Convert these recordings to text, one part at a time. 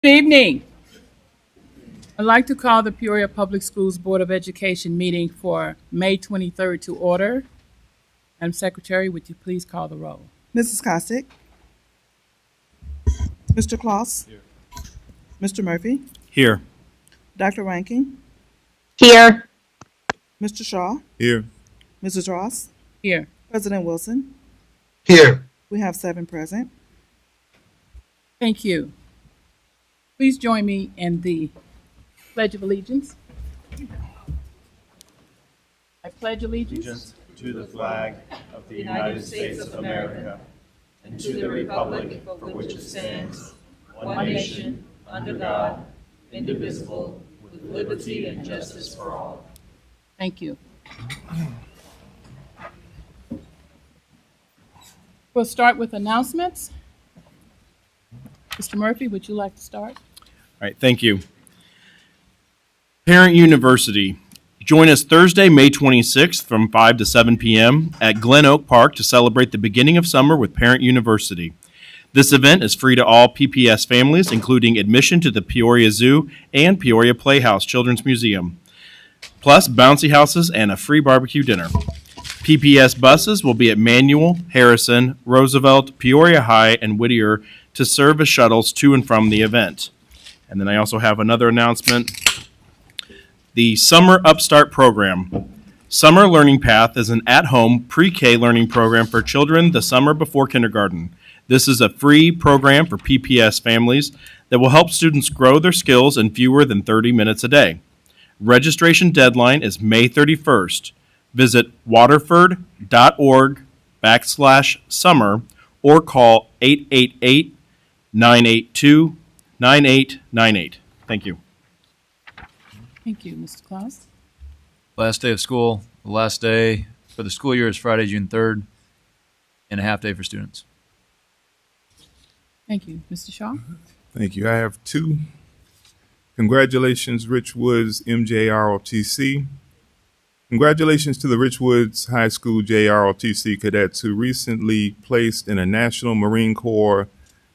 Good evening. I'd like to call the Peoria Public Schools Board of Education meeting for May 23rd to order. Madam Secretary, would you please call the roll? Mrs. Costick. Mr. Kloss. Here. Mr. Murphy. Here. Dr. Rankin. Here. Mr. Shaw. Here. Mrs. Ross. Here. President Wilson. Here. We have 7 present. Thank you. Please join me in the Pledge of Allegiance. I pledge allegiance To the flag of the United States of America and to the republic for which it stands, one nation, under God, indivisible, with liberty and justice for all. Thank you. We'll start with announcements. Mr. Murphy, would you like to start? All right, thank you. Parent University. Join us Thursday, May 26th from 5 to 7 p.m. at Glen Oak Park to celebrate the beginning of summer with Parent University. This event is free to all PPS families, including admission to the Peoria Zoo and Peoria Playhouse Children's Museum, plus bouncy houses and a free barbecue dinner. PPS buses will be at Manual, Harrison, Roosevelt, Peoria High, and Whittier to serve as shuttles to and from the event. And then I also have another announcement. The Summer Upstart Program. Summer Learning Path is an at-home pre-K learning program for children the summer before kindergarten. This is a free program for PPS families that will help students grow their skills in fewer than 30 minutes a day. Registration deadline is May 31st. Visit waterford.org/summer or call 888-982-9898. Thank you. Thank you, Mr. Klaus. Last day of school. The last day for the school year is Friday, June 3rd, and a half day for students. Thank you, Mr. Shaw. Thank you. I have 2. Congratulations, Rich Woods MJROTC. Congratulations to the Rich Woods High School JROTC cadets who recently placed in a National Marine Corps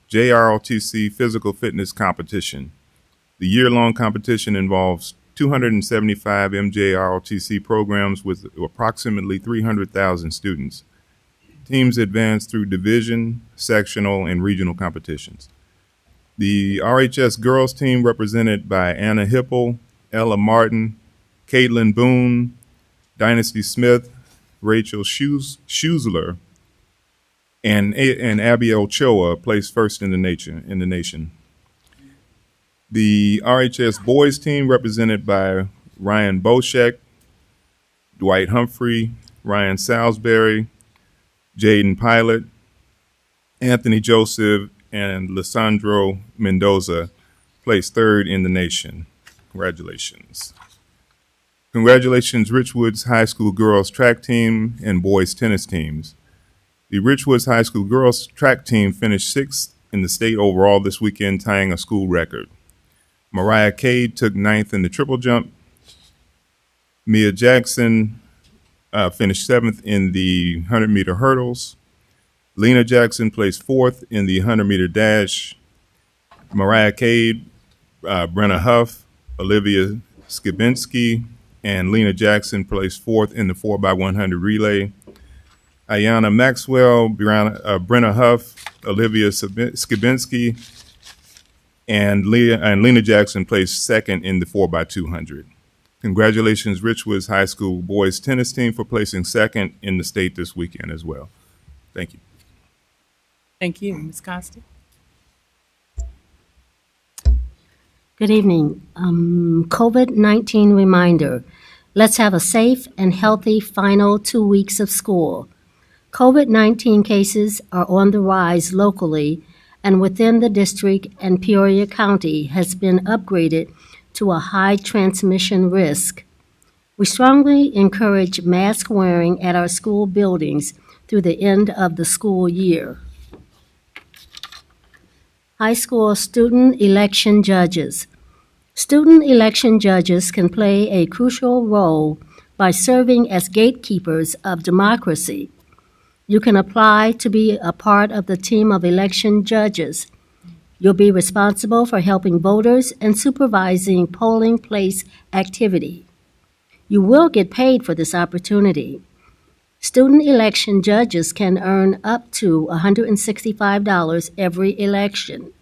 JROTC physical fitness competition. The year-long competition involves 275 MJROTC programs with approximately 300,000 students. Teams advance through division, sectional, and regional competitions. The RHS girls team, represented by Anna Hipple, Ella Martin, Caitlin Boone, Dynasty Smith, Rachel Schusler, and Abby Ochoa, placed first in the nation. The RHS boys team, represented by Ryan Boschek, Dwight Humphrey, Ryan Salisbury, Jaden Pilot, Anthony Joseph, and Lissandro Mendoza, placed third in the nation. Congratulations. Congratulations, Richwoods High School girls track team and boys tennis teams. The Richwoods High School girls track team finished 6th in the state overall this weekend, tying a school record. Mariah Cade took 9th in the triple jump. Mia Jackson finished 7th in the 100-meter hurdles. Lena Jackson placed 4th in the 100-meter dash. Mariah Cade, Brenna Huff, Olivia Skibinski, and Lena Jackson placed 4th in the 4x100 relay. Ayana Maxwell, Brenna Huff, Olivia Skibinski, and Lena Jackson placed 2nd in the 4x200. Congratulations, Richwoods High School boys tennis team, for placing 2nd in the state this weekend as well. Thank you. Thank you, Ms. Costa. Good evening. COVID-19 reminder. Let's have a safe and healthy final 2 weeks of school. COVID-19 cases are on the rise locally and within the district, and Peoria County has been upgraded to a high transmission risk. We strongly encourage mask wearing at our school buildings through the end of the school year. High school student election judges. Student election judges can play a crucial role by serving as gatekeepers of democracy. You can apply to be a part of the team of election judges. You'll be responsible for helping voters and supervising polling place activity. You will get paid for this opportunity. Student election judges can earn up to $165 every election.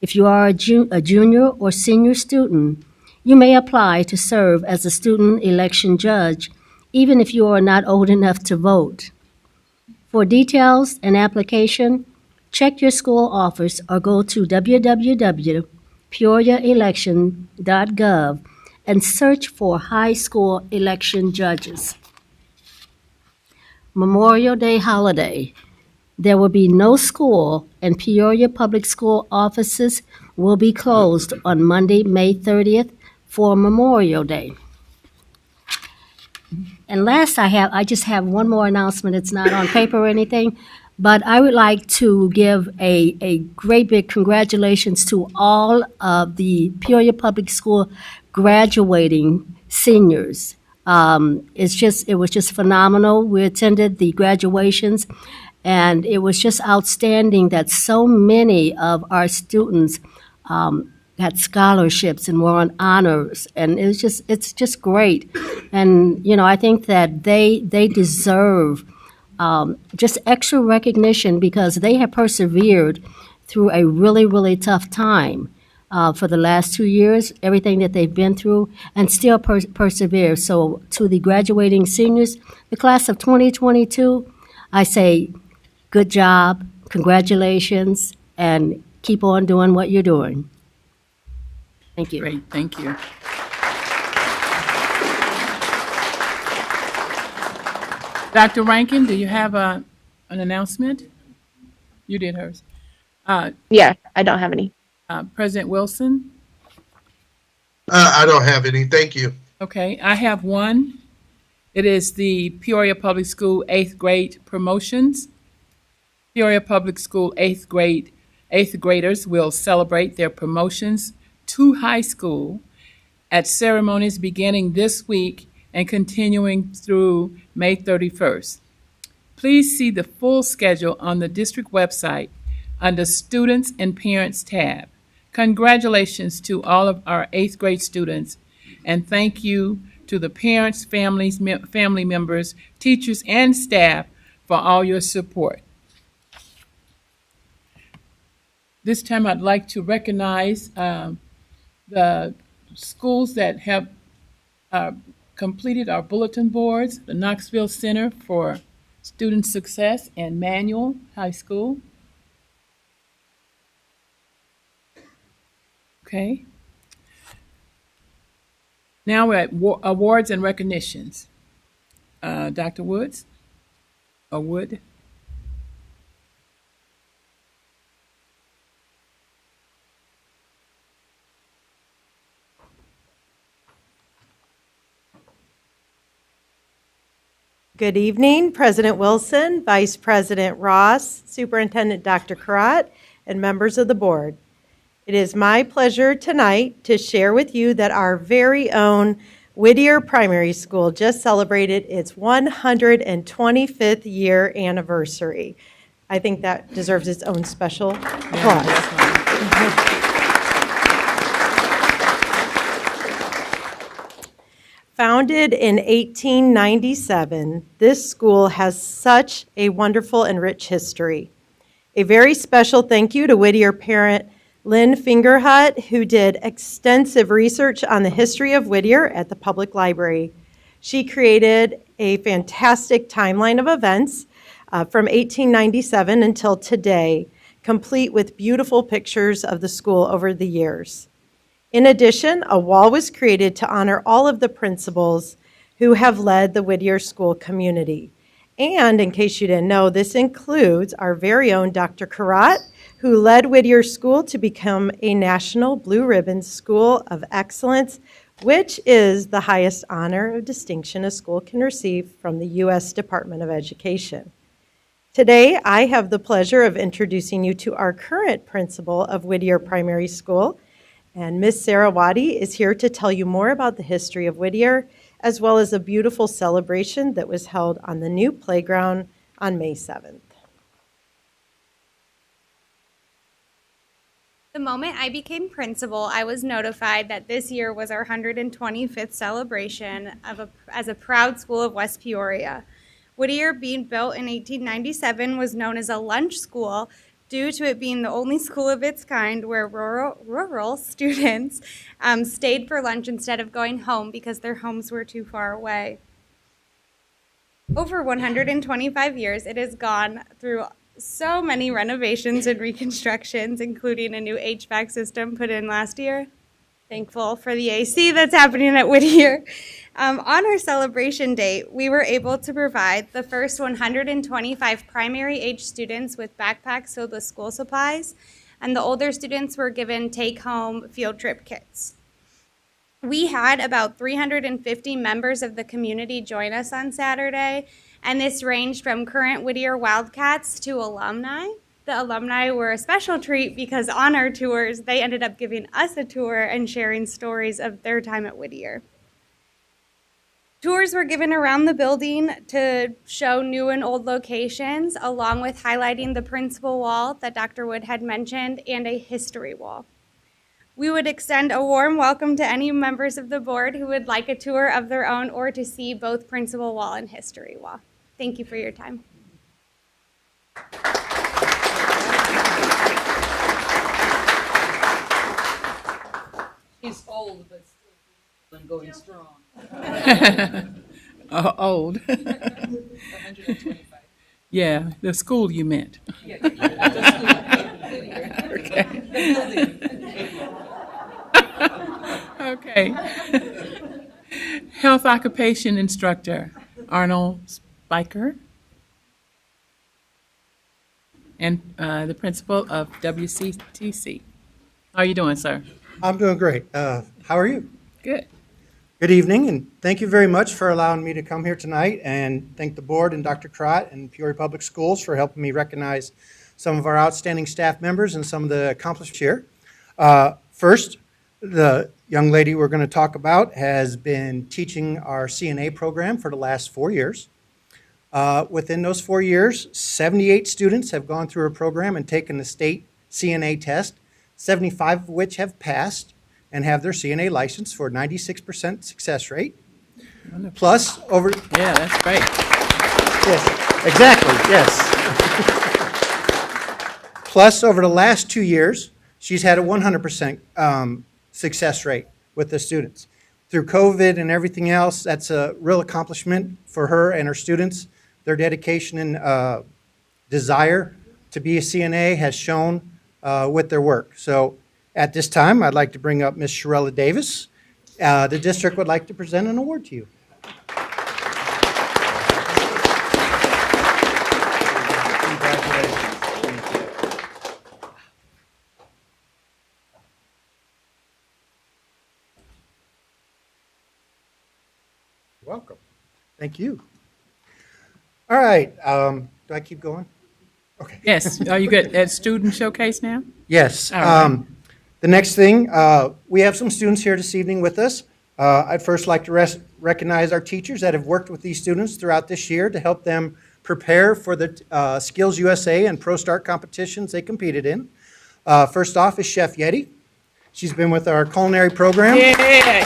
If you are a junior or senior student, you may apply to serve as a student election judge, even if you are not old enough to vote. For details and application, check your school office or go to www.peoriaelection.gov and search for high school election judges. Memorial Day holiday. There will be no school, and Peoria Public School offices will be closed on Monday, May 30th for Memorial Day. And last I just have one more announcement. It's not on paper or anything, but I would like to give a great big congratulations to all of the Peoria Public School graduating seniors. It was just phenomenal. We attended the graduations, and it was just outstanding that so many of our students had scholarships and were on honors, and it's just great. And I think that they deserve just extra recognition because they have persevered through a really, really tough time for the last 2 years, everything that they've been through, and still persevere. So to the graduating seniors, the class of 2022, I say good job, congratulations, and keep on doing what you're doing. Thank you. Great, thank you. Dr. Rankin, do you have an announcement? You did hers. Yeah, I don't have any. President Wilson? I don't have any. Thank you. Okay, I have one. It is the Peoria Public School 8th grade promotions. Peoria Public School 8th graders will celebrate their promotions to high school at ceremonies beginning this week and continuing through May 31st. Please see the full schedule on the district website under Students and Parents tab. Congratulations to all of our 8th grade students, and thank you to the parents, family members, teachers, and staff for all your support. This time I'd like to recognize the schools that have completed our bulletin boards, the Knoxville Center for Student Success and Manual High School. Okay. Now we're at awards and recognitions. Dr. Woods, or Wood? Good evening, President Wilson, Vice President Ross, Superintendent Dr. Karat, and members of the board. It is my pleasure tonight to share with you that our very own Whittier Primary School just celebrated its 125th year anniversary. I think that deserves its own special applause. Founded in 1897, this school has such a wonderful and rich history. A very special thank you to Whittier parent Lynn Fingerhut, who did extensive research on the history of Whittier at the public library. She created a fantastic timeline of events from 1897 until today, complete with beautiful pictures of the school over the years. In addition, a wall was created to honor all of the principals who have led the Whittier school community. And in case you didn't know, this includes our very own Dr. Karat, who led Whittier School to become a National Blue Ribbon School of Excellence, which is the highest honor or distinction a school can receive from the U.S. Department of Education. Today, I have the pleasure of introducing you to our current principal of Whittier Primary School, and Ms. Sarah Waddy is here to tell you more about the history of Whittier, as well as a beautiful celebration that was held on the new playground on May 7th. The moment I became principal, I was notified that this year was our 125th celebration as a proud school of West Peoria. Whittier, being built in 1897, was known as a lunch school due to it being the only school of its kind where rural students stayed for lunch instead of going home because their homes were too far away. Over 125 years, it has gone through so many renovations and reconstructions, including a new HVAC system put in last year. Thankful for the AC that's happening at Whittier. On our celebration date, we were able to provide the first 125 primary age students with backpacks filled with school supplies, and the older students were given take-home field trip kits. We had about 350 members of the community join us on Saturday, and this ranged from current Whittier Wildcats to alumni. The alumni were a special treat because on our tours, they ended up giving us a tour and sharing stories of their time at Whittier. Tours were given around the building to show new and old locations, along with highlighting the principal wall that Dr. Wood had mentioned and a history wall. We would extend a warm welcome to any members of the board who would like a tour of their own or to see both principal wall and history wall. Thank you for your time. He's old, but still going strong. Old. 125. Yeah, the school you meant. Yeah, the school. Okay. Okay. Health occupation instructor, Arnold Spiker. And the principal of WCTC. How are you doing, sir? I'm doing great. How are you? Good. Good evening, and thank you very much for allowing me to come here tonight, and thank the board and Dr. Crott and Peoria Public Schools for helping me recognize some of our outstanding staff members and some of the accomplishments here. First, the young lady we're going to talk about has been teaching our CNA program for the last 4 years. Within those 4 years, 78 students have gone through her program and taken the state CNA test, 75 of which have passed and have their CNA license for a 96% success rate. Wonderful. Plus, over... Yeah, that's great. Yes, exactly, yes. Plus, over the last 2 years, she's had a 100% success rate with the students. Through COVID and everything else, that's a real accomplishment for her and her students. Their dedication and desire to be a CNA has shown with their work. So at this time, I'd like to bring up Ms. Sherella Davis. The district would like to present an award to you. Welcome. Thank you. All right. Do I keep going? Okay. Yes. Are you good at student showcase now? Yes. All right. The next thing, we have some students here this evening with us. I'd first like to recognize our teachers that have worked with these students throughout this year to help them prepare for the Skills USA and ProStart competitions they competed in. First off is Chef Yeti. She's been with our culinary program. Yeah.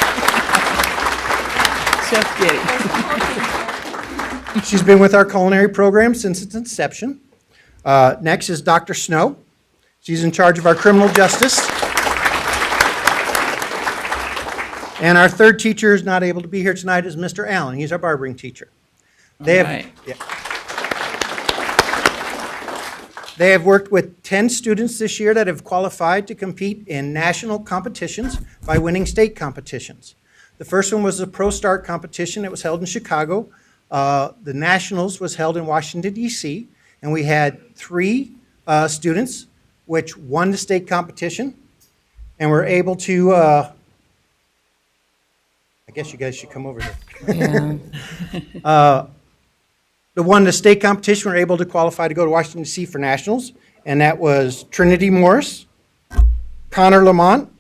Chef Yeti. She's been with our culinary program since its inception. Next is Dr. Snow. She's in charge of our criminal justice. And our third teacher is not able to be here tonight is Mr. Allen. He's our barbering teacher. They have worked with 10 students this year that have qualified to compete in national competitions by winning state competitions. The first one was the ProStart competition that was held in Chicago. The Nationals was held in Washington, D.C., and we had 3 students which won the state competition and were able to, I guess you guys should come over here. Yeah. The won the state competition were able to qualify to go to Washington, D.C. for nationals, and that was Trinity Morris, Connor Lamont,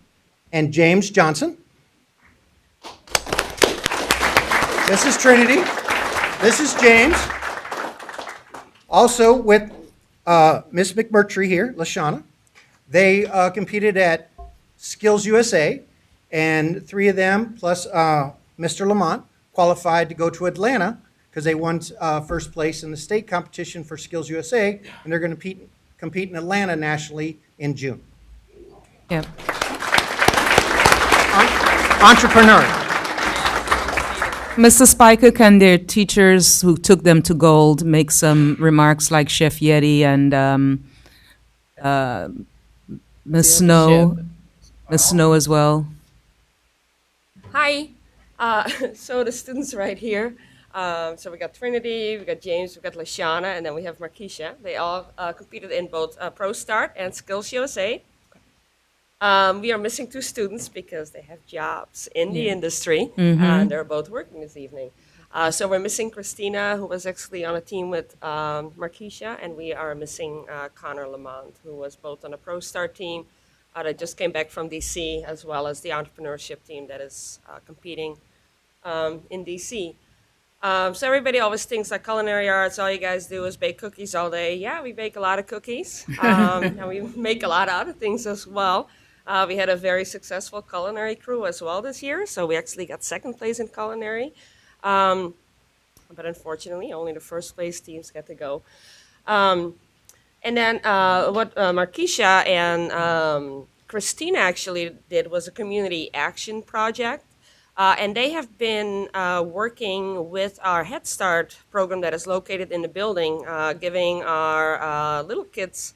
and James Johnson. This is Trinity. This is James. Also with Miss McMurtry here, LaShawna. They competed at Skills USA, and 3 of them, plus Mr. Lamont, qualified to go to Atlanta because they won first place in the state competition for Skills USA, and they're going to compete in Atlanta nationally in June. Yep. Entrepreneur. Mr. Spiker, can their teachers who took them to gold make some remarks like Chef Yeti and Ms. Snow? Ms. Snow as well? Hi. So the students right here. So we got Trinity, we got James, we got Lashana, and then we have Markeisha. They all competed in both Pro Start and Skills USA. We are missing 2 students because they have jobs in the industry, and they're both working this evening. So we're missing Christina, who was actually on a team with Markeisha, and we are missing Connor Lamont, who was both on a Pro Start team that just came back from DC, as well as the entrepreneurship team that is competing in DC. So everybody always thinks like culinary arts, all you guys do is bake cookies all day. Yeah, we bake a lot of cookies, and we make a lot of other things as well. We had a very successful culinary crew as well this year, so we actually got 2nd place in culinary. But unfortunately, only the 1st place teams get to go. And then what Markeisha and Christina actually did was a community action project. And they have been working with our Head Start program that is located in the building, giving our little kids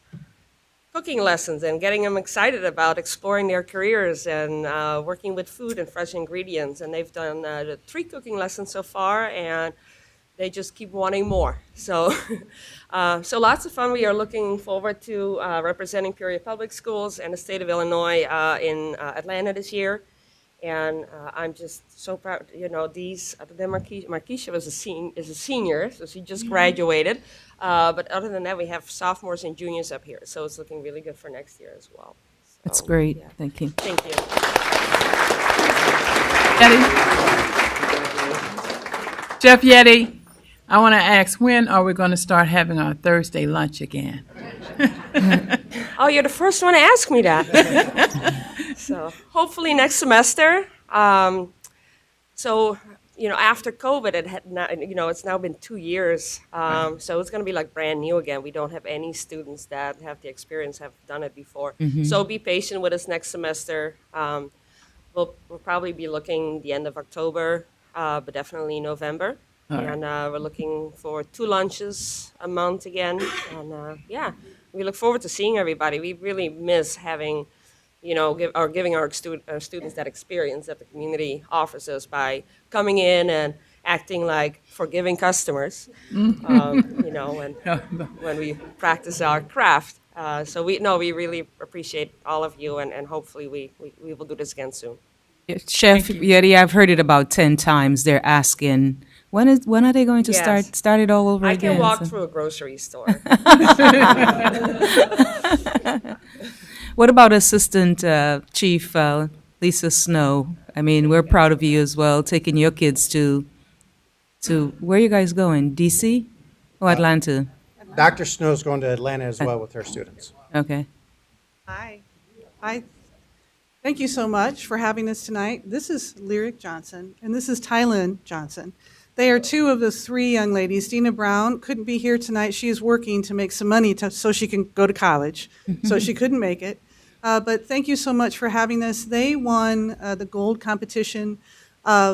cooking lessons and getting them excited about exploring their careers and working with food and fresh ingredients. And they've done 3 cooking lessons so far, and they just keep wanting more. So, so lots of fun. We are looking forward to representing Peoria Public Schools and the state of Illinois in Atlanta this year. And I'm just so proud. You know, Markeisha is a senior, so she just graduated. But other than that, we have sophomores and juniors up here, so it's looking really good for next year as well. So, That's great. yeah. Thank you. Thank you. Yeti. Chef Yeti, I want to ask, when are we going to start having our Thursday lunch again? Oh, you're the first one to ask me that. So hopefully next semester. So, you know, after COVID, it had not, you know, it's now been 2 years. So it's going to be like brand new again. We don't have any students that have the experience, have done it before. So be patient with us next semester. We'll probably be looking the end of October, but definitely November. And we're looking for 2 lunches a month again. And yeah, we look forward to seeing everybody. We really miss having, you know, giving our students that experience that the community offers us by coming in and acting like forgiving customers, you know, when we practice our craft. So we really appreciate all of you, and hopefully we will do this again soon. Chef Yeti, I've heard it about 10 times. They're asking, when are they going to start it all over again? I can walk through a grocery store. What about Assistant Chief Lisa Snow? I mean, we're proud of you as well, taking your kids to where are you guys going? DC or Atlanta? Dr. Snow's going to Atlanta as well with her students. Okay. Hi. Thank you so much for having us tonight. This is Lyric Johnson, and this is Tylin Johnson. They are 2 of the 3 young ladies. Dina Brown couldn't be here tonight. She is working to make some money so she can go to college, so she couldn't make it. But thank you so much for having us. They won the gold competition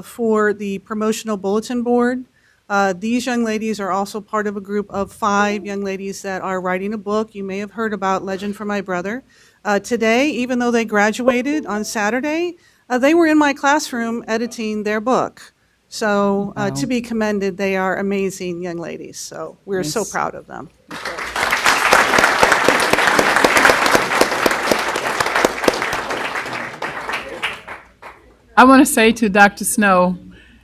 for the promotional bulletin board. These young ladies are also part of a group of 5 young ladies that are writing a book. You may have heard about Legend for My Brother. Today, even though they graduated on Saturday, they were in my classroom editing their book. So to be commended, they are amazing young ladies. So we're so proud of them. I want to say to Dr. Snow,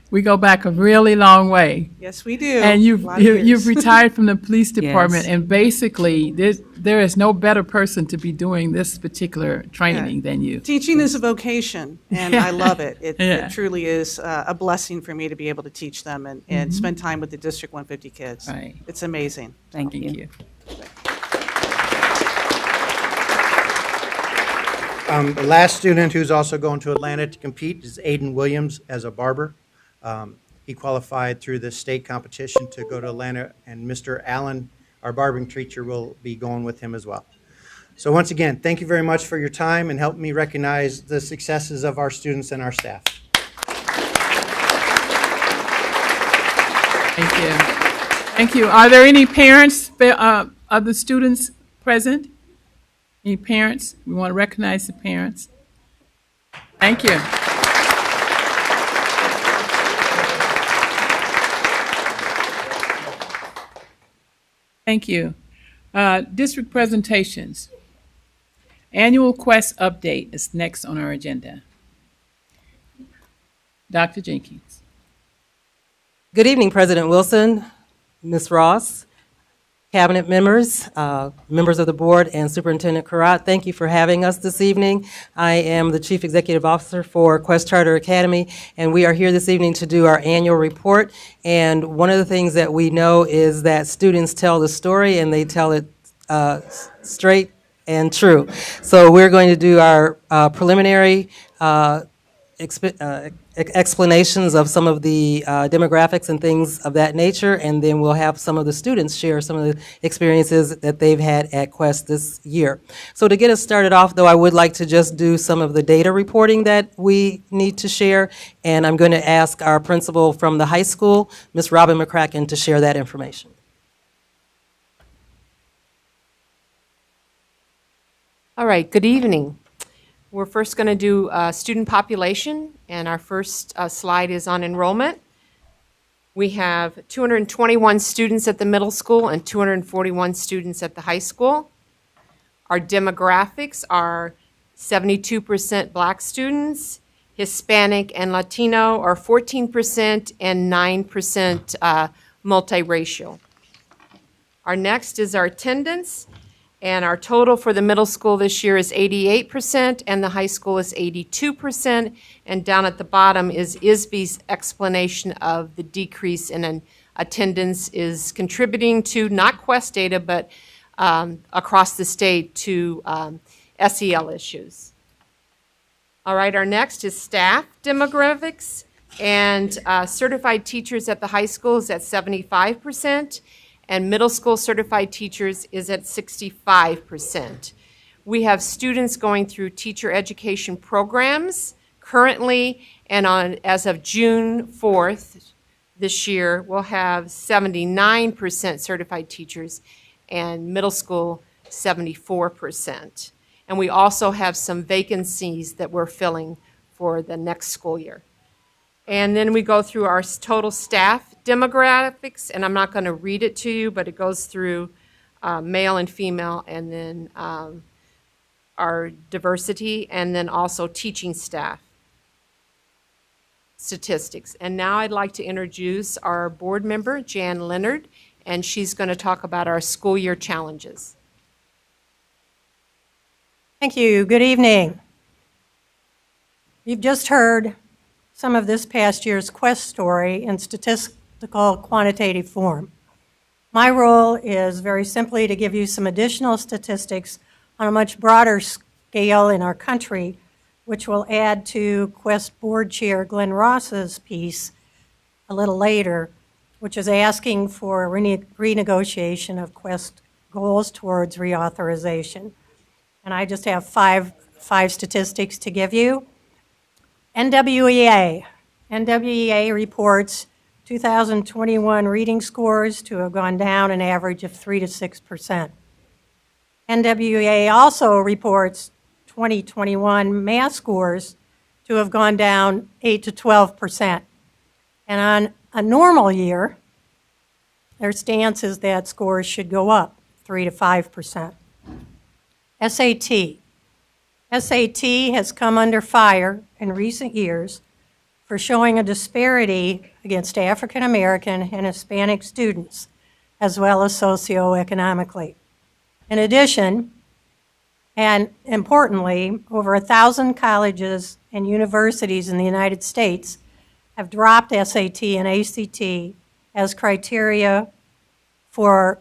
we go back a really long way. Yes, we do. And you've retired from the police department, and basically there is no better person to be doing this particular training than you. Teaching is a vocation, and I love it. It truly is a blessing for me to be able to teach them and spend time with the District 150 kids. Right. It's amazing. Thank you. The last student who's also going to Atlanta to compete is Aiden Williams as a barber. He qualified through the state competition to go to Atlanta, and Mr. Allen, our barbering teacher, will be going with him as well. So once again, thank you very much for your time and helping me recognize the successes of our students and our staff. Thank you. Thank you. Are there any parents of the students present? Any parents? We want to recognize the parents. Thank you. Thank you. District presentations. Annual Quest update is next on our agenda. Dr. Jenkins. Good evening, President Wilson, Ms. Ross, cabinet members, members of the board, and Superintendent Karat. Thank you for having us this evening. I am the Chief Executive Officer for Quest Charter Academy, and we are here this evening to do our annual report. And one of the things that we know is that students tell the story, and they tell it straight and true. So we're going to do our preliminary explanations of some of the demographics and things of that nature, and then we'll have some of the students share some of the experiences that they've had at Quest this year. So to get us started off, though, I would like to just do some of the data reporting that we need to share, and I'm going to ask our principal from the high school, Ms. Robin McCracken, to share that information. All right, good evening. We're first going to do student population, and our first slide is on enrollment. We have 221 students at the middle school and 241 students at the high school. Our demographics are 72% Black students, Hispanic and Latino are 14%, and 9% multiracial. Our next is our attendance. And our total for the middle school this year is 88%, and the high school is 82%. And down at the bottom is ISB's explanation of the decrease in attendance is contributing to, not Quest data, but across the state to SEL issues. All right, our next is staff demographics. And certified teachers at the high school is at 75%. And middle school certified teachers is at 65%. We have students going through teacher education programs currently, and as of June 4th this year, we'll have 79% certified teachers, and middle school 74%. And we also have some vacancies that we're filling for the next school year. And then we go through our total staff demographics, and I'm not going to read it to you, but it goes through male and female, and then our diversity, and then also teaching staff statistics. And now I'd like to introduce our board member, Jan Leonard, and she's going to talk about our school year challenges. Thank you. Good evening. You've just heard some of this past year's Quest story in statistical quantitative form. My role is very simply to give you some additional statistics on a much broader scale in our country, which will add to Quest Board Chair Glenn Ross's piece a little later, which is asking for a renegotiation of Quest goals towards reauthorization. And I just have five statistics to give you. NWEA reports 2021 reading scores to have gone down an average of 3 to 6%. NWEA also reports 2021 math scores to have gone down 8 to 12%. And on a normal year, their stance is that scores should go up 3 to 5%. SAT has come under fire in recent years for showing a disparity against African American and Hispanic students, as well as socioeconomically. In addition, and importantly, over 1,000 colleges and universities in the United States have dropped SAT and ACT as criteria for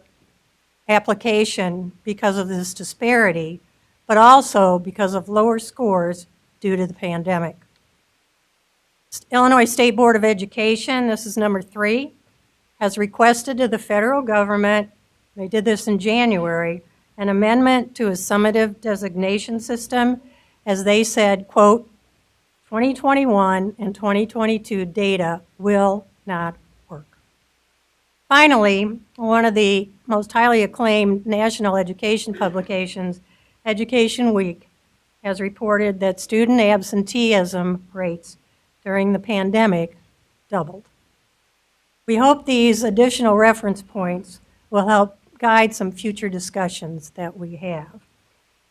application because of this disparity, but also because of lower scores due to the pandemic. Illinois State Board of Education, this is number 3, has requested to the federal government, they did this in January, an amendment to a summative designation system, as they said, quote, 2021 and 2022 data will not work. Finally, one of the most highly acclaimed national education publications, Education Week, has reported that student absenteeism rates during the pandemic doubled. We hope these additional reference points will help guide some future discussions that we have.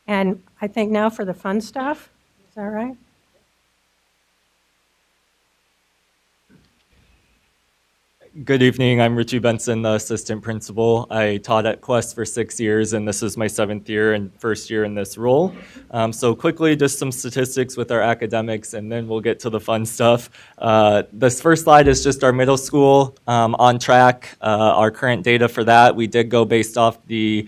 And I think now for the fun stuff, is that right? Good evening. I'm Richie Benson, the assistant principal. I taught at Quest for 6 years, and this is my 7th year and first year in this role. So quickly, just some statistics with our academics, and then we'll get to the fun stuff. This first slide is just our middle school on track. Our current data for that, we did go based off the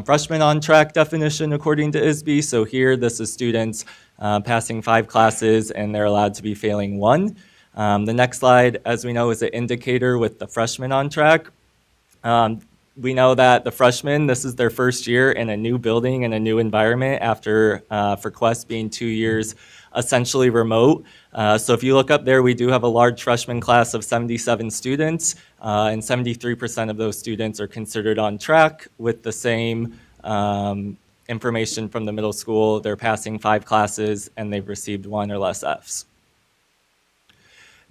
freshman on track definition according to ISB. So here, this is students passing 5 classes, and they're allowed to be failing 1. The next slide, as we know, is an indicator with the freshmen on track. We know that the freshmen, this is their first year in a new building and a new environment after, for Quest being 2 years essentially remote. So if you look up there, we do have a large freshman class of 77 students, and 73% of those students are considered on track with the same information from the middle school. They're passing 5 classes and they've received 1 or less Fs.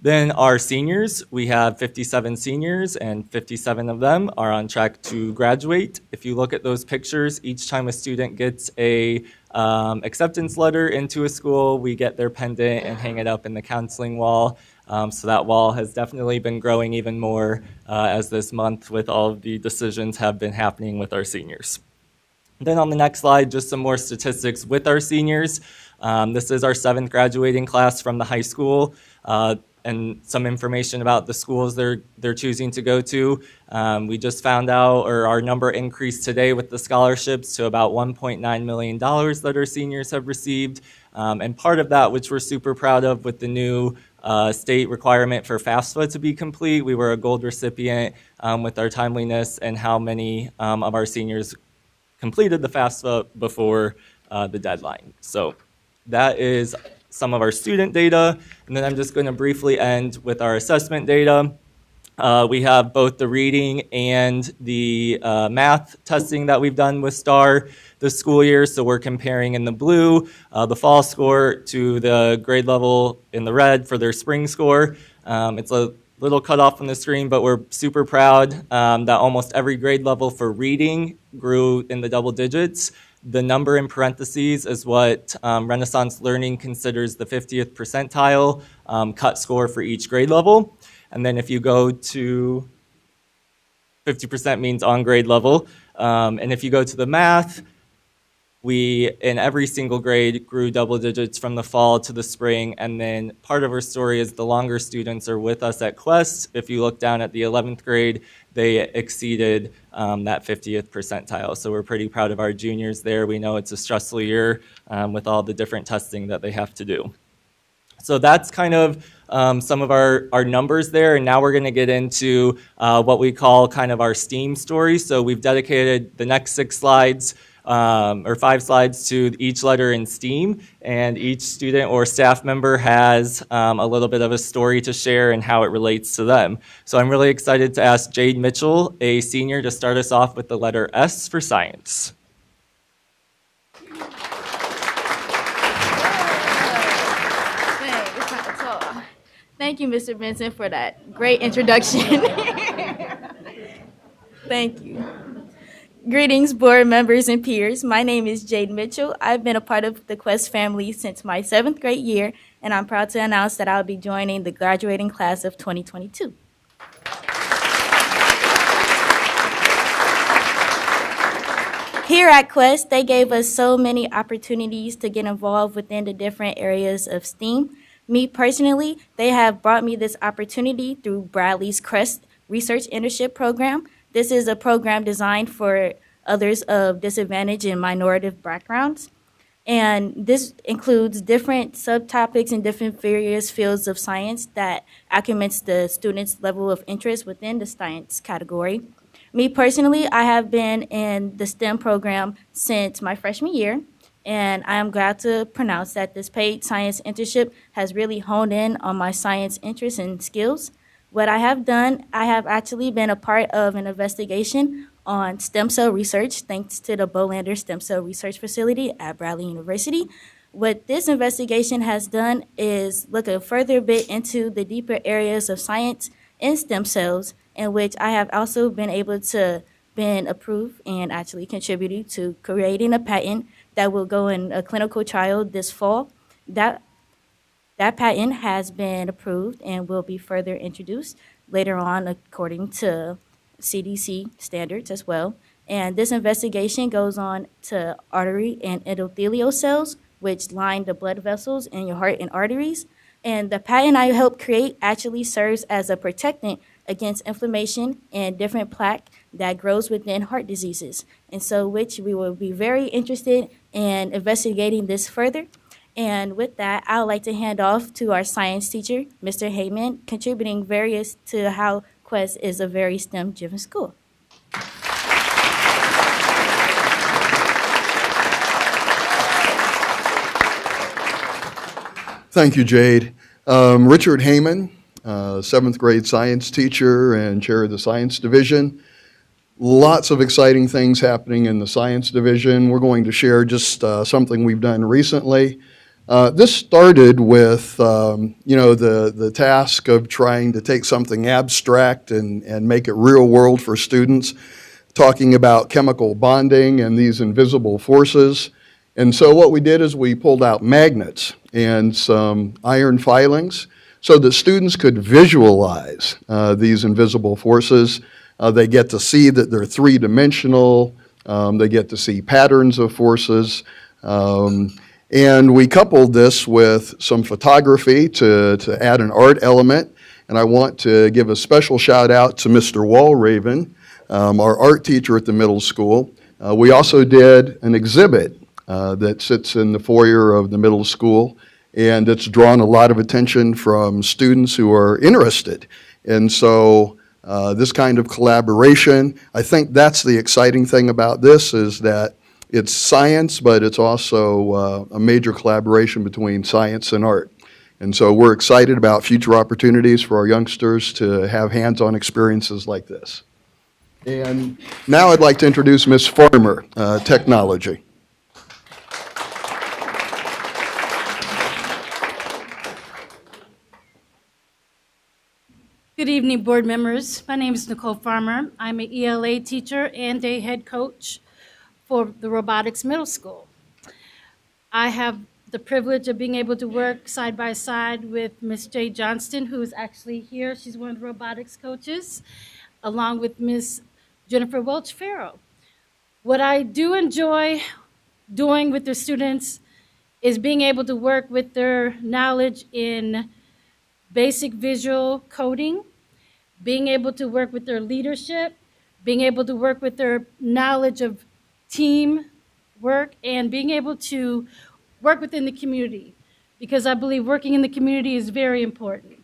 Then our seniors, we have 57 seniors and 57 of them are on track to graduate. If you look at those pictures, each time a student gets a acceptance letter into a school, we get their pendant and hang it up in the counseling wall. So that wall has definitely been growing even more as this month with all of the decisions have been happening with our seniors. Then on the next slide, just some more statistics with our seniors. This is our 7th graduating class from the high school. And some information about the schools they're choosing to go to. We just found out, or our number increased today with the scholarships to about $1.9 million that our seniors have received. And part of that, which we're super proud of with the new state requirement for FAFSA to be complete, we were a gold recipient with our timeliness and how many of our seniors completed the FAFSA before the deadline. So that is some of our student data, and then I'm just going to briefly end with our assessment data. We have both the reading and the math testing that we've done with STAR this school year, so we're comparing in the blue the fall score to the grade level in the red for their spring score. It's a little cut off on the screen, but we're super proud that almost every grade level for reading grew in the double digits. The number in parentheses is what Renaissance Learning considers the 50th percentile cut score for each grade level. And then if you go to 50% means on grade level. And if you go to the math, we, in every single grade, grew double digits from the fall to the spring. And then part of our story is the longer students are with us at Quest. If you look down at the 11th grade, they exceeded that 50th percentile. So we're pretty proud of our juniors there. We know it's a stressful year with all the different testing that they have to do. So that's kind of some of our numbers there. And now we're going to get into what we call kind of our STEAM story. So we've dedicated the next 6 slides or 5 slides to each letter in STEAM, and each student or staff member has a little bit of a story to share and how it relates to them. So I'm really excited to ask Jade Mitchell, a senior, to start us off with the letter S for science. Thank you, Mr. Benson, for that great introduction. Thank you. Greetings, board members and peers. My name is Jade Mitchell. I've been a part of the Quest family since my 7th grade year, and I'm proud to announce that I'll be joining the graduating class of 2022. Here at Quest, they gave us so many opportunities to get involved within the different areas of STEAM. Me personally, they have brought me this opportunity through Bradley's CREST Research Internship Program. This is a program designed for others of disadvantaged and minority backgrounds. And this includes different subtopics in different various fields of science that accumulates the students' level of interest within the science category. Me personally, I have been in the STEM program since my freshman year, and I am glad to pronounce that this paid science internship has really honed in on my science interests and skills. What I have done, I have actually been a part of an investigation on stem cell research thanks to the Bolander Stem Cell Research Facility at Bradley University. What this investigation has done is look a further bit into the deeper areas of science in stem cells, in which I have also been able to been approved and actually contributed to creating a patent that will go in a clinical trial this fall. That patent has been approved and will be further introduced later on according to CDC standards as well. And this investigation goes on to artery and endothelial cells, which line the blood vessels in your heart and arteries. And the patent I helped create actually serves as a protectant against inflammation and different plaque that grows within heart diseases. And so which we will be very interested in investigating this further. And with that, I would like to hand off to our science teacher, Mr. Heyman, contributing various to how Quest is a very STEM-driven school. Thank you, Jade. Richard Heyman, 7th grade science teacher and chair of the science division. Lots of exciting things happening in the science division. We're going to share just something we've done recently. This started with, the task of trying to take something abstract and make it real world for students, talking about chemical bonding and these invisible forces. And so what we did is we pulled out magnets and some iron filings so that students could visualize these invisible forces. They get to see that they're three-dimensional. They get to see patterns of forces. And we coupled this with some photography to add an art element. And I want to give a special shout out to Mr. Walraven, our art teacher at the middle school. We also did an exhibit that sits in the foyer of the middle school, and it's drawn a lot of attention from students who are interested. And so this kind of collaboration, I think that's the exciting thing about this, is that it's science, but it's also a major collaboration between science and art. And so we're excited about future opportunities for our youngsters to have hands-on experiences like this. And now I'd like to introduce Ms. Farmer, Technology. Good evening, board members. My name is Nicole Farmer. I'm an ELA teacher and a head coach for the Robotics Middle School. I have the privilege of being able to work side by side with Ms. Jay Johnston, who is actually here. She's one of the robotics coaches, along with Ms. Jennifer Welch-Farrow. What I do enjoy doing with the students is being able to work with their knowledge in basic visual coding, being able to work with their leadership, being able to work with their knowledge of team work, and being able to work within the community, because I believe working in the community is very important.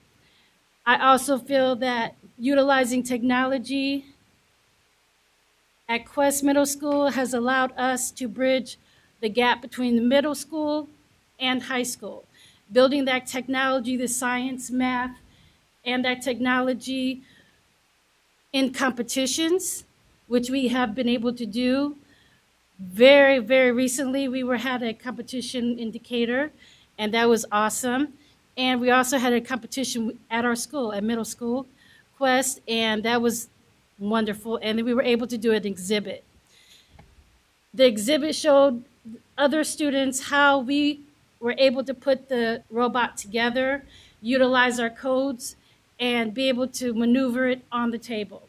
I also feel that utilizing technology at Quest Middle School has allowed us to bridge the gap between the middle school and high school, building that technology, the science, math, and that technology in competitions, which we have been able to do. Very, very recently, we had a competition in Decatur, and that was awesome. And we also had a competition at our school, at middle school, Quest, and that was wonderful. And then we were able to do an exhibit. The exhibit showed other students how we were able to put the robot together, utilize our codes, and be able to maneuver it on the table.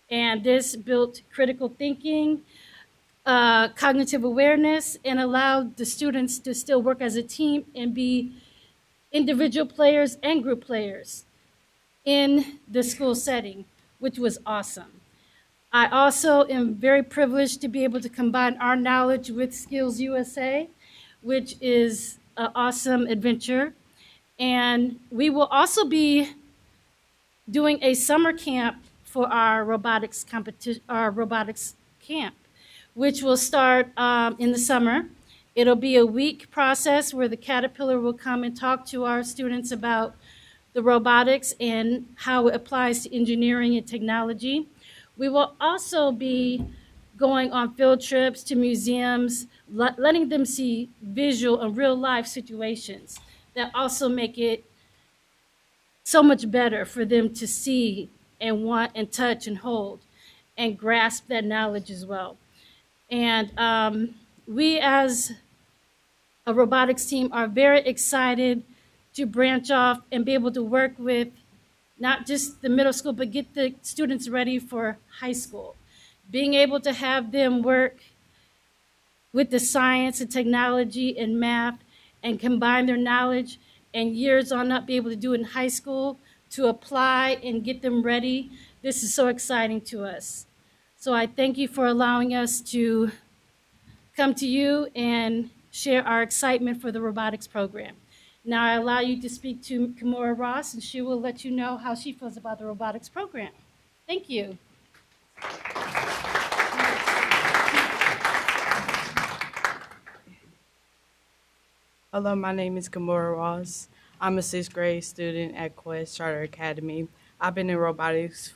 And this built critical thinking, cognitive awareness, and allowed the students to still work as a team and be individual players and group players in the school setting, which was awesome. I also am very privileged to be able to combine our knowledge with Skills USA, which is an awesome adventure. And we will also be doing a summer camp for our robotics competition, our robotics camp, which will start in the summer. It'll be a week process where the Caterpillar will come and talk to our students about the robotics and how it applies to engineering and technology. We will also be going on field trips to museums, letting them see visual and real life situations that also make it so much better for them to see and want and touch and hold and grasp that knowledge as well. And we as a robotics team are very excited to branch off and be able to work with not just the middle school, but get the students ready for high school. Being able to have them work with the science and technology and math and combine their knowledge and years on up be able to do it in high school to apply and get them ready. This is so exciting to us. So I thank you for allowing us to come to you and share our excitement for the robotics program. Now I allow you to speak to Kimura Ross, and she will let you know how she feels about the robotics program. Thank you. Hello, my name is Kimura Ross. I'm a 6th grade student at Quest Charter Academy. I've been in robotics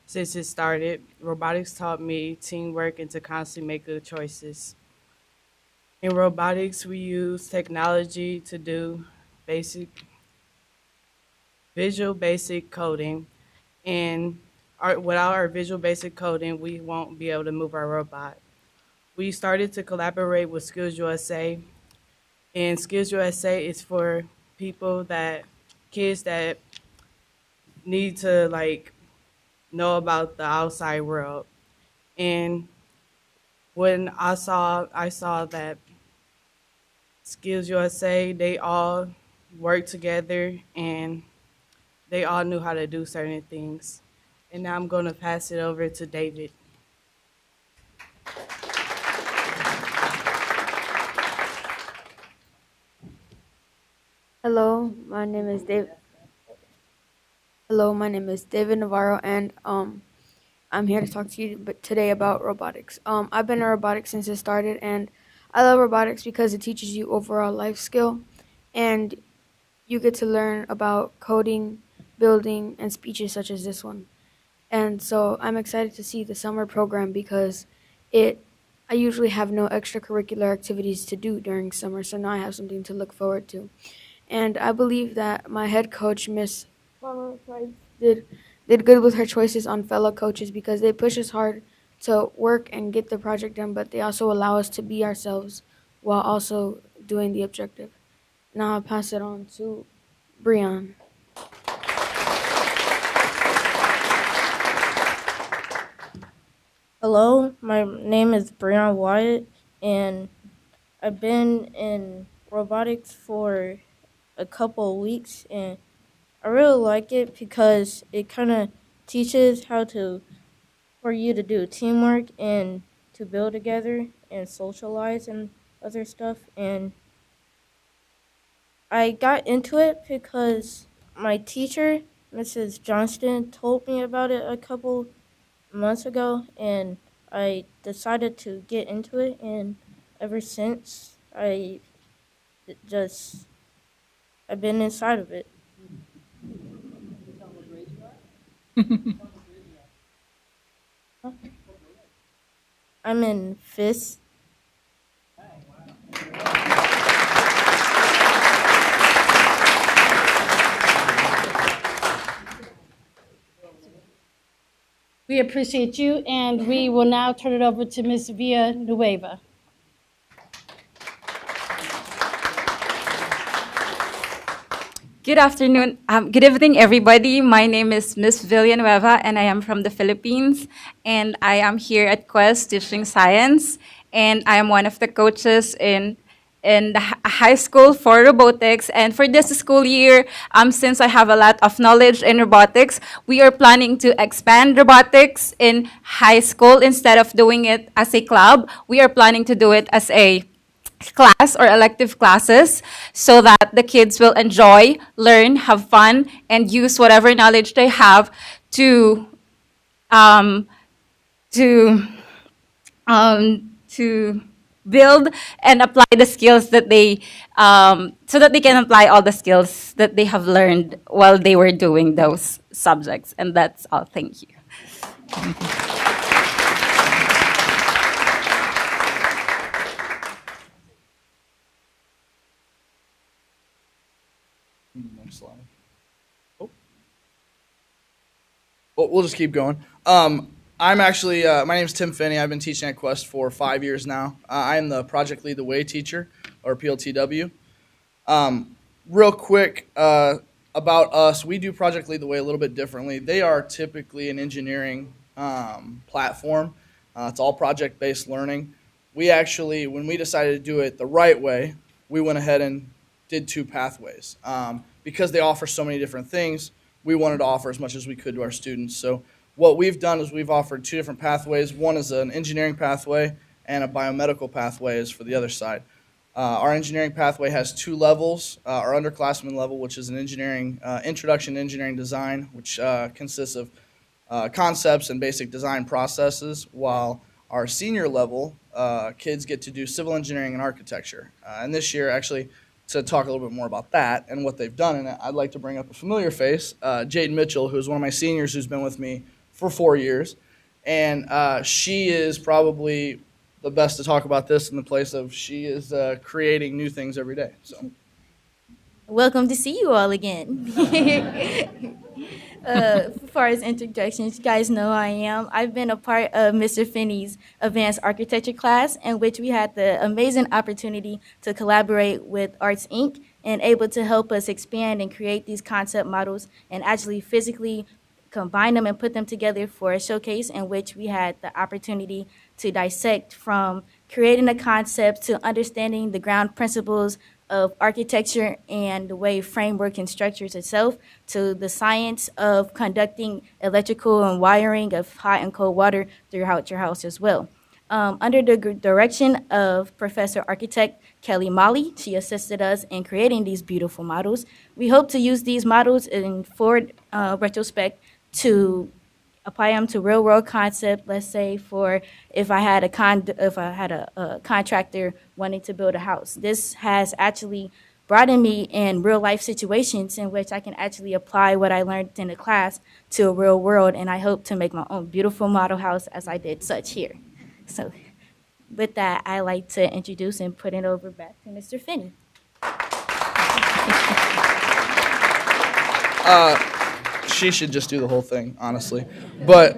since it started. Robotics taught me teamwork and to constantly make good choices. In robotics, we use technology to do visual basic coding. And without our visual basic coding, we won't be able to move our robot. We started to collaborate with Skills USA. And Skills USA is for kids that need to know about the outside world. And when I saw that Skills USA, they all worked together and they all knew how to do certain things. And now I'm going to pass it over to David. Hello, my name is David. Hello, my name is David Navarro, and I'm here to talk to you today about robotics. I've been in robotics since it started, and I love robotics because it teaches you overall life skill, and you get to learn about coding, building, and speeches such as this one. And so I'm excited to see the summer program because I usually have no extracurricular activities to do during summer, so now I have something to look forward to. And I believe that my head coach, Miss Farmer, did good with her choices on fellow coaches because they push us hard to work and get the project done, but they also allow us to be ourselves while also doing the objective. Now I'll pass it on to Breon. Hello, my name is Breon Wyatt, and I've been in robotics for a couple of weeks, and I really like it because it kind of teaches for you to do teamwork and to build together and socialize and other stuff. And I got into it because my teacher, Mrs. Johnston, told me about it a couple months ago, and I decided to get into it, and ever since I've been inside of it. I'm in 5th. We appreciate you, and we will now turn it over to Ms. Villanueva. Good afternoon. Good evening, everybody. My name is Miss Villanueva, and I am from the Philippines. And I am here at Quest teaching science. And I am one of the coaches in the high school for robotics. And for this school year, since I have a lot of knowledge in robotics, we are planning to expand robotics in high school. Instead of doing it as a club, we are planning to do it as a class or elective classes so that the kids will enjoy, learn, have fun, and use whatever knowledge they have to to to build and apply the skills that they so that they can apply all the skills that they have learned while they were doing those subjects. And that's all. Thank you. Next slide. Oh. Well, we'll just keep going. I'm actually, my name is Tim Finney. I've been teaching at Quest for 5 years now. I am the Project Lead the Way teacher, or PLTW. Real quick about us, we do Project Lead the Way a little bit differently. They are typically an engineering platform. It's all project-based learning. We actually, when we decided to do it the right way, we went ahead and did 2 pathways. Because they offer so many different things, we wanted to offer as much as we could to our students. So what we've done is we've offered 2 different pathways. One is an engineering pathway, and a biomedical pathway is for the other side. Our engineering pathway has 2 levels. Our underclassmen level, which is an engineering introduction to engineering design, which consists of concepts and basic design processes, while our senior level kids get to do civil engineering and architecture. And this year, actually, to talk a little bit more about that and what they've done in it, I'd like to bring up a familiar face, Jaden Mitchell, who's one of my seniors who's been with me for 4 years. And she is probably the best to talk about this in the place of she is creating new things every day. So, welcome to see you all again. As far as introductions, you guys know who I am. I've been a part of Mr. Finney's advanced architecture class, in which we had the amazing opportunity to collaborate with Arts Inc. and able to help us expand and create these concept models and actually physically combine them and put them together for a showcase in which we had the opportunity to dissect from creating a concept to understanding the ground principles of architecture and the way framework and structures itself, to the science of conducting electrical and wiring of hot and cold water throughout your house as well. Under the direction of Professor Architect Kelly Molly, she assisted us in creating these beautiful models. We hope to use these models in forward retrospect to apply them to real world concept. Let's say for if I had a contractor wanting to build a house. This has actually brought me in real life situations in which I can actually apply what I learned in the class to a real world, and I hope to make my own beautiful model house as I did such here. So with that, I like to introduce and put it over back to Mr. Finney. She should just do the whole thing, honestly. But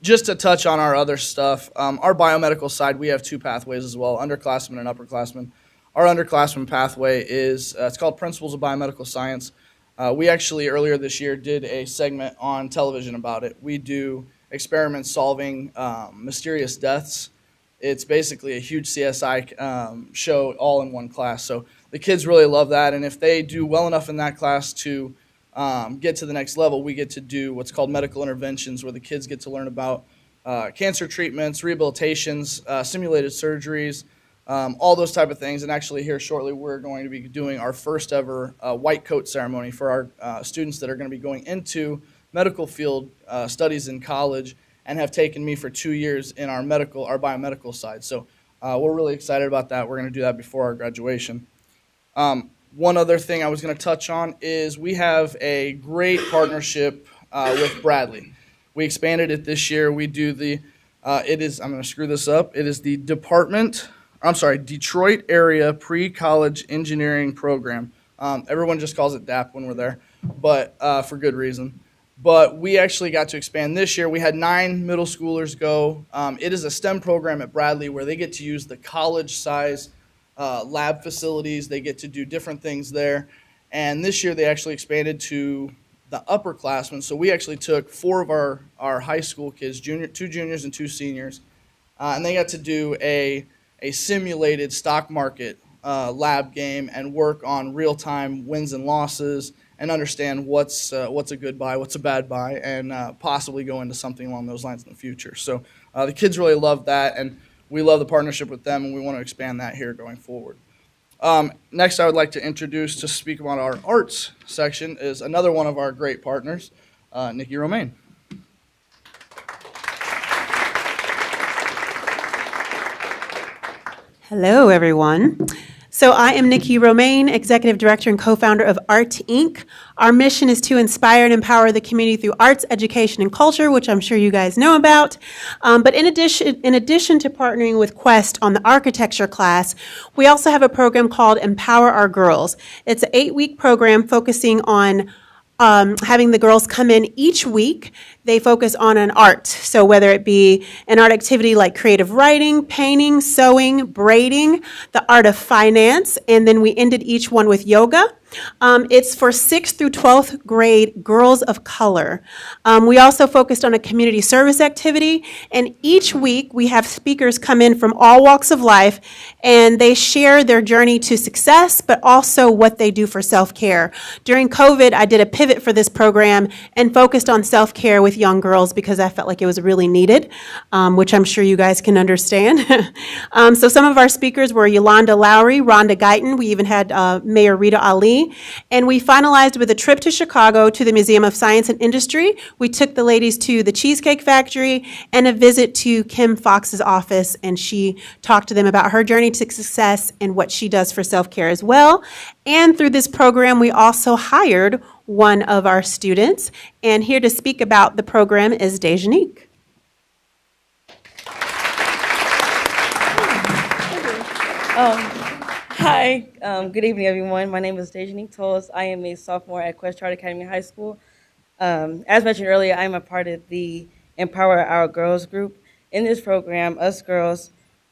just to touch on our other stuff, our biomedical side, we have 2 pathways as well, underclassmen and upperclassmen. Our underclassmen pathway is, it's called Principles of Biomedical Science. We actually, earlier this year, did a segment on television about it. We do experiments solving mysterious deaths. It's basically a huge CSI show all in one class. So the kids really love that, and if they do well enough in that class to get to the next level, we get to do what's called medical interventions, where the kids get to learn about cancer treatments, rehabilitations, simulated surgeries, all those type of things. And actually here shortly, we're going to be doing our first ever white coat ceremony for our students that are going to be going into medical field studies in college and have taken me for 2 years in our biomedical side. So we're really excited about that. We're going to do that before our graduation. One other thing I was going to touch on is we have a great partnership with Bradley. We expanded it this year. We do the, I'm going to screw this up. It is the Detroit Area Pre-College Engineering Program. Everyone just calls it DAP when we're there, but for good reason. But we actually got to expand this year. We had 9 middle schoolers go. It is a STEM program at Bradley where they get to use the college-size lab facilities. They get to do different things there. And this year they actually expanded to the upperclassmen. So we actually took 4 of our high school kids, 2 juniors and 2 seniors, and they got to do a simulated stock market lab game and work on real-time wins and losses and understand what's a good buy, what's a bad buy, and possibly go into something along those lines in the future. So the kids really love that. And we love the partnership with them, and we want to expand that here going forward. Next, I would like to introduce, to speak about our arts section, is another one of our great partners, Nikki Romaine. Hello, everyone. So I am Nikki Romaine, Executive Director and co-founder of Art Inc. Our mission is to inspire and empower the community through arts, education, and culture, which I'm sure you guys know about. But in addition to partnering with Quest on the architecture class, we also have a program called Empower Our Girls. It's an 8-week program focusing on having the girls come in each week. They focus on an art. So whether it be an art activity like creative writing, painting, sewing, braiding, the art of finance, and then we ended each one with yoga. It's for 6th through 12th grade girls of color. We also focused on a community service activity, and each week we have speakers come in from all walks of life, and they share their journey to success, but also what they do for self-care. During COVID, I did a pivot for this program and focused on self-care with young girls because I felt like it was really needed, which I'm sure you guys can understand. So some of our speakers were Yolanda Lowry, Rhonda Guyton, we even had Mayor Rita Ali, and we finalized with a trip to Chicago to the Museum of Science and Industry. We took the ladies to the Cheesecake Factory and a visit to Kim Fox's office, and she talked to them about her journey to success and what she does for self-care as well. And through this program, we also hired one of our students, and here to speak about the program is Dejanique. Hi, good evening, everyone. My name is Dejanique Tolles. I am a sophomore at Quest Charter Academy High School. As mentioned earlier, I'm a part of the Empower Our Girls group. In this program, us girls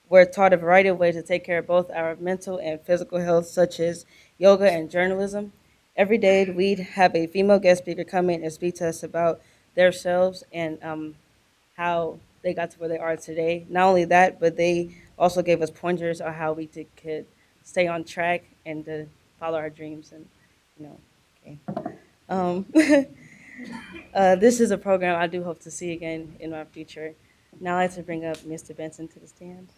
were taught a variety of ways to take care of both our mental and physical health, such as yoga and journalism. Every day, we'd have a female guest speaker come in and speak to us about themselves and how they got to where they are today. Not only that, but they also gave us pointers on how we could stay on track and to follow our dreams. And this is a program I do hope to see again in my future. Now I'd like to bring up Mr. Benson to the stand.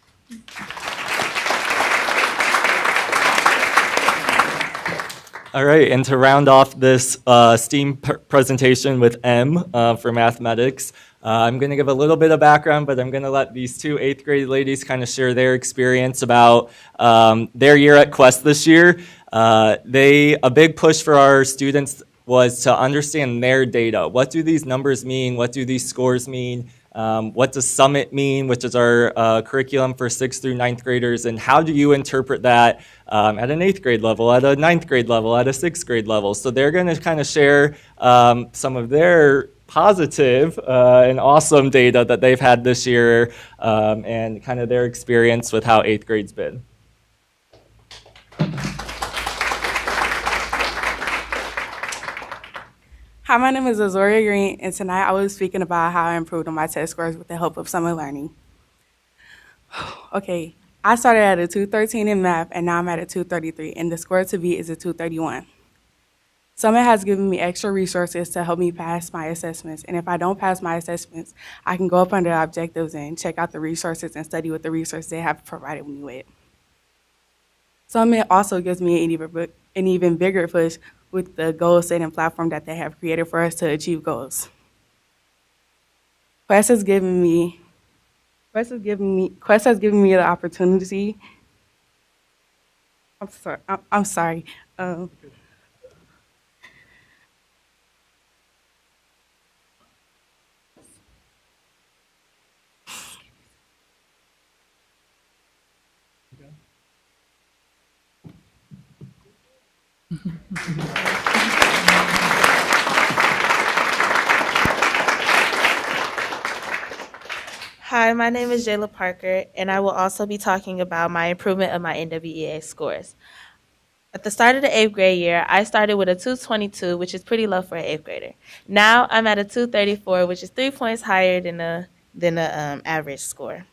All right, and to round off this STEAM presentation with M for mathematics, I'm going to give a little bit of background, but I'm going to let these two 8th grade ladies kind of share their experience about their year at Quest this year. A big push for our students was to understand their data. What do these numbers mean? What do these scores mean? What does Summit mean, which is our curriculum for 6th through 9th graders, and how do you interpret that at an 8th grade level, at a 9th grade level, at a 6th grade level? So they're going to kind of share some of their positive and awesome data that they've had this year and kind of their experience with how 8th grade's been. Hi, my name is Azoria Green, and tonight I will be speaking about how I improved on my test scores with the help of summer learning. Okay, I started at a 213 in math, and now I'm at a 233, and the score to beat is a 231. Summit has given me extra resources to help me pass my assessments, and if I don't pass my assessments, I can go up under objectives and check out the resources and study what the resources they have provided me with. Summit also gives me an even bigger push with the goal-setting platform that they have created for us to achieve goals. Quest has given me the opportunity. I'm sorry. Hi, my name is Jayla Parker, and I will also be talking about my improvement of my NWEA scores. At the start of the 8th grade year, I started with a 222, which is pretty low for an 8th grader. Now I'm at a 234, which is 3 points higher than the average score.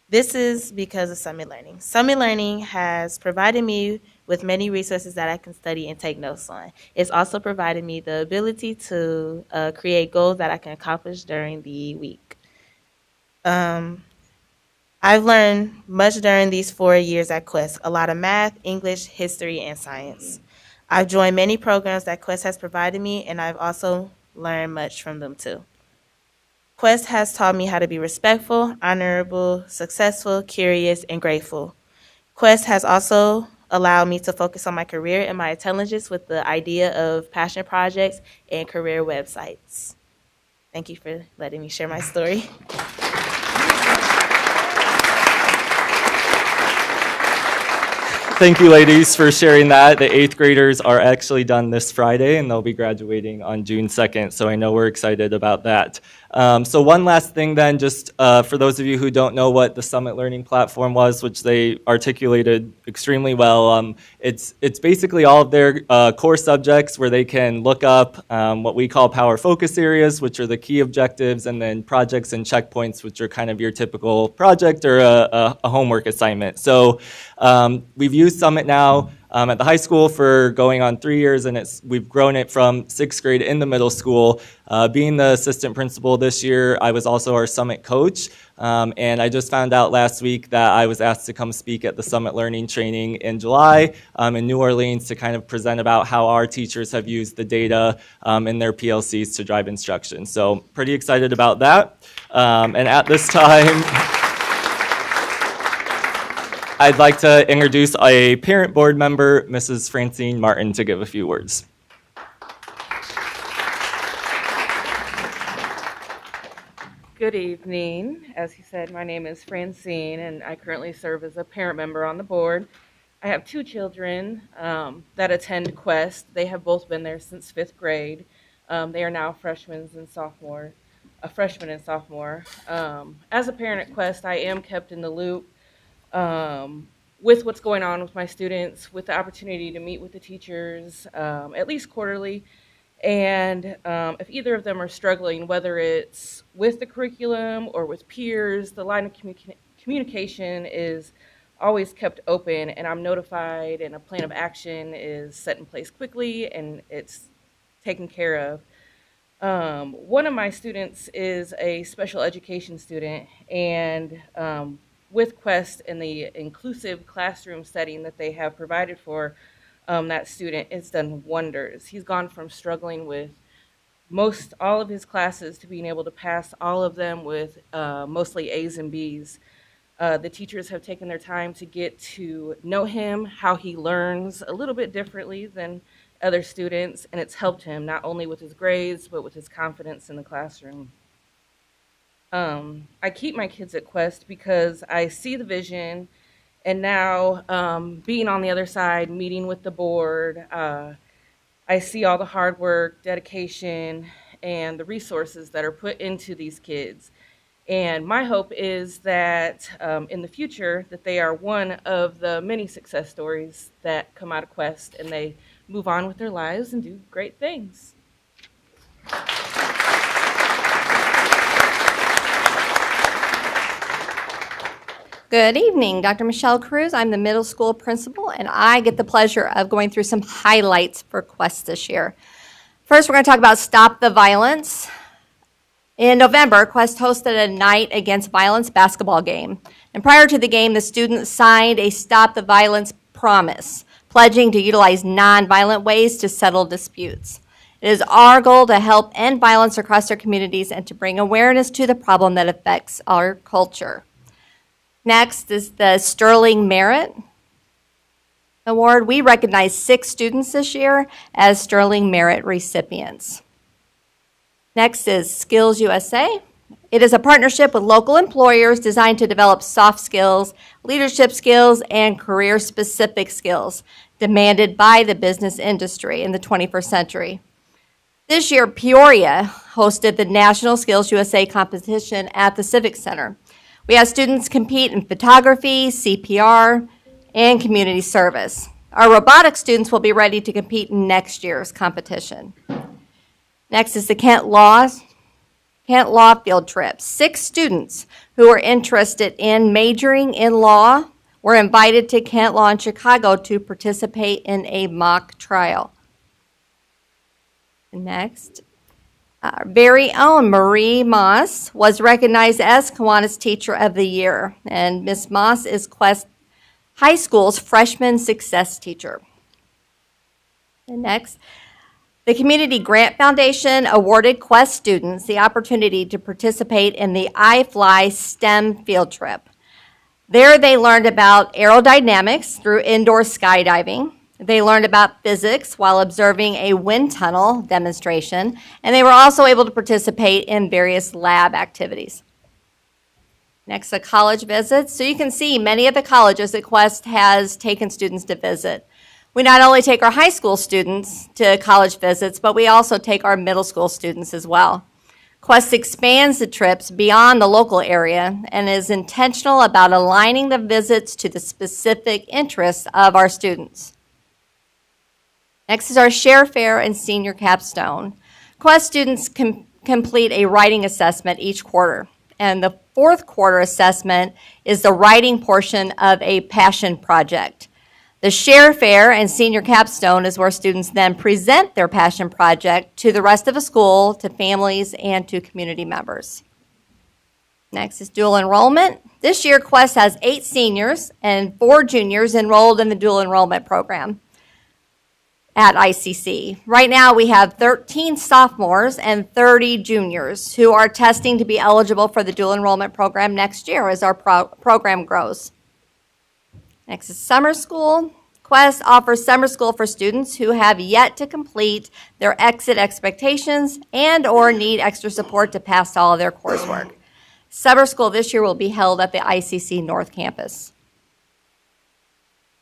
This is because of Summit Learning. Summit Learning has provided me with many resources that I can study and take notes on. It's also provided me the ability to create goals that I can accomplish during the week. I've learned much during these 4 years at Quest, a lot of math, English, history, and science. I've joined many programs that Quest has provided me, and I've also learned much from them too. Quest has taught me how to be respectful, honorable, successful, curious, and grateful. Quest has also allowed me to focus on my career and my intelligence with the idea of passion projects and career websites. Thank you for letting me share my story. Thank you, ladies, for sharing that. The 8th graders are actually done this Friday, and they'll be graduating on June 2nd, so I know we're excited about that. So one last thing then, just for those of you who don't know what the Summit Learning Platform was, which they articulated extremely well, it's basically all of their core subjects where they can look up what we call power focus areas, which are the key objectives, and then projects and checkpoints, which are kind of your typical project or a homework assignment. So we've used Summit now at the high school for going on 3 years, and we've grown it from 6th grade in the middle school. Being the assistant principal this year, I was also our Summit coach, and I just found out last week that I was asked to come speak at the Summit Learning Training in July in New Orleans to kind of present about how our teachers have used the data in their PLCs to drive instruction. So pretty excited about that. And at this time, I'd like to introduce a parent board member, Mrs. Francine Martin, to give a few words. Good evening. As he said, my name is Francine, and I currently serve as a parent member on the board. I have 2 children that attend Quest. They have both been there since 5th grade. They are now freshmen and sophomore. As a parent at Quest, I am kept in the loop with what's going on with my students, with the opportunity to meet with the teachers at least quarterly. And if either of them are struggling, whether it's with the curriculum or with peers, the line of communication is always kept open, and I'm notified, and a plan of action is set in place quickly, and it's taken care of. One of my students is a special education student, and with Quest and the inclusive classroom setting that they have provided for that student, it's done wonders. He's gone from struggling with most all of his classes to being able to pass all of them with mostly A's and B's. The teachers have taken their time to get to know him, how he learns a little bit differently than other students, and it's helped him not only with his grades, but with his confidence in the classroom. I keep my kids at Quest because I see the vision, and now being on the other side, meeting with the board, I see all the hard work, dedication, and the resources that are put into these kids. And my hope is that in the future, that they are one of the many success stories that come out of Quest, and they move on with their lives and do great things. Good evening, Dr. Michelle Cruz. I'm the middle school principal, and I get the pleasure of going through some highlights for Quest this year. First, we're going to talk about Stop the Violence. In November, Quest hosted a Night Against Violence basketball game. And prior to the game, the students signed a Stop the Violence promise, pledging to utilize nonviolent ways to settle disputes. It is our goal to help end violence across our communities and to bring awareness to the problem that affects our culture. Next is the Sterling Merit Award. We recognize 6 students this year as Sterling Merit recipients. Next is Skills USA. It is a partnership with local employers designed to develop soft skills, leadership skills, and career-specific skills demanded by the business industry in the 21st century. This year, Peoria hosted the National Skills USA competition at the Civic Center. We had students compete in photography, CPR, and community service. Our robotics students will be ready to compete in next year's competition. Next is the Kent Law field trip. 6 students who are interested in majoring in law were invited to Kent Law in Chicago to participate in a mock trial. Next Our very own Marie Moss was recognized as Kiwanis Teacher of the Year, and Ms. Moss is Quest High School's Freshman Success Teacher. And next, the Community Grant Foundation awarded Quest students the opportunity to participate in the iFly STEM field trip. There they learned about aerodynamics through indoor skydiving. They learned about physics while observing a wind tunnel demonstration, and they were also able to participate in various lab activities. Next, the college visits. So you can see many of the colleges that Quest has taken students to visit. We not only take our high school students to college visits, but we also take our middle school students as well. Quest expands the trips beyond the local area and is intentional about aligning the visits to the specific interests of our students. Next is our Share Fair and Senior Capstone. Quest students complete a writing assessment each quarter, and the fourth quarter assessment is the writing portion of a passion project. The Share Fair and Senior Capstone is where students then present their passion project to the rest of the school, to families, and to community members. Next is dual enrollment. This year, Quest has 8 seniors and 4 juniors enrolled in the dual enrollment program at ICC. Right now, we have 13 sophomores and 30 juniors who are testing to be eligible for the dual enrollment program next year as our program grows. Next is summer school. Quest offers summer school for students who have yet to complete their exit expectations and or need extra support to pass all of their coursework. Summer school this year will be held at the ICC North Campus.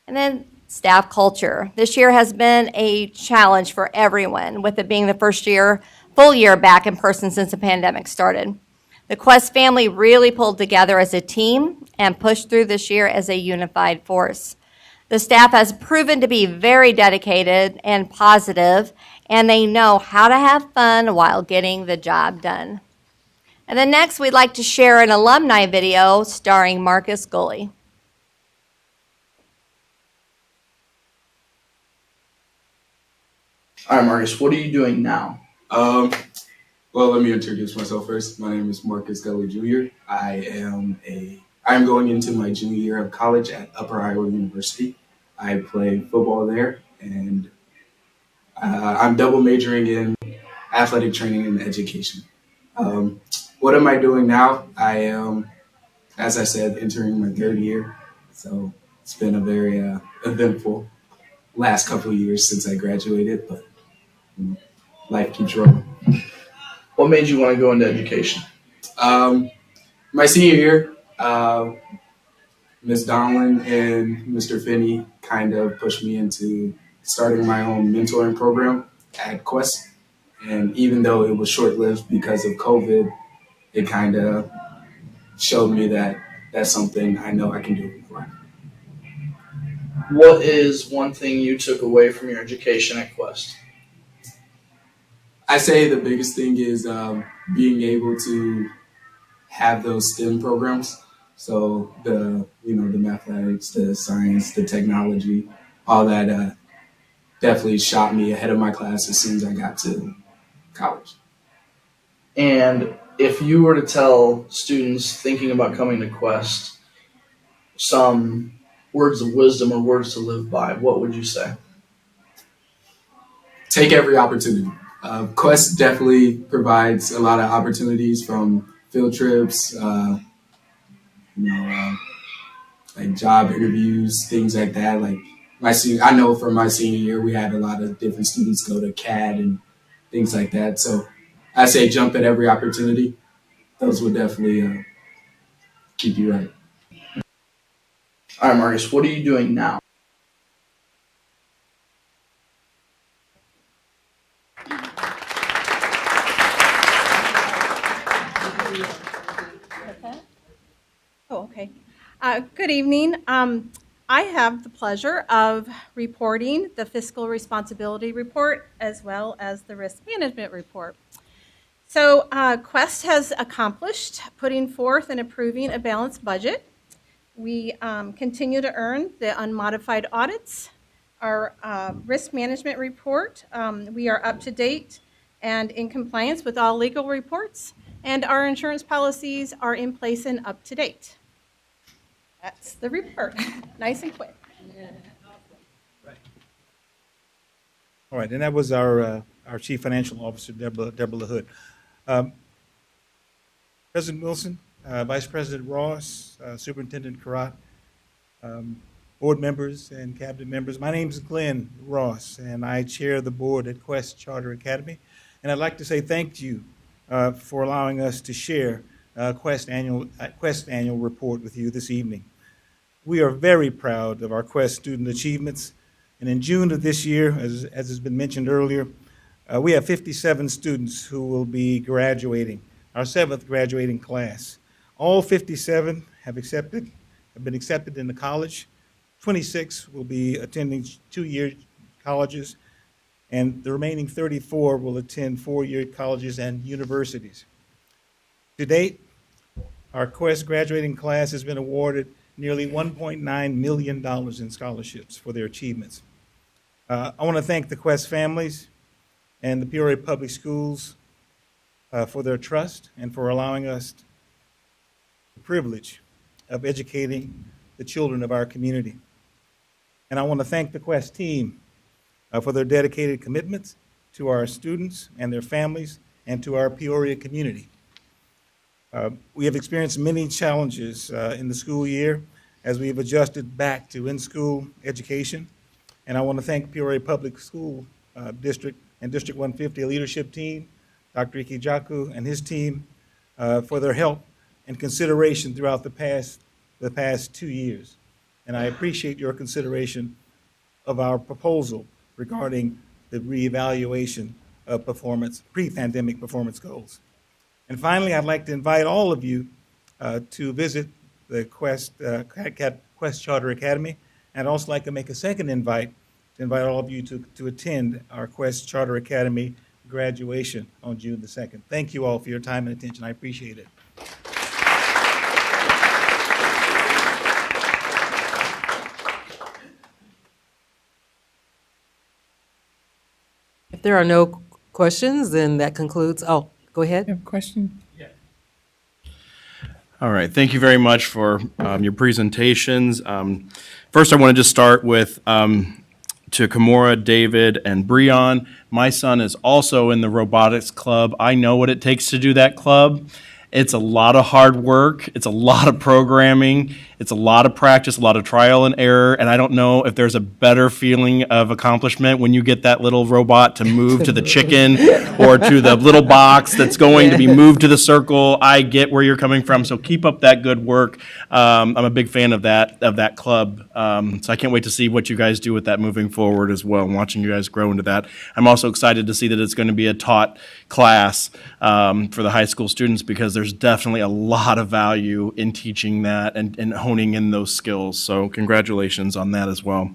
And then staff culture. This year has been a challenge for everyone, with it being the first year, full year back in person since the pandemic started. The Quest family really pulled together as a team and pushed through this year as a unified force. The staff has proven to be very dedicated and positive, and they know how to have fun while getting the job done. And then next, we'd like to share an alumni video starring Marcus Gulley. All right, Marcus, what are you doing now? Well, let me introduce myself first. My name is Marcus Gulley Jr. I'm going into my junior year of college at Upper Iowa University. I play football there, and I'm double majoring in athletic training and education. What am I doing now? I am, as I said, entering my 3rd year. So it's been a very eventful last couple of years since I graduated, but life keeps rolling. What made you want to go into education? My senior year, Ms. Donlin and Mr. Finney kind of pushed me into starting my own mentoring program at Quest. And even though it was short-lived because of COVID, it kind of showed me that that's something I know I can do. What is one thing you took away from your education at Quest? I say the biggest thing is being able to have those STEM programs. So the mathematics, the science, the technology, all that definitely shot me ahead of my class as soon as I got to college. And if you were to tell students thinking about coming to Quest some words of wisdom or words to live by, what would you say? Take every opportunity. Quest definitely provides a lot of opportunities, from field trips, like job interviews, things like that. Like I know from my senior year, we had a lot of different students go to CAD and things like that. So I say jump at every opportunity. Those would definitely keep you right. All right, Marcus, what are you doing now? Oh, okay. Good evening. I have the pleasure of reporting the fiscal responsibility report as well as the risk management report. So Quest has accomplished putting forth and approving a balanced budget. We continue to earn the unmodified audits. Our risk management report, we are up to date and in compliance with all legal reports, and our insurance policies are in place and up to date. That's the report. Nice and quick. All right, and that was our Chief Financial Officer, Deborah LaHood. President Wilson, Vice President Ross, Superintendent Karat, board members and cabinet members. My name is Glenn Ross, and I chair the board at Quest Charter Academy. And I'd like to say thank you for allowing us to share Quest annual report with you this evening. We are very proud of our Quest student achievements. And in June of this year, as has been mentioned earlier, we have 57 students who will be graduating, our 7th graduating class. All 57 have been accepted into college. 26 will be attending 2-year colleges, and the remaining 34 will attend 4-year colleges and universities. To date, our Quest graduating class has been awarded nearly $1.9 million in scholarships for their achievements. I want to thank the Quest families and the Peoria Public Schools for their trust and for allowing us the privilege of educating the children of our community. And I want to thank the Quest team for their dedicated commitments to our students and their families and to our Peoria community. We have experienced many challenges in the school year as we have adjusted back to in-school education. And I want to thank Peoria Public School District and District 150 leadership team, Dr. Ike Jaku and his team, for their help and consideration throughout the past 2 years. And I appreciate your consideration of our proposal regarding the reevaluation of performance, pre-pandemic performance goals. And finally, I'd like to invite all of you to visit the Quest Charter Academy. And I'd also like to make a second invite to invite all of you to attend our Quest Charter Academy graduation on June the 2nd. Thank you all for your time and attention. I appreciate it. If there are no questions, then that concludes. Oh, go ahead. You have a question? Yeah. All right. Thank you very much for your presentations. First, I want to just start with to Kimora, David, and Breon. My son is also in the robotics club. I know what it takes to do that club. It's a lot of hard work. It's a lot of programming. It's a lot of practice, a lot of trial and error. And I don't know if there's a better feeling of accomplishment when you get that little robot to move to the chicken or to the little box that's going to be moved to the circle. I get where you're coming from. So keep up that good work. I'm a big fan of that club. So I can't wait to see what you guys do with that moving forward as well, and watching you guys grow into that. I'm also excited to see that it's going to be a taught class for the high school students, because there's definitely a lot of value in teaching that and honing in those skills. So congratulations on that as well.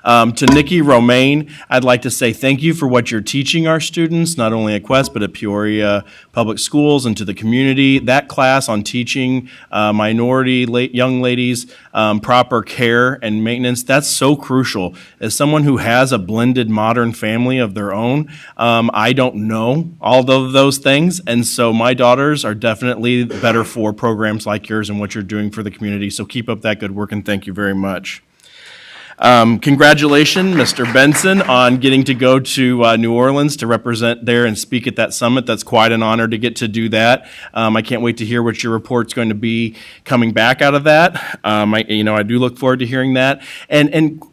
To Nikki Romaine, I'd like to say thank you for what you're teaching our students, not only at Quest, but at Peoria Public Schools and to the community. That class on teaching minority young ladies proper care and maintenance, that's so crucial. As someone who has a blended modern family of their own, I don't know all of those things. And so my daughters are definitely better for programs like yours and what you're doing for the community. So keep up that good work, and thank you very much. Congratulations, Mr. Benson, on getting to go to New Orleans to represent there and speak at that summit. That's quite an honor to get to do that. I can't wait to hear what your report's going to be coming back out of that. I do look forward to hearing that. And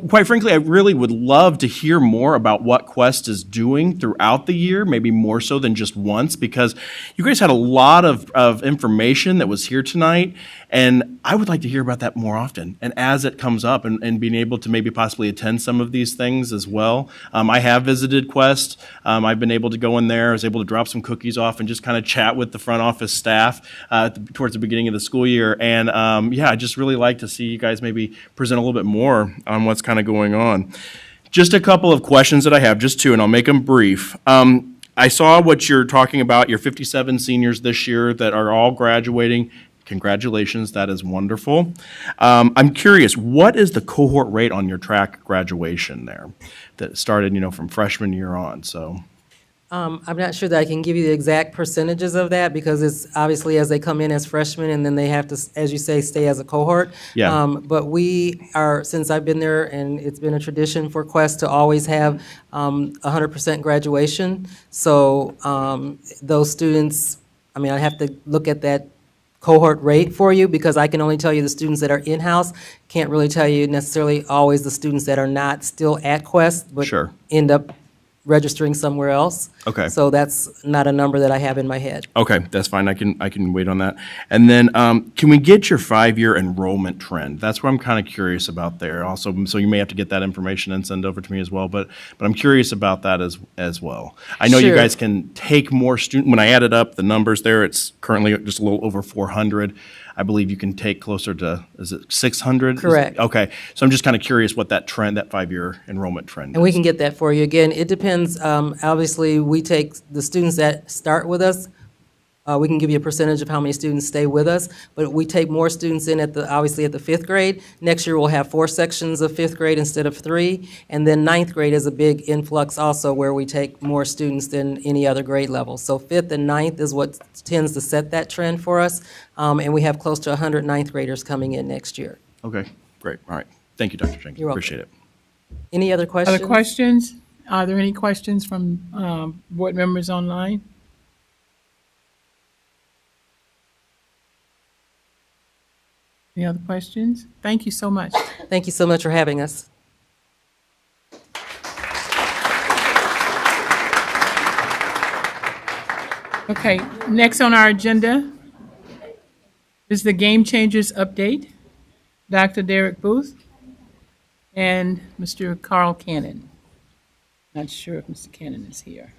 quite frankly, I really would love to hear more about what Quest is doing throughout the year, maybe more so than just once, because you guys had a lot of information that was here tonight, and I would like to hear about that more often. And as it comes up, and being able to maybe possibly attend some of these things as well. I have visited Quest. I've been able to go in there. I was able to drop some cookies off and just kind of chat with the front office staff towards the beginning of the school year. And I just really like to see you guys maybe present a little bit more on what's kind of going on. Just a couple of questions that I have, just two, and I'll make them brief. I saw what you're talking about, your 57 seniors this year that are all graduating. Congratulations, that is wonderful. I'm curious, what is the cohort rate on your track graduation there that started, from freshman year on? So I'm not sure that I can give you the exact percentages of that because it's obviously as they come in as freshmen and then they have to, as you say, stay as a cohort. Yeah. But we are, since I've been there, and it's been a tradition for Quest to always have 100% graduation. So those students, I mean, I have to look at that cohort rate for you because I can only tell you the students that are in-house. Can't really tell you necessarily always the students that are not still at Quest, but Sure. end up registering somewhere else. Okay. So that's not a number that I have in my head. Okay, that's fine. I can wait on that. And then, can we get your 5-year enrollment trend? That's what I'm kind of curious about there. Also, so you may have to get that information and send over to me as well. But I'm curious about that as well. I know you Sure. guys can take more students. When I added up the numbers there, it's currently just a little over 400. I believe you can take closer to, is it 600? Correct. Okay, so I'm just kind of curious what that trend, that 5-year enrollment trend And we can get that for you. Again, it depends. Obviously, we take the students that start with us. We can give you a percentage of how many students stay with us, but we take more students in obviously at the 5th grade. Next year, we'll have 4 sections of 5th grade instead of 3. And then 9th grade is a big influx also where we take more students than any other grade level. So 5th and 9th is what tends to set that trend for us. And we have close to 100 9th graders coming in next year. Okay, great. All right. Thank you, Dr. Jenkins. You're welcome. Appreciate it. Any other questions? Other questions? Are there any questions from board members online? Any other questions? Thank you so much. Thank you so much for having us. Okay, next on our agenda is the Game Changers update. Dr. Derek Booth and Mr. Carl Cannon. Not sure if Mr. Cannon is here.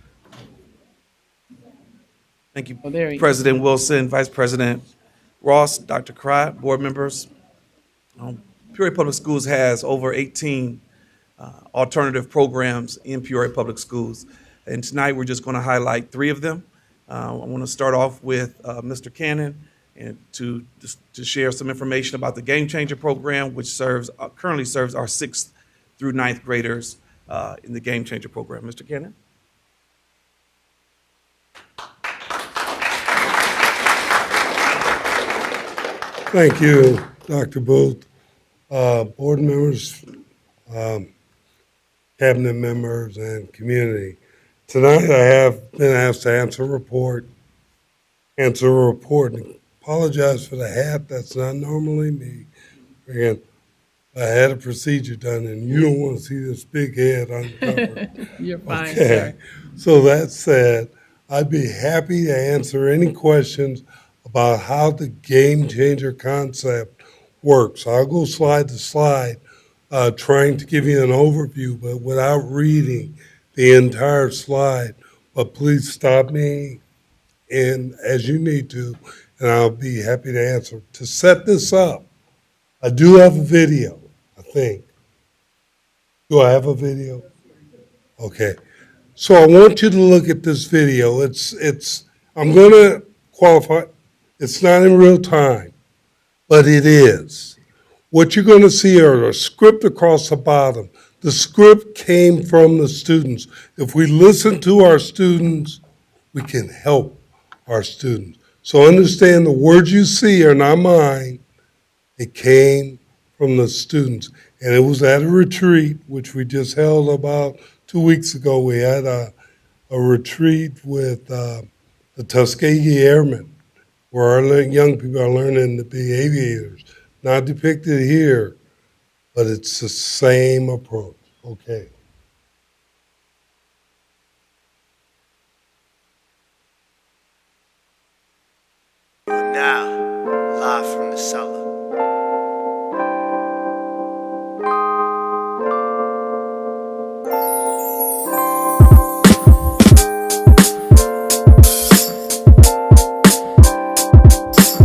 Thank you, Oh, there he is. President Wilson, Vice President Ross, Dr. Crott, board members. Peoria Public Schools has over 18 alternative programs in Peoria Public Schools. And tonight, we're just going to highlight 3 of them. I want to start off with Mr. Cannon and to share some information about the Game Changer program, which currently serves our 6th through 9th graders in the Game Changer program. Mr. Cannon? Thank you, Dr. Booth, board members, cabinet members, and community. Tonight I have been asked to answer a report, and apologize for the hat. That's not normally me. Again, I had a procedure done, and you don't want to see this big head on the cover. You're fine, Okay. sir. So that said, I'd be happy to answer any questions about how the Game Changer concept works. I'll go slide to slide, trying to give you an overview, but without reading the entire slide. But please stop me and as you need to, and I'll be happy to answer. To set this up, I do have a video, I think. Do I have a video? Okay. So I want you to look at this video. I'm going to qualify. It's not in real time, but it is. What you're going to see are a script across the bottom. The script came from the students. If we listen to our students, we can help our students. So understand the words you see are not mine. It came from the students. And it was at a retreat, which we just held about 2 weeks ago. We had a retreat with the Tuskegee Airmen, where our young people are learning to be aviators. Not depicted here, but it's the same approach. Okay. Now, live from the cellar.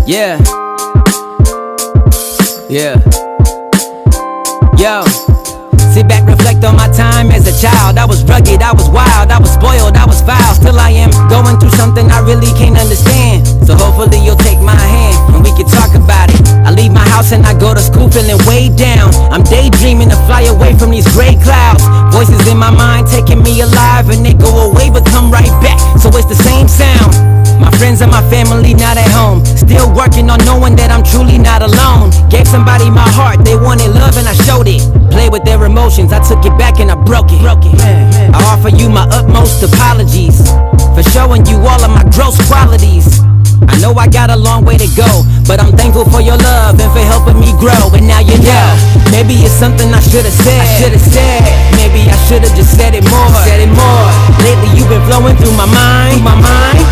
Yeah. Yeah. Yo. Sit back, reflect on my time as a child. I was rugged, I was wild, I was spoiled, I was foul. Still I am going through something I really can't understand. So hopefully you'll take my hand and we can talk about it. I leave my house and I go to school feeling way down. I'm daydreaming to fly away from these gray clouds. Voices in my mind taking me alive and they go away but come right family not at home. Still working on knowing that I'm truly not alone. Gave somebody my heart, they wanted love and I showed it. Played with their emotions, I took it back and I broke it. I offer you my utmost apologies for showing you all of my gross qualities. I know I got a long way to go, but I'm thankful for your love and for helping me grow. And now you know, maybe it's something I should've said. Maybe I should've just said it more. Lately you've been flowing through my mind,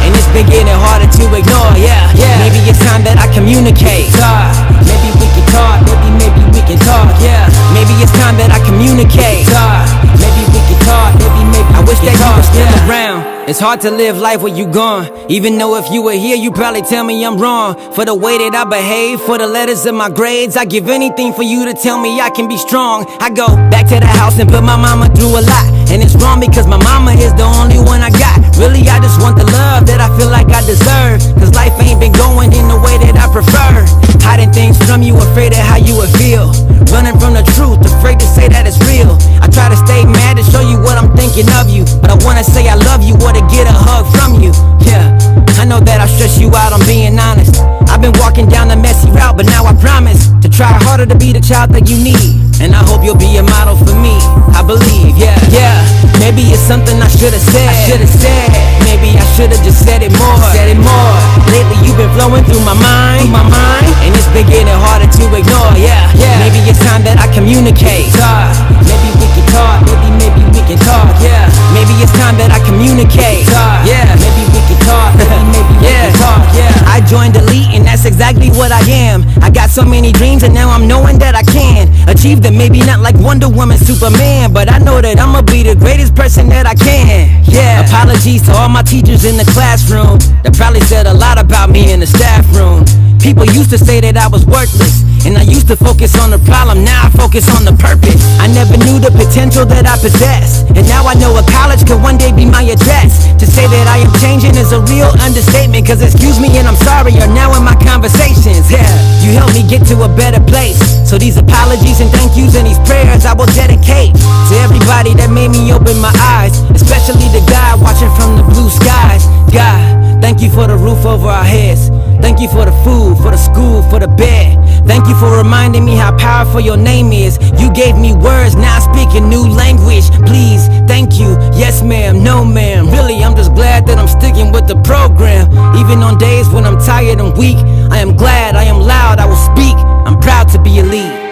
and it's been getting harder to ignore. Maybe it's time that I communicate. Maybe we can talk. Maybe we can talk. Maybe it's time that I communicate. Maybe we can talk. Maybe I wish that you were still around. It's hard to live life when you gone. Even though if you were here, you probably tell me I'm wrong. For the way that I behave, for the letters of my grades, I give anything for you to tell me I can be strong. I go back to the house and put my mama through a lot. And it's wrong because my mama is the only one I got. Really, I just want the love that I feel like I deserve. Cause life ain't been going in the way that I prefer. Hiding things from you, afraid of how you would feel. Running from the truth, afraid to say that it's real. I try to stay mad to show you what I'm thinking of you. But I wanna say I love you or to get a hug from you. I know that I stress you out, I'm being honest. I've been walking down the messy route, but now I promise to try harder to be the child that you need. And I hope you'll be a model for me, I believe, Maybe it's something I should've said. Maybe I should've just said it more. Lately you've been flowing through my mind, and it's been getting harder to ignore. Maybe it's time that I communicate. Maybe we can talk. Maybe we can talk. Maybe it's time that I communicate. Maybe we can talk. Maybe we can talk. I joined Elite and that's exactly what I am. I got so many dreams and now I'm knowing that I can achieve them. Maybe not like Wonder Woman, Superman, but I know that I'ma be the greatest person that I can. Apologies to all my teachers in the classroom that probably said a lot about me in the staff room. People used to say that I was worthless, and I used to focus on the problem, now I focus on the purpose. I never knew the potential that I possessed, and now I know a college could one day be my address. To say that I am changing is a real understatement, cause excuse me and I'm sorry are now in my conversations. You helped me get to a better place, so these apologies and thank yous and these prayers I will dedicate to everybody that made me open my eyes, especially the God watching from the blue skies. God, thank you for the roof over our heads. Thank you for the food, for the school, for the bed. Thank you for reminding me how powerful your name is. You gave me words, now I speak a new language. Please, thank you, yes ma'am, no ma'am. Really, I'm just glad that I'm sticking with the program. Even on days when I'm tired and weak, I am glad, I am loud, I will speak. I'm proud to be elite.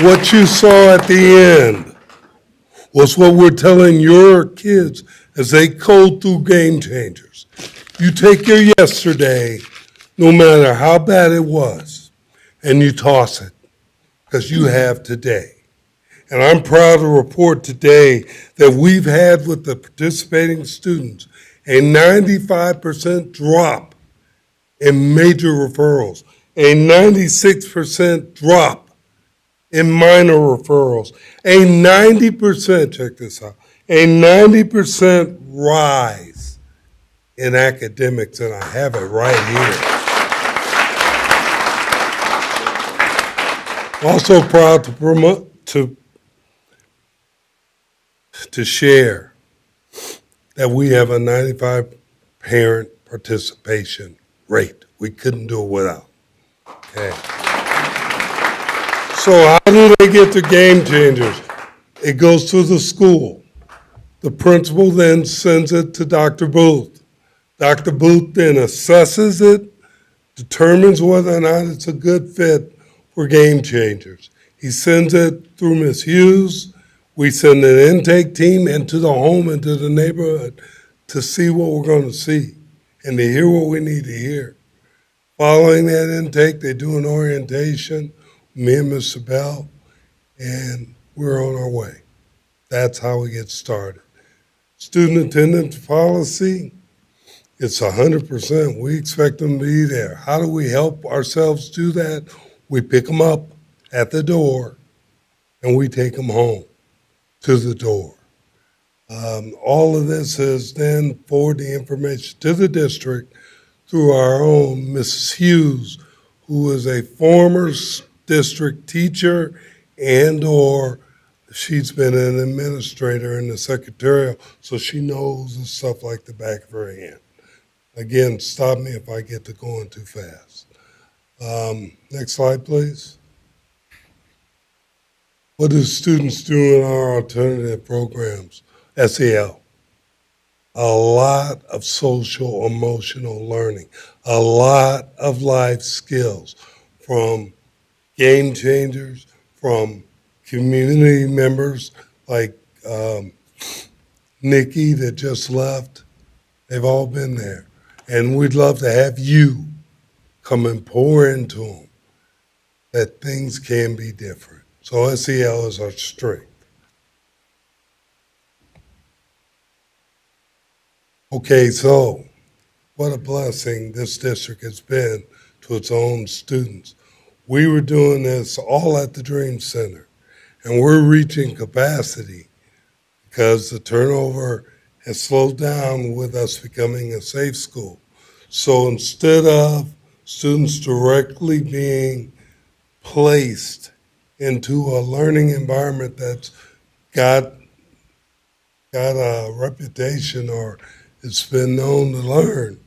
What you saw at the end was what we're telling your kids as they code through Game Changers. You take your yesterday, no matter how bad it was, and you toss it, because you have today. And I'm proud to report today that we've had with the participating students a 95% drop in major referrals, a 96% drop in minor referrals, a 90%, check this out, a 90% rise in academics, and I have it right here. Also proud to promote, to share that we have a 95 parent participation rate. We couldn't do it without. Okay. So how do they get to Game Changers? It goes to the school. The principal then sends it to Dr. Booth. Dr. Booth then assesses it, determines whether or not it's a good fit for Game Changers. He sends it through Ms. Hughes. We send an intake team into the home, into the neighborhood to see what we're going to see and to hear what we need to hear. Following that intake, they do an orientation, me and Mr. Bell, and we're on our way. That's how we get started. Student attendance policy, it's 100%. We expect them to be there. How do we help ourselves do that? We pick them up at the door and we take them home to the door. All of this is then forward the information to the district through our own Mrs. Hughes, who is a former district teacher and/or she's been an administrator in the secretarial, so she knows the stuff like the back of her hand. Again, stop me if I get to going too fast. Next slide, please. What do students do in our alternative programs? SEL. A lot of social emotional learning, a lot of life skills, from game changers, from community members like Nikki that just left. They've all been there. And we'd love to have you come and pour into them that things can be different. So SEL is our strength. Okay, so what a blessing this district has been to its own students. We were doing this all at the Dream Center, and we're reaching capacity because the turnover has slowed down with us becoming a safe school. So instead of students directly being placed into a learning environment that's got a reputation or it's been known to learn,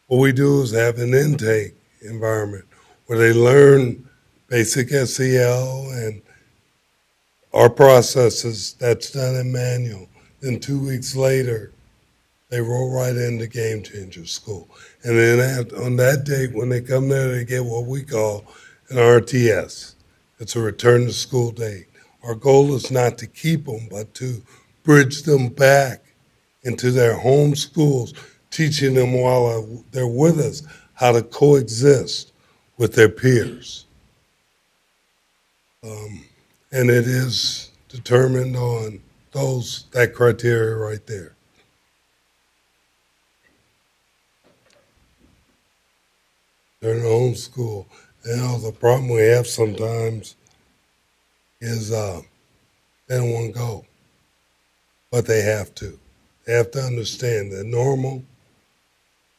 what we do is have an intake environment where they learn basic SEL and our processes. That's done in manual. Then 2 weeks later, they roll right into Game Changer School. And then on that date, when they come there, they get what we call an RTS. It's a return to school date. Our goal is not to keep them, but to bridge them back into their home schools, teaching them while they're with us how to coexist with their peers. And it is determined on that criteria right there. They're in a home school. You know, the problem we have sometimes is they don't want to go, but they have to. They have to understand that normal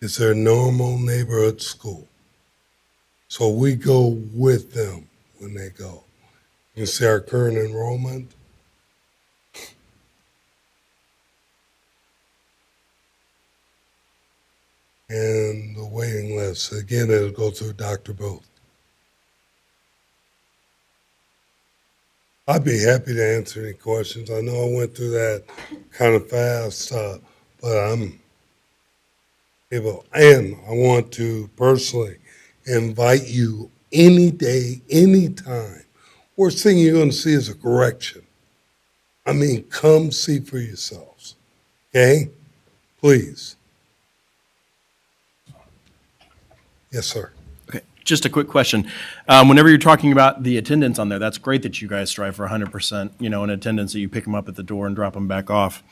is their normal neighborhood school. So we go with them when they go. You can see our current enrollment. And the waiting list. Again, it'll go through Dr. Booth. I'd be happy to answer any questions. I know I went through that kind of fast, but I'm able. And I want to personally invite you any day, any time. Worst thing you're going to see is a correction. I mean, come see for yourselves. Okay? Please. Yes, sir. Okay, just a quick question. Whenever you're talking about the attendance on there, that's great that you guys strive for 100%, in attendance, that you pick them up at the door and drop them back off.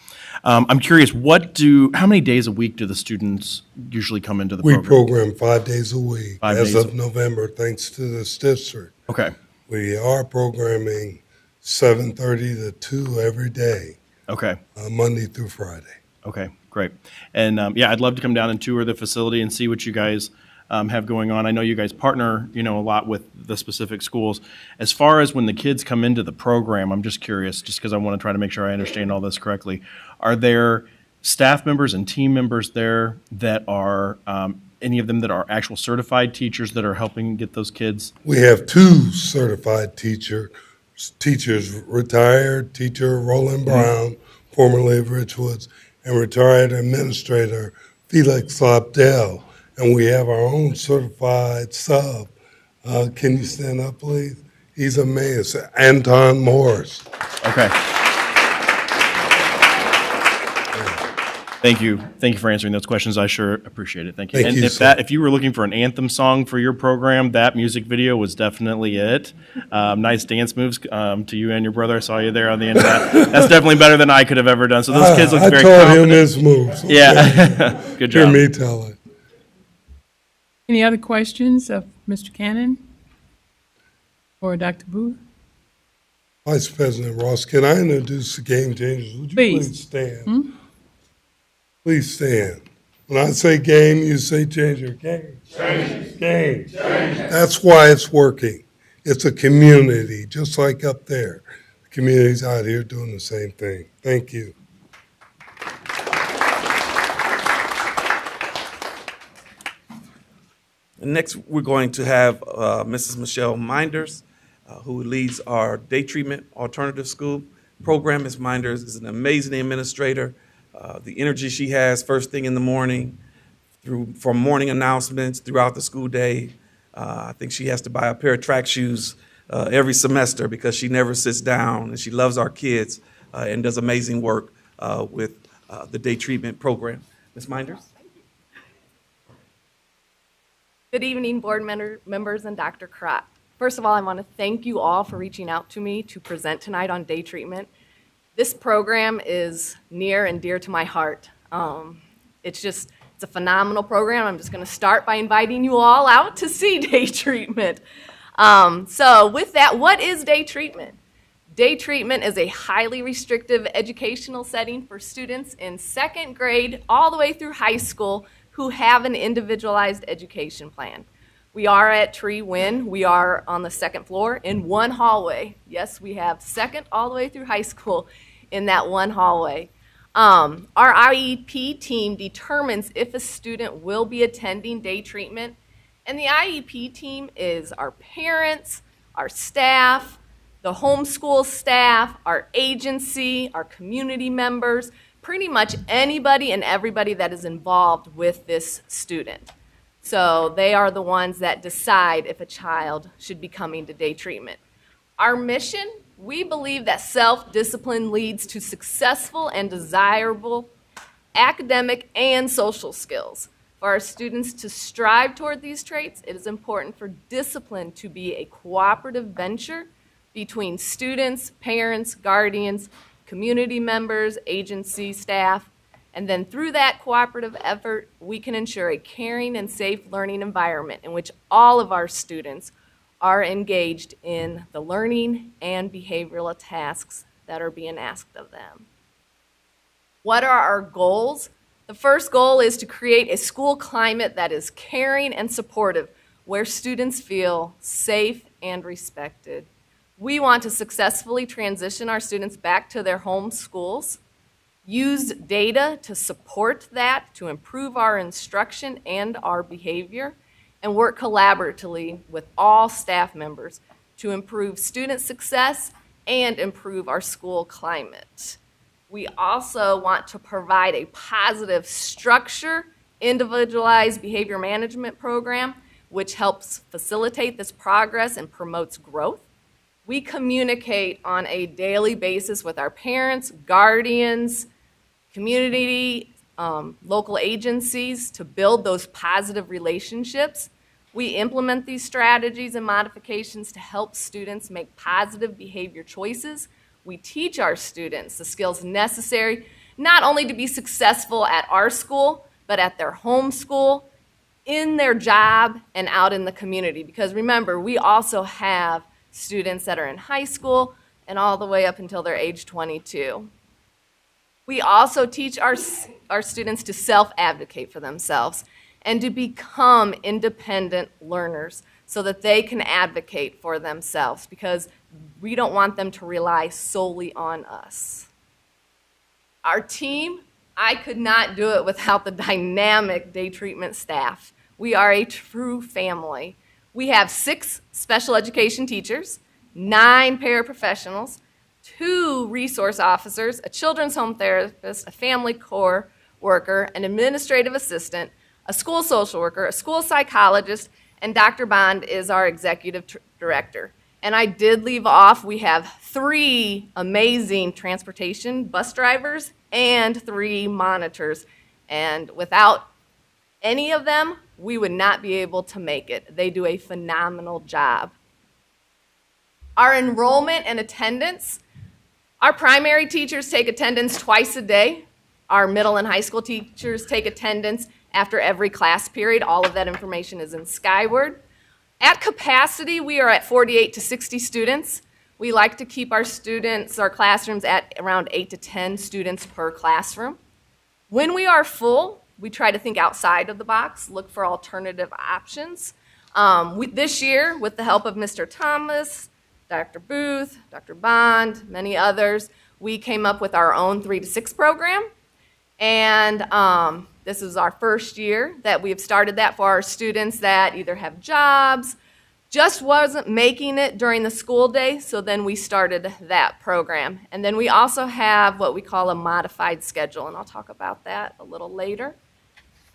I'm curious, how many days a week do the students usually come into the program? We program 5 days a week. 5 As days. of November, thanks to this district. Okay. We are programming 7:30 to 2 every day. Okay. Monday through Friday. Okay, great. And I'd love to come down and tour the facility and see what you guys have going on. I know you guys partner, a lot with the specific schools. As far as when the kids come into the program, I'm just curious, just because I want to try to make sure I understand all this correctly. Are there staff members and team members there that are, any of them that are actual certified teachers that are helping get those kids? We have 2 certified teachers, retired teacher Roland Brown, formerly of Richwoods, and retired administrator Felix Lobdell. And we have our own certified sub. Can you stand up, please? He's amazing. Anton Morris. Okay. Thank you. Thank you for answering those questions. I sure appreciate it. Thank you. Thank And you, if you were looking for an anthem song for your program, that music video was definitely it. Nice dance moves to you and your brother. I saw you there on the end of that. That's definitely better than I could have ever done. So those kids look very confident. I confident. taught him his moves. Yeah. Good Hear job. me tell it. Any other questions of Mr. Cannon or Dr. Booth? Vice President Ross, can I introduce the game changers? Would you please stand? Please stand. When I say game, you say changer. Game. Change. Game. Change. That's why it's working. It's a community, just like up there. The community's out here doing the same thing. Thank you. And next, we're going to have Mrs. Michelle Minders, who leads our day treatment alternative school program. Ms. Minders is an amazing administrator. The energy she has first thing in the morning, from morning announcements throughout the school day. I think she has to buy a pair of track shoes every semester because she never sits down, and she loves our kids and does amazing work with the day treatment program. Ms. Minders? Good evening, board members and Dr. Crott. First of all, I want to thank you all for reaching out to me to present tonight on day treatment. This program is near and dear to my heart. It's a phenomenal program. I'm just going to start by inviting you all out to see day treatment. So with that, what is day treatment? Day treatment is a highly restrictive educational setting for students in second grade all the way through high school who have an individualized education plan. We are at Tree Wynn. We are on the second floor in one hallway. Yes, we have second all the way through high school in that one hallway. Our IEP team determines if a student will be attending day treatment, and the IEP team is our parents, our staff, the homeschool staff, our agency, our community members, pretty much anybody and everybody that is involved with this student. So they are the ones that decide if a child should be coming to day treatment. Our mission, we believe that self-discipline leads to successful and desirable academic and social skills. For our students to strive toward these traits, it is important for discipline to be a cooperative venture between students, parents, guardians, community members, agency, staff, and then through that cooperative effort, we can ensure a caring and safe learning environment in which all of our students are engaged in the learning and behavioral tasks that are being asked of them. What are our goals? The first goal is to create a school climate that is caring and supportive, where students feel safe and respected. We want to successfully transition our students back to their home schools, use data to support that, to improve our instruction and our behavior, and work collaboratively with all staff members to improve student success and improve our school climate. We also want to provide a positive structure, individualized behavior management program, which helps facilitate this progress and promotes growth. We communicate on a daily basis with our parents, guardians, community, local agencies to build those positive relationships. We implement these strategies and modifications to help students make positive behavior choices. We teach our students the skills necessary not only to be successful at our school, but at their home school, in their job, and out in the community. Because remember, we also have students that are in high school and all the way up until they're age 22. We also teach our students to self-advocate for themselves and to become independent learners so that they can advocate for themselves, because we don't want them to rely solely on us. Our team, I could not do it without the dynamic day treatment staff. We are a true family. We have 6 special education teachers, 9 paraprofessionals, 2 resource officers, a children's home therapist, a family core worker, an administrative assistant, a school social worker, a school psychologist, and Dr. Bond is our executive director. And I did leave off, we have 3 amazing transportation bus drivers and 3 monitors. And without any of them, we would not be able to make it. They do a phenomenal job. Our enrollment and attendance, our primary teachers take attendance twice a day. Our middle and high school teachers take attendance after every class period. All of that information is in Skyward. At capacity, we are at 48 to 60 students. We like to keep our classrooms at around 8 to 10 students per classroom. When we are full, we try to think outside of the box, look for alternative options. This year, with the help of Mr. Thomas, Dr. Booth, Dr. Bond, many others, we came up with our own 3 to 6 program. And this is our first year that we have started that for our students that either have jobs, just wasn't making it during the school day, so then we started that program. And then we also have what we call a modified schedule, and I'll talk about that a little later.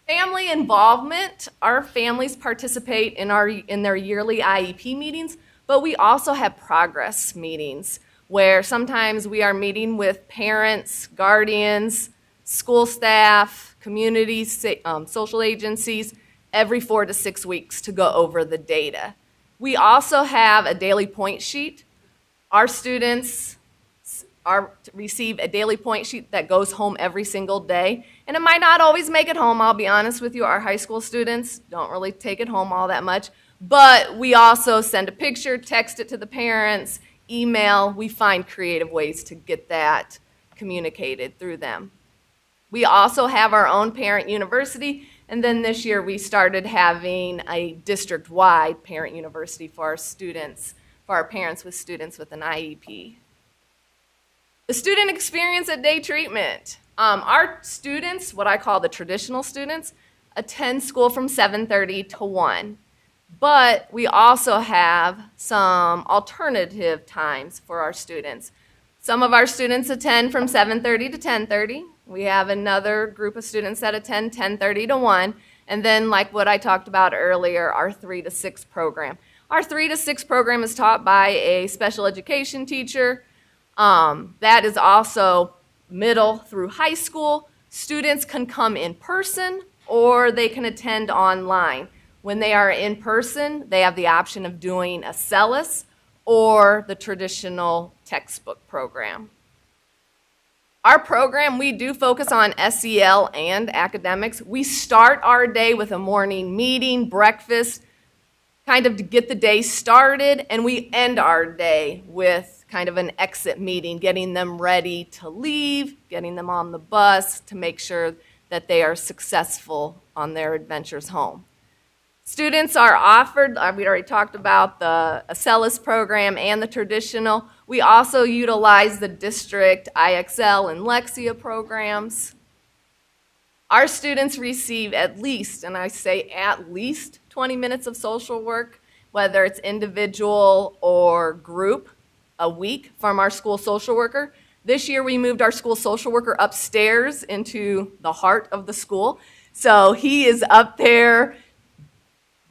Family involvement, our families participate in their yearly IEP meetings, but we also have progress meetings where sometimes we are meeting with parents, guardians, school staff, communities, social agencies every 4 to 6 weeks to go over the data. We also have a daily point sheet. Our students receive a daily point sheet that goes home every single day. And it might not always make it home, I'll be honest with you. Our high school students don't really take it home all that much. But we also send a picture, text it to the parents, email. We find creative ways to get that communicated through them. We also have our own parent university, and then this year we started having a district-wide parent university for our students, for our parents with students with an IEP. The student experience at day treatment. Our students, what I call the traditional students, attend school from 7:30 to 1. But we also have some alternative times for our students. Some of our students attend from 7:30 to 10:30. We have another group of students that attend 10:30 to 1. And then, like what I talked about earlier, our 3 to 6 program. Our 3 to 6 program is taught by a special education teacher. That is also middle through high school. Students can come in person or they can attend online. When they are in person, they have the option of doing a CELIS or the traditional textbook program. Our program, we do focus on SEL and academics. We start our day with a morning meeting, breakfast, kind of to get the day started, and we end our day with kind of an exit meeting, getting them ready to leave, getting them on the bus to make sure that they are successful on their adventures home. Students are offered, we already talked about the CELIS program and the traditional. We also utilize the district IXL and Lexia programs. Our students receive at least, and I say at least, 20 minutes of social work, whether it's individual or group, a week from our school social worker. This year we moved our school social worker upstairs into the heart of the school. So he is up there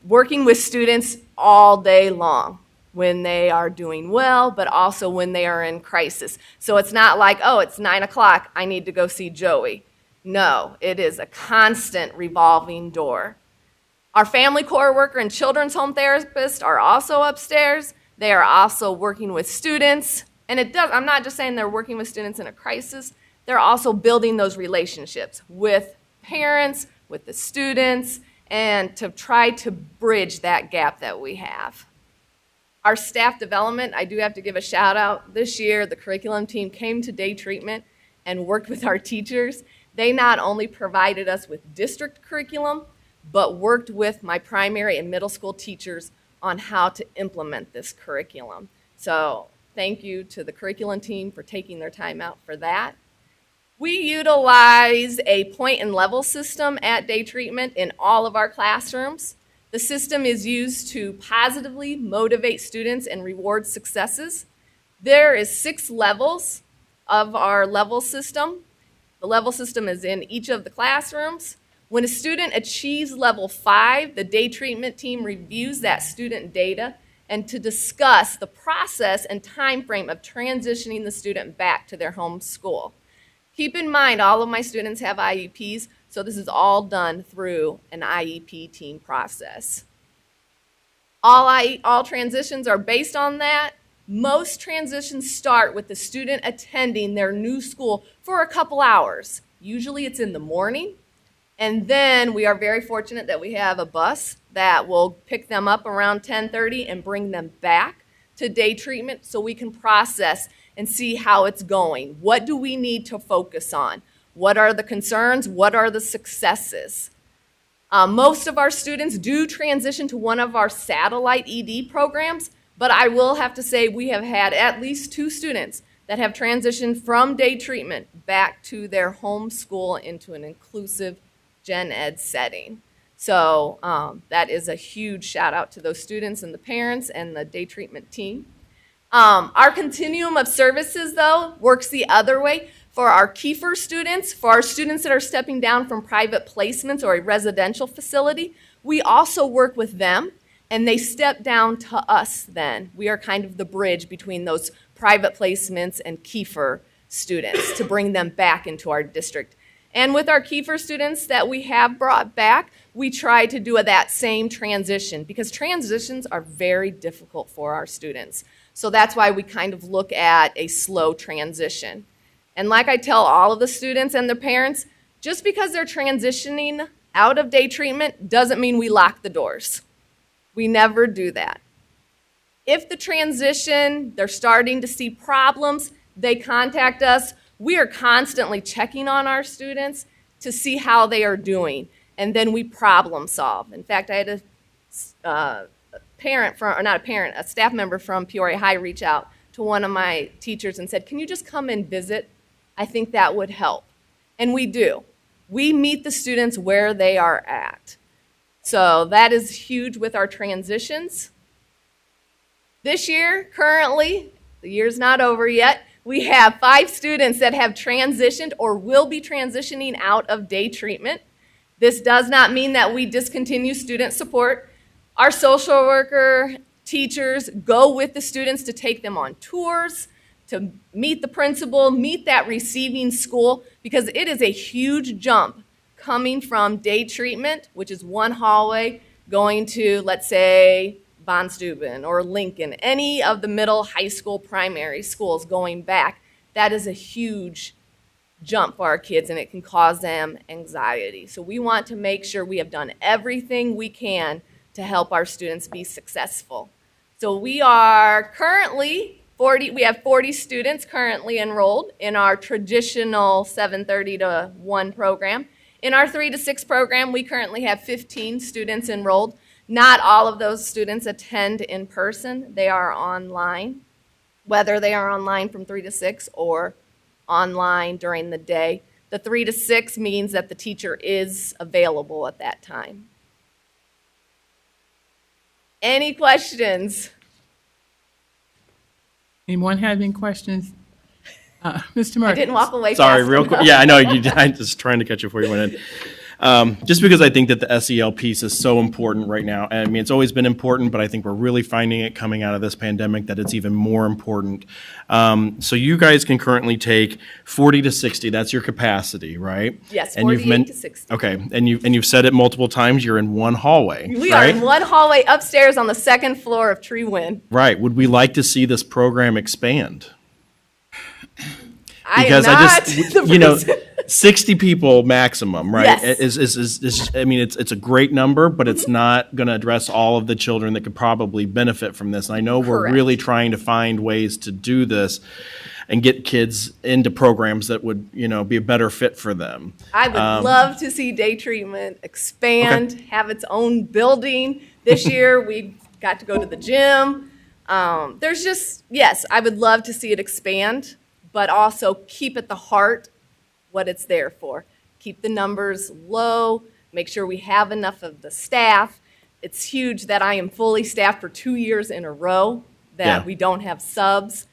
working with students all day long when they are doing well, but also when they are in crisis. So it's not like, oh, it's 9 o'clock, I need to go see Joey. No, it is a constant revolving door. Our family core worker and children's home therapist are also upstairs. They are also working with students. And I'm not just saying they're working with students in a crisis, they're also building those relationships with parents, with the students, and to try to bridge that gap that we have. Our staff development, I do have to give a shout out. This year, the curriculum team came to day treatment and worked with our teachers. They not only provided us with district curriculum, but worked with my primary and middle school teachers on how to implement this curriculum. So thank you to the curriculum team for taking their time out for that. We utilize a point and level system at day treatment in all of our classrooms. The system is used to positively motivate students and reward successes. There is 6 levels of our level system. The level system is in each of the classrooms. When a student achieves level 5, the day treatment team reviews that student data and to discuss the process and time frame of transitioning the student back to their home school. Keep in mind, all of my students have IEPs, so this is all done through an IEP team process. All transitions are based on that. Most transitions start with the student attending their new school for a couple hours. Usually it's in the morning, and then we are very fortunate that we have a bus that will pick them up around 10:30 and bring them back to day treatment so we can process and see how it's going. What do we need to focus on? What are the concerns? What are the successes? Most of our students do transition to one of our satellite ED programs, but I will have to say we have had at least 2 students that have transitioned from day treatment back to their home school into an inclusive gen ed setting. So that is a huge shout out to those students and the parents and the day treatment team. Our continuum of services, though, works the other way. For our Kiefer students, for our students that are stepping down from private placements or a residential facility, we also work with them, and they step down to us then. We are kind of the bridge between those private placements and Kiefer students to bring them back into our district. And with our Kiefer students that we have brought back, we try to do that same transition because transitions are very difficult for our students. So that's why we kind of look at a slow transition. And like I tell all of the students and their parents, just because they're transitioning out of day treatment doesn't mean we lock the doors. We never do that. If the transition, they're starting to see problems, they contact us. We are constantly checking on our students to see how they are doing, and then we problem solve. In fact, I had a staff member from Peoria High reach out to one of my teachers and said, "Can you just come and visit? I think that would help." And we do. We meet the students where they are at. So that is huge with our transitions. This year, currently, the year's not over yet, we have 5 students that have transitioned or will be transitioning out of day treatment. This does not mean that we discontinue student support. Our social worker teachers go with the students to take them on tours, to meet the principal, meet that receiving school, because it is a huge jump coming from day treatment, which is one hallway, going to, let's say, Von Steuben or Lincoln, any of the middle, high school, primary schools going back. That is a huge jump for our kids, and it can cause them anxiety. So we want to make sure we have done everything we can to help our students be successful. So we are currently we have 40 students currently enrolled in our traditional 7:30 to 1 program. In our 3 to 6 program, we currently have 15 students enrolled. Not all of those students attend in person. They are online, whether they are online from 3 to 6 or online during the day. The 3 to 6 means that the teacher is available at that time. Any questions? Anyone have any questions? Mr. Marcus. I didn't walk away Sorry, fast real enough. quick. Yeah, I know. I'm just trying to catch you before you went in. Just because I think that the SEL piece is so important right now. I mean, it's always been important, but I think we're really finding it coming out of this pandemic that it's even more important. So you guys can currently take 40 to 60. That's your capacity, right? Yes, And 48 to 60. Okay, and you've said it multiple times. You're in one hallway. We right? are in one hallway upstairs on the 2nd floor of Tree Wind. Right. Would we like to see this program expand? Because I just, 60 people maximum, right? Yes. Is I mean, it's a great number, but it's not going to address all of the children that could probably benefit from this. And I know we're really trying to find ways to do this and get kids into programs that would, be a better fit for them. I would love to see day treatment expand, have its own building. This year we got to go to the gym. Yes, I would love to see it expand, but also keep at the heart what it's there for. Keep the numbers low, make sure we have enough of the staff. It's huge that I am fully staffed for 2 years in a row, that we don't have subs.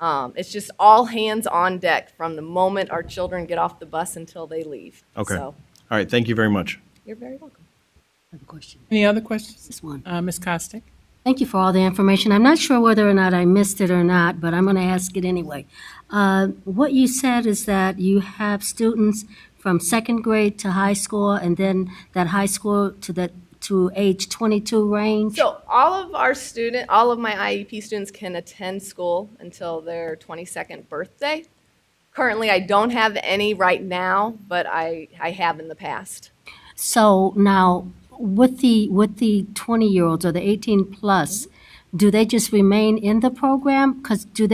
It's just all hands on deck from the moment our children get off the bus until they leave. Okay. So, All right. Thank you very much. you're very welcome. Any other questions? This one. Ms. Costick? Thank you for all the information. I'm not sure whether or not I missed it or not, but I'm going to ask it anyway. What you said is that you have students from second grade to high school, and then that high school to age 22 range? So all of my IEP students can attend school until their 22nd birthday. Currently, I don't have any right now, but I have in the past. So now, with the 20-year-olds or the 18 plus, do they just remain in the program? Because would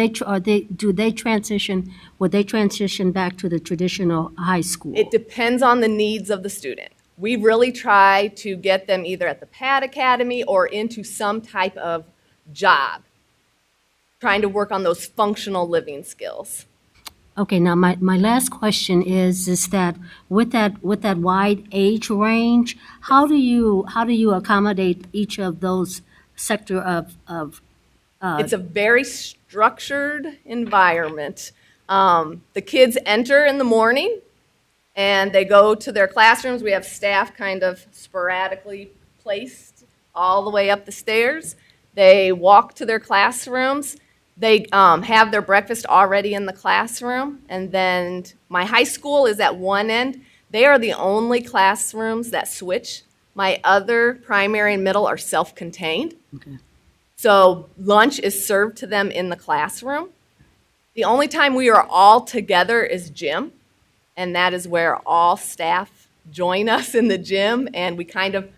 they transition back to the traditional high school? It depends on the needs of the student. We really try to get them either at the PAD Academy or into some type of job, trying to work on those functional living skills. Okay, now my last question is that with that wide age range, how do you accommodate each of those sector of It's a very structured environment. The kids enter in the morning and they go to their classrooms. We have staff kind of sporadically placed all the way up the stairs. They walk to their classrooms. They have their breakfast already in the classroom. And then my high school is at one end. They are the only classrooms that switch. My other primary and middle are self-contained. Okay. So lunch is served to them in the classroom. The only time we are all together is gym, and that is where all staff join us in the gym, and we kind of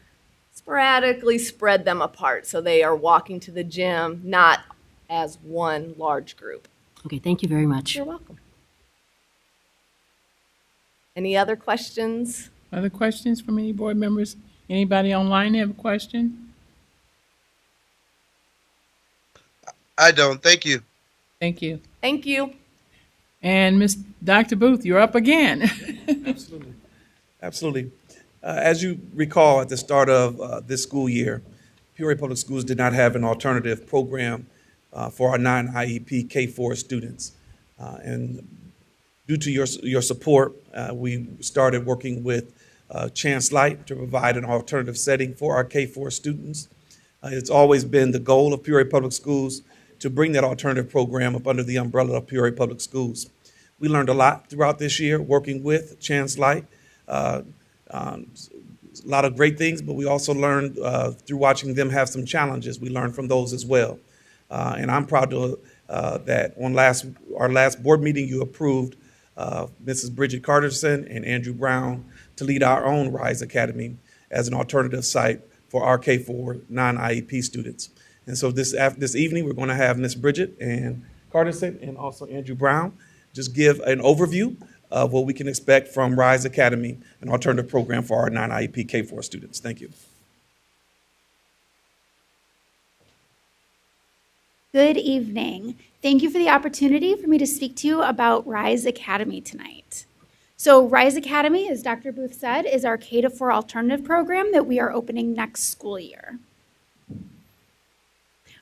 sporadically spread them apart. So they are walking to the gym, not as one large group. Okay, thank you very much. You're welcome. Any other questions? Other questions from any board members? Anybody online have a question? I don't. Thank you. Thank you. Thank you. And Dr. Booth, you're up again. Absolutely. Absolutely. As you recall, at the start of this school year, Peoria Public Schools did not have an alternative program for our non-IEP K-4 students. And due to your support, we started working with Chance Light to provide an alternative setting for our K-4 students. It's always been the goal of Peoria Public Schools to bring that alternative program up under the umbrella of Peoria Public Schools. We learned a lot throughout this year working with Chance Light. A lot of great things, but we also learned through watching them have some challenges. We learned from those as well. And I'm proud to, that on our last board meeting, you approved Mrs. Bridget Carterson and Andrew Brown to lead our own RISE Academy as an alternative site for our K-4 non-IEP students. And so this evening, we're going to have Ms. Bridget and Carterson and also Andrew Brown just give an overview of what we can expect from RISE Academy, an alternative program for our non-IEP K-4 students. Thank you. Good evening. Thank you for the opportunity for me to speak to you about RISE Academy tonight. So RISE Academy, as Dr. Booth said, is our K-4 alternative program that we are opening next school year.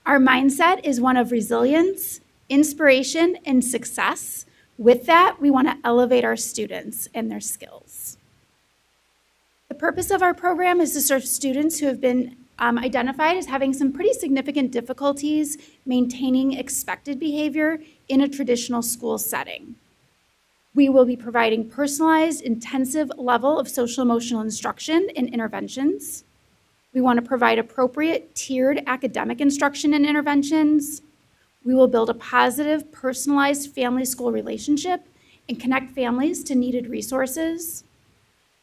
Our mindset is one of resilience, inspiration, and success. With that, we want to elevate our students and their skills. The purpose of our program is to serve students who have been identified as having some pretty significant difficulties maintaining expected behavior in a traditional school setting. We will be providing personalized, intensive level of social emotional instruction and interventions. We want to provide appropriate tiered academic instruction and interventions. We will build a positive, personalized family-school relationship and connect families to needed resources.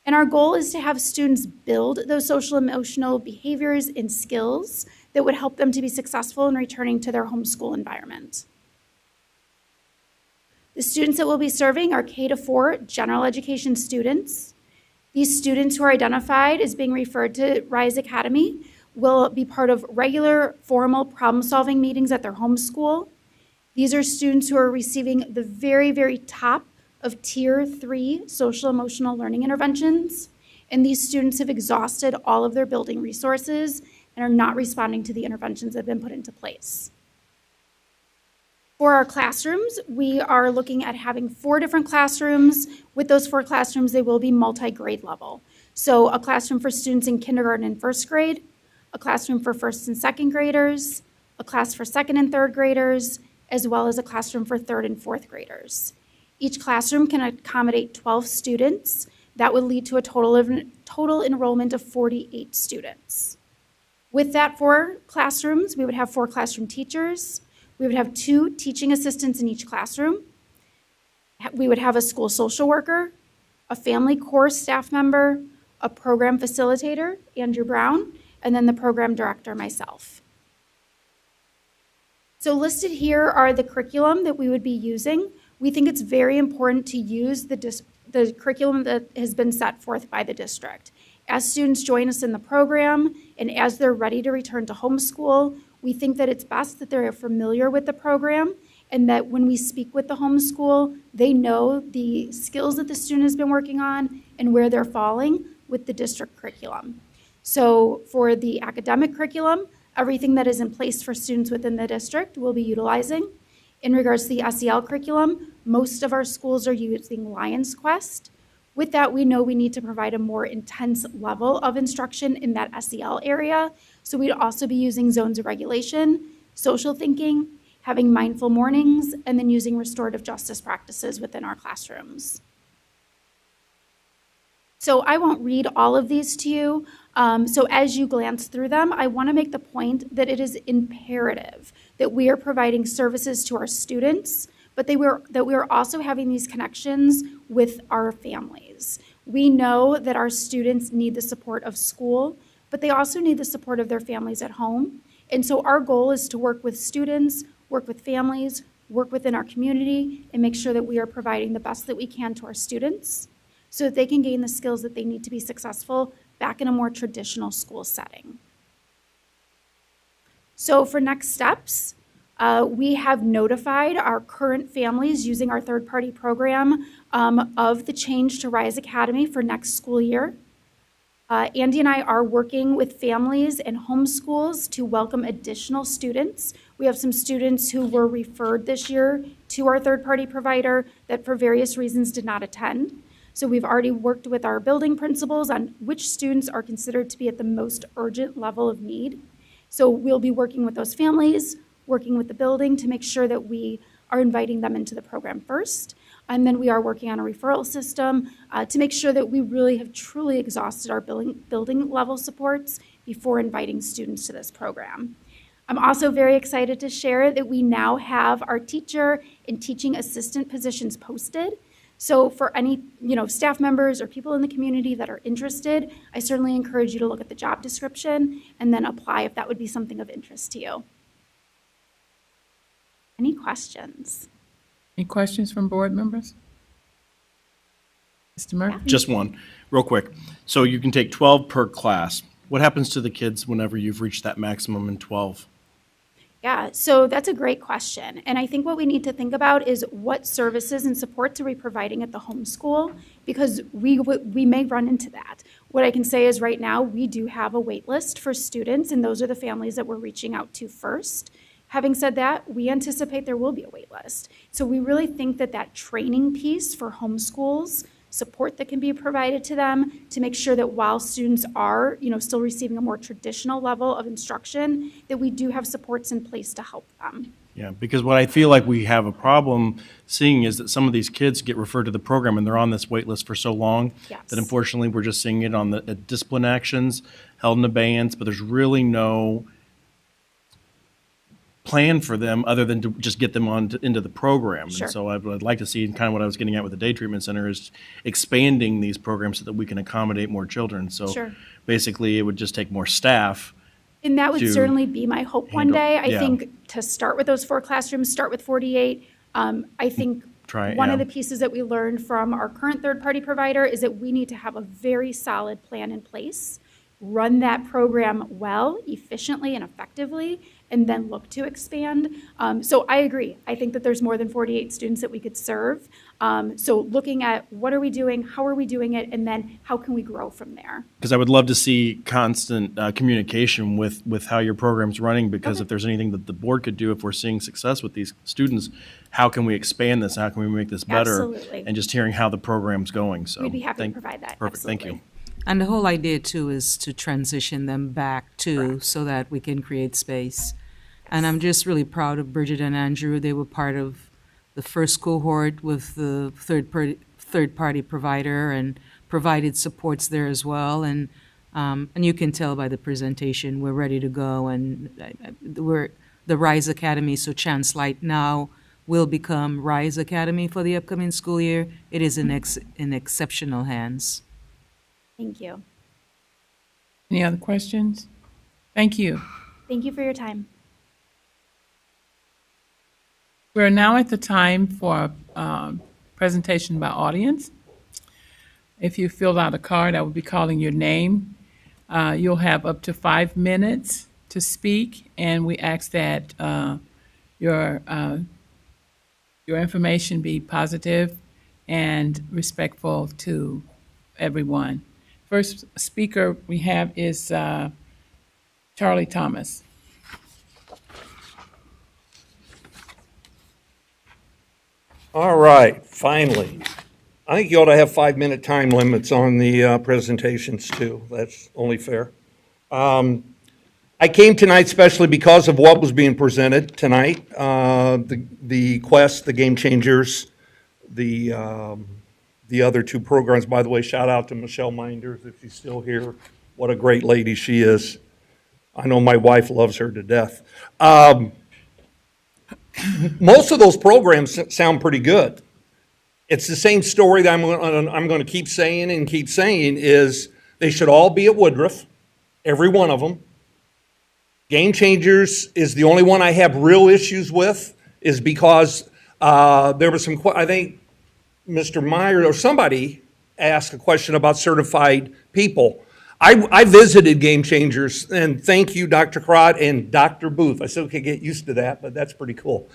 And our goal is to have students build those social emotional behaviors and skills that would help them to be successful in returning to their homeschool environment. The students that we'll be serving are K-4 general education students. These students who are identified as being referred to RISE Academy will be part of regular formal problem-solving meetings at their home school. These are students who are receiving the very, very top of Tier 3 social emotional learning interventions, and these students have exhausted all of their building resources and are not responding to the interventions that have been put into place. For our classrooms, we are looking at having 4 different classrooms. With those 4 classrooms, they will be multi-grade level. So a classroom for students in kindergarten and first grade, a classroom for first and second graders, a class for second and third graders, as well as a classroom for third and fourth graders. Each classroom can accommodate 12 students. That would lead to a total enrollment of 48 students. With that 4 classrooms, we would have 4 classroom teachers. We would have 2 teaching assistants in each classroom. We would have a school social worker, a family core staff member, a program facilitator, Andrew Brown, and then the program director, myself. So listed here are the curriculum that we would be using. We think it's very important to use the curriculum that has been set forth by the district. As students join us in the program and as they're ready to return to homeschool, we think that it's best that they're familiar with the program and that when we speak with the homeschool, they know the skills that the student has been working on and where they're falling with the district curriculum. So for the academic curriculum, everything that is in place for students within the district we'll be utilizing. In regards to the SEL curriculum, most of our schools are using Lion's Quest. With that, we know we need to provide a more intense level of instruction in that SEL area. So we'd also be using zones of regulation, social thinking, having mindful mornings, and then using restorative justice practices within our classrooms. So I won't read all of these to you. So as you glance through them, I want to make the point that it is imperative that we are providing services to our students, but that we are also having these connections with our families. We know that our students need the support of school, but they also need the support of their families at home. And so our goal is to work with students, work with families, work within our community, and make sure that we are providing the best that we can to our students so that they can gain the skills that they need to be successful back in a more traditional school setting. So for next steps, we have notified our current families using our third-party program of the change to Rise Academy for next school year. Andy and I are working with families and homeschools to welcome additional students. We have some students who were referred this year to our third-party provider that for various reasons did not attend. So we've already worked with our building principals on which students are considered to be at the most urgent level of need. So we'll be working with those families, working with the building to make sure that we are inviting them into the program first. And then we are working on a referral system to make sure that we really have truly exhausted our building level supports before inviting students to this program. I'm also very excited to share that we now have our teacher and teaching assistant positions posted. So for any staff members or people in the community that are interested, I certainly encourage you to look at the job description and then apply if that would be something of interest to you. Any questions? Any questions from board members? Mr. Murphy? Just one, real quick. So you can take 12 per class. What happens to the kids whenever you've reached that maximum in 12? Yeah, so that's a great question. And I think what we need to think about is what services and supports are we providing at the homeschool, because we may run into that. What I can say is right now we do have a wait list for students, and those are the families that we're reaching out to first. Having said that, we anticipate there will be a wait list. So we really think that that training piece for homeschools, support that can be provided to them to make sure that while students are, still receiving a more traditional level of instruction, that we do have supports in place to help them. Yeah, because what I feel like we have a problem seeing is that some of these kids get referred to the program and they're on this wait list for so long that unfortunately we're just seeing it on the discipline actions, held in abeyance, but there's really no plan for them other than to just get them into the program. Sure. And so I'd like to see, and kind of what I was getting at with the day treatment center, is expanding these programs so that we can accommodate more children. So Sure. basically it would just take more staff. And that would to certainly be my hope one day. I yeah. think to start with those 4 classrooms, start with 48. I think one of the pieces that we learned from our current third-party provider is that we need to have a very solid plan in place, run that program well, efficiently, and effectively, and then look to expand. So I agree. I think that there's more than 48 students that we could serve. So looking at what are we doing, how are we doing it, and then how can we grow from there? Because I would love to see constant communication with how your program's running, because if there's anything that the board could do, if we're seeing success with these students, how can we expand this? How can we make this better? Absolutely. And just hearing how the program's going. So We'd be happy to provide that. Perfect. Absolutely. Thank you. And the whole idea too is to transition them back too, so that we can create space. And I'm just really proud of Bridget and Andrew. They were part of the first cohort with the third-party provider and provided supports there as well. And you can tell by the presentation, we're ready to go. And we're the RISE Academy, so Chance Light now will become RISE Academy for the upcoming school year. It is in exceptional hands. Thank you. Any other questions? Thank you. Thank you for your time. We're now at the time for presentation by audience. If you filled out a card, I will be calling your name. You'll have up to 5 minutes to speak, and we ask that your information be positive and respectful to everyone. First speaker we have is Charlie Thomas. All right, finally. I think you ought to have 5-minute time limits on the presentations too. That's only fair. I came tonight especially because of what was being presented tonight. The Quest, the Game Changers, the other two programs. By the way, shout out to Michelle Minders if she's still here. What a great lady she is. I know my wife loves her to death. Most of those programs sound pretty good. It's the same story that I'm going to keep saying is they should all be at Woodruff, every one of them. Game Changers is the only one I have real issues with, is because there was some, I think Mr. Meyer or somebody asked a question about certified people. I visited Game Changers, and thank you, Dr. Crott and Dr. Booth. I still can't get used to that, but that's pretty cool.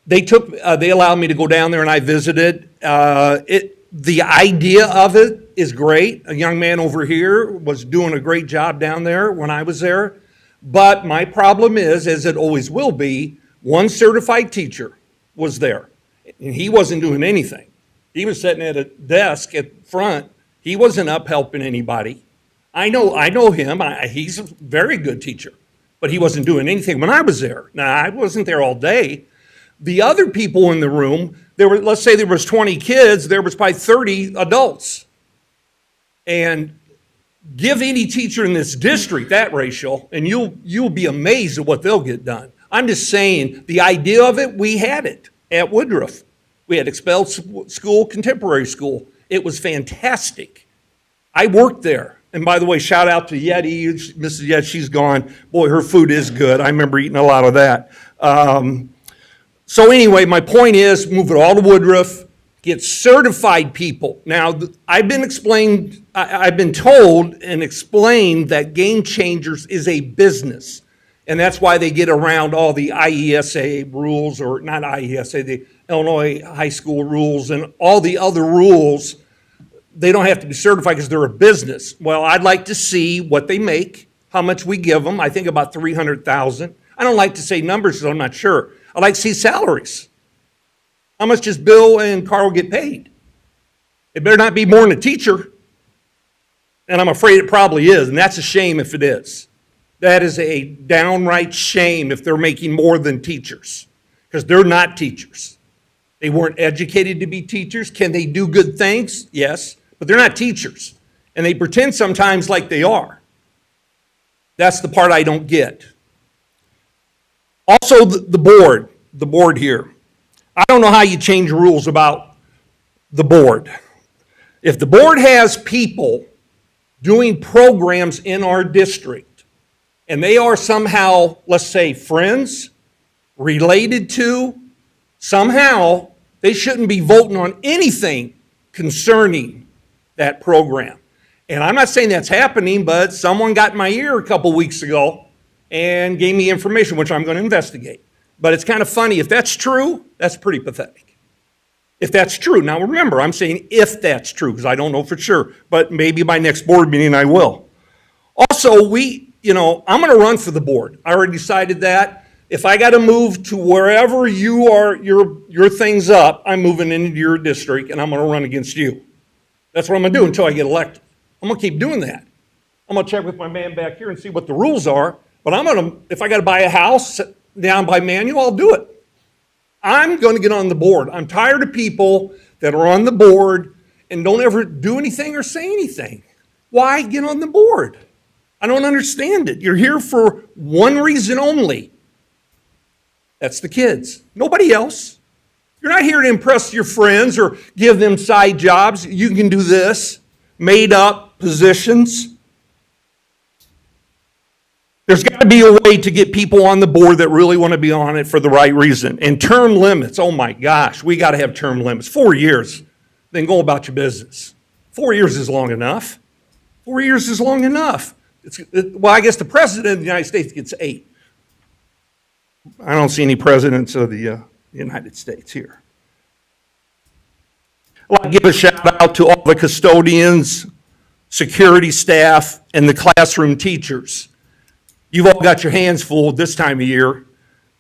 They allowed me to go down there, and I visited. The idea of it is great. A young man over here was doing a great job down there when I was there. But my problem is, as it always will be, one certified teacher was there, and he wasn't doing anything. He was sitting at a desk at front. He wasn't up helping anybody. I know him. He's a very good teacher, but he wasn't doing anything when I was there. Now, I wasn't there all day. The other people in the room, let's say there was 20 kids, there was probably 30 adults. And give any teacher in this district that ratio, and you'll be amazed at what they'll get done. I'm just saying, the idea of it, we had it at Woodruff. We had expelled school, contemporary school. It was fantastic. I worked there. And by the way, shout out to Yeti. Mrs. Yeti, she's gone. Boy, her food is good. I remember eating a lot of that. So anyway, my point is, move it all to Woodruff, get certified people. Now, I've been told and explained that Game Changers is a business. And that's why they get around all the IESA rules, or not IESA, the Illinois high school rules and all the other rules. They don't have to be certified because they're a business. Well, I'd like to see what they make, how much we give them. I think about $300,000. I don't like to say numbers because I'm not sure. I'd like to see salaries. How much does Bill and Carl get paid? It better not be more than a teacher. And I'm afraid it probably is, and that's a shame if it is. That is a downright shame if they're making more than teachers, because they're not teachers. They weren't educated to be teachers. Can they do good things? Yes, but they're not teachers. And they pretend sometimes like they are. That's the part I don't get. Also, the board here. I don't know how you change rules about the board. If the board has people doing programs in our district, and they are somehow, let's say, friends, related to, somehow, they shouldn't be voting on anything concerning that program. And I'm not saying that's happening, but someone got in my ear a couple weeks ago and gave me information, which I'm going to investigate. But it's kind of funny. If that's true, that's pretty pathetic. If that's true. Now remember, I'm saying if that's true, because I don't know for sure. But maybe by next board meeting I will. Also, I'm going to run for the board. I already decided that. If I got to move to wherever you are, your thing's up, I'm moving into your district, and I'm going to run against you. That's what I'm going to do until I get elected. I'm going to keep doing that. I'm going to check with my man back here and see what the rules are. But I'm going to, if I got to buy a house down by manual, I'll do it. I'm going to get on the board. I'm tired of people that are on the board and don't ever do anything or say anything. Why get on the board? I don't understand it. You're here for one reason only. That's the kids. Nobody else. You're not here to impress your friends or give them side jobs. You can do this. Made up positions. There's got to be a way to get people on the board that really want to be on it for the right reason. And term limits, oh my gosh, we got to have term limits. 4 years, then go about your business. 4 years is long enough. 4 years is long enough. Well, I guess the president of the United States gets 8. I don't see any presidents of the United States here. I'd like to give a shout out to all the custodians, security staff, and the classroom teachers. You've all got your hands full this time of year.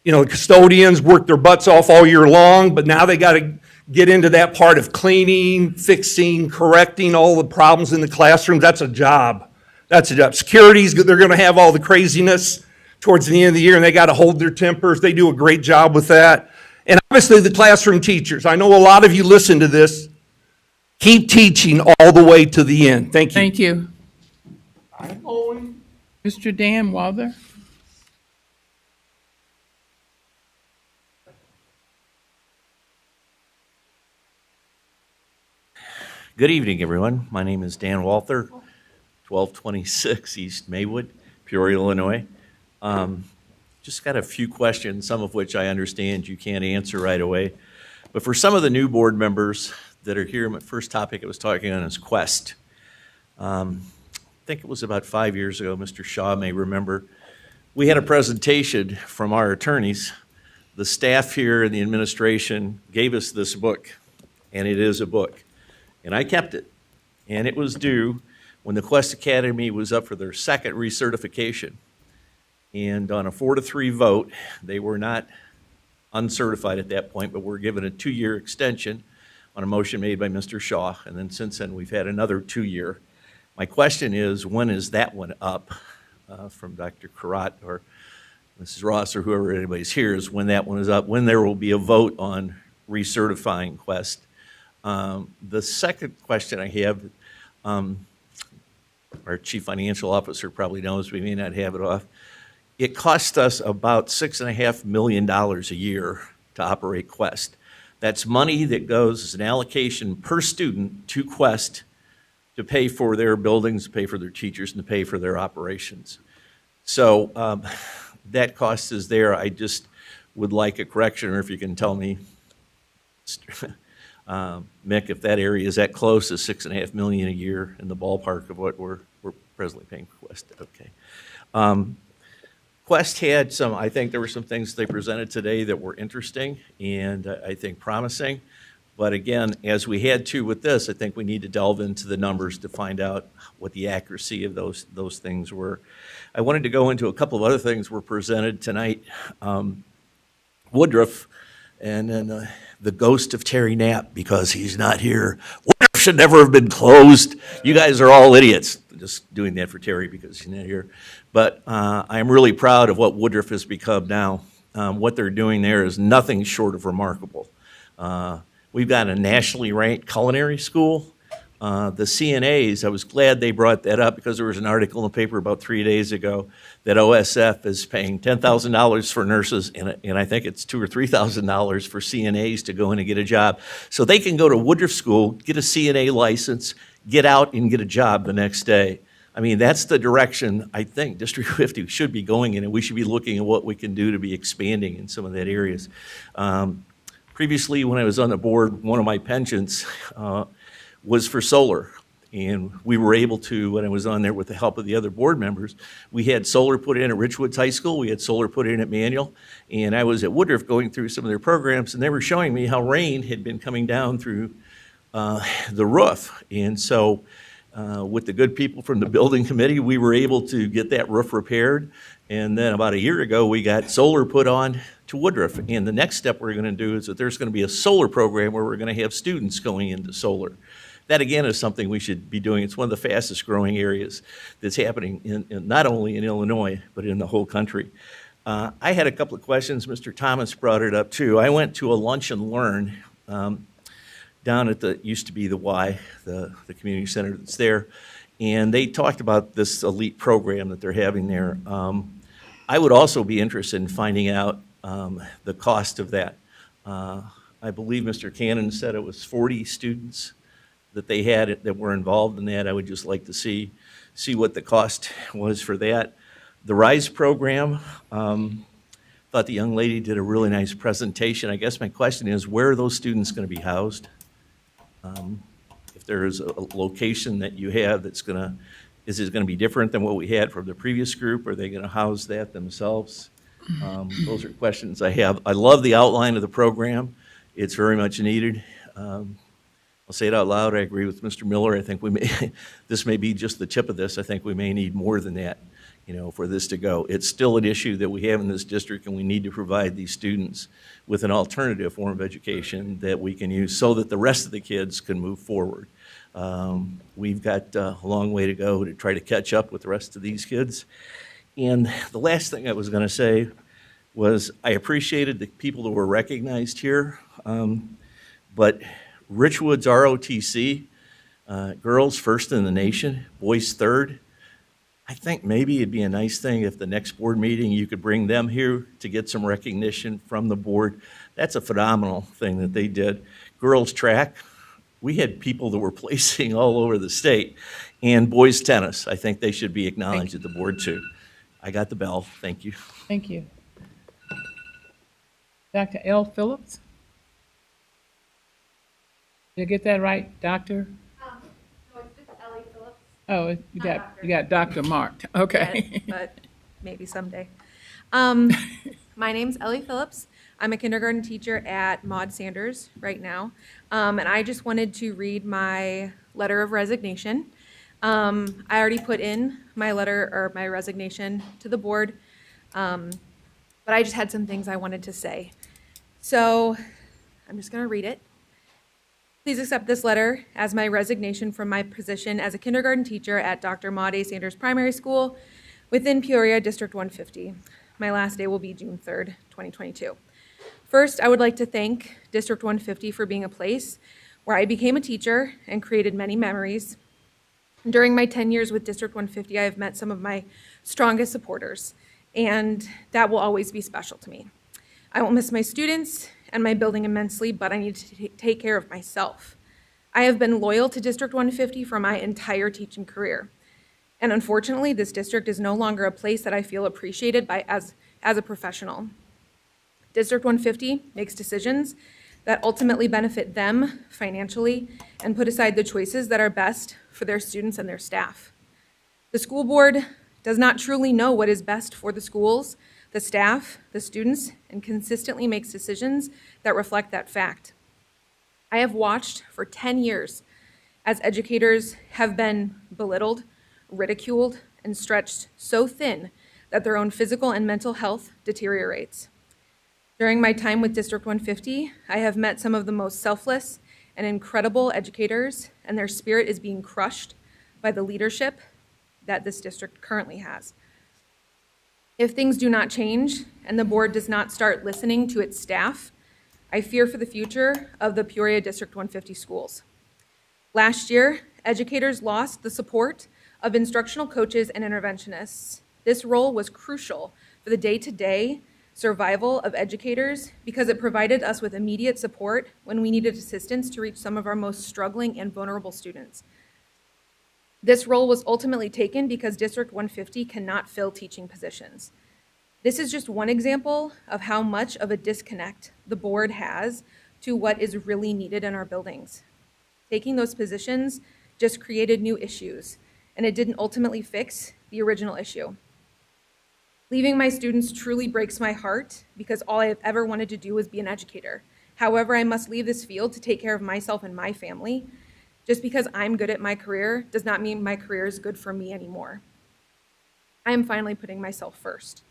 You know, the custodians work their butts off all year long, but now they got to get into that part of cleaning, fixing, correcting all the problems in the classroom. That's a job. That's a job. Security's, they're going to have all the craziness towards the end of the year, and they got to hold their tempers. They do a great job with that. And obviously the classroom teachers. I know a lot of you listen to this. Keep teaching all the way to the end. Thank you. Thank you. I'm going. Mr. Dan Walther? Good evening, everyone. My name is Dan Walther, 1226 East Maywood, Peoria, Illinois. Just got a few questions, some of which I understand you can't answer right away. But for some of the new board members that are here, my first topic I was talking on is Quest. I think it was about 5 years ago, Mr. Shaw may remember, we had a presentation from our attorneys. The staff here and the administration gave us this book, and it is a book. And I kept it, and it was due when the Quest Academy was up for their second recertification. And on a 4-3 vote, they were not uncertified at that point, but were given a 2-year extension on a motion made by Mr. Shaw. And then since then, we've had another 2-year. My question is, when is that one up from Dr. Karat or Mrs. Ross or whoever anybody's here is when that one is up, when there will be a vote on recertifying Quest. The second question I have, our chief financial officer probably knows, we may not have it off. It costs us about $6.5 million a year to operate Quest. That's money that goes as an allocation per student to Quest to pay for their buildings, to pay for their teachers, and to pay for their operations. So that cost is there. I just would like a correction, or if you can tell me, Mick, if that area is that close to $6.5 million a year in the ballpark of what we're presently paying for Quest. Okay. Quest had some, I think there were some things they presented today that were interesting and I think promising. But again, as we had to with this, I think we need to delve into the numbers to find out what the accuracy of those things were. I wanted to go into a couple of other things were presented tonight. Woodruff and then the ghost of Terry Knapp, because he's not here. Woodruff should never have been closed. You guys are all idiots. Just doing that for Terry because he's not here. But I'm really proud of what Woodruff has become now. What they're doing there is nothing short of remarkable. We've got a nationally ranked culinary school. The CNAs, I was glad they brought that up because there was an article in the paper about 3 days ago that OSF is paying $10,000 for nurses and I think it's $2,000 or $3,000 for CNAs to go in and get a job. So they can go to Woodruff School, get a CNA license, get out and get a job the next day. I mean, that's the direction I think District 50 should be going in, and we should be looking at what we can do to be expanding in some of that areas. Previously, when I was on the board, one of my pensions was for solar. And we were able to, when I was on there with the help of the other board members, we had solar put in at Richwoods High School, we had solar put in at Manual, and I was at Woodruff going through some of their programs, and they were showing me how rain had been coming down through the roof. And so with the good people from the building committee, we were able to get that roof repaired. And then about a year ago, we got solar put on to Woodruff. And the next step we're going to do is that there's going to be a solar program where we're going to have students going into solar. that again is something we should be doing. It's one of the fastest growing areas that's happening in not only in Illinois, but in the whole country. I had a couple of questions. Mr. Thomas brought it up too. I went to a lunch and learn down at used to be the Y, the community center that's there, and they talked about this elite program that they're having there. I would also be interested in finding out the cost of that. I believe Mr. Cannon said it was 40 students that they had that were involved in that. I would just like to see what the cost was for that. The RISE program, thought the young lady did a really nice presentation. I guess my question is, where are those students going to be housed? If there is a location that you have that's is it going to be different than what we had from the previous group? Are they going to house that themselves? Those are questions I have. I love the outline of the program. It's very much needed. I'll say it out loud. I agree with Mr. Miller. I think this may be just the tip of this. I think we may need more than that, for this to go. It's still an issue that we have in this district, and we need to provide these students with an alternative form of education that we can use so that the rest of the kids can move forward. We've got a long way to go to try to catch up with the rest of these kids. And the last thing I was going to say was I appreciated the people that were recognized here, but Richwood's ROTC, girls first in the nation, boys third. I think maybe it'd be a nice thing if the next board meeting you could bring them here to get some recognition from the board. That's a phenomenal thing that they did. Girls track, we had people that were placing all over the state. And boys tennis, I think they should be acknowledged at the board too. I got the bell. Thank you. Thank you. Dr. L. Phillips? Did I get that right, Doctor? No, it's just Ellie Phillips. Oh, you got Dr. marked. Okay. Yes, but maybe someday. My name's Ellie Phillips. I'm a kindergarten teacher at Maud Sanders right now. And I just wanted to read my letter of resignation. I already put in my letter or my resignation to the board, but I just had some things I wanted to say. So I'm just going to read it. Please accept this letter as my resignation from my position as a kindergarten teacher at Dr. Maud A. Sanders Primary School within Peoria, District 150. My last day will be June 3rd, 2022. First, I would like to thank District 150 for being a place where I became a teacher and created many memories. During my 10 years with District 150, I have met some of my strongest supporters, and that will always be special to me. I will miss my students and my building immensely, but I need to take care of myself. I have been loyal to District 150 for my entire teaching career. And unfortunately, this district is no longer a place that I feel appreciated by as a professional. District 150 makes decisions that ultimately benefit them financially and put aside the choices that are best for their students and their staff. The school board does not truly know what is best for the schools, the staff, the students, and consistently makes decisions that reflect that fact. I have watched for 10 years as educators have been belittled, ridiculed, and stretched so thin that their own physical and mental health deteriorates. During my time with District 150, I have met some of the most selfless and incredible educators, and their spirit is being crushed by the leadership that this district currently has. If things do not change and the board does not start listening to its staff, I fear for the future of the Peoria District 150 schools. Last year, educators lost the support of instructional coaches and interventionists. This role was crucial for the day-to-day survival of educators because it provided us with immediate support when we needed assistance to reach some of our most struggling and vulnerable students. This role was ultimately taken because District 150 cannot fill teaching positions. This is just one example of how much of a disconnect the board has to what is really needed in our buildings. Taking those positions just created new issues, and it didn't ultimately fix the original issue. Leaving my students truly breaks my heart because all I have ever wanted to do was be an educator. However, I must leave this field to take care of myself and my family. Just because I'm good at my career does not mean my career is good for me anymore. I am finally putting myself first.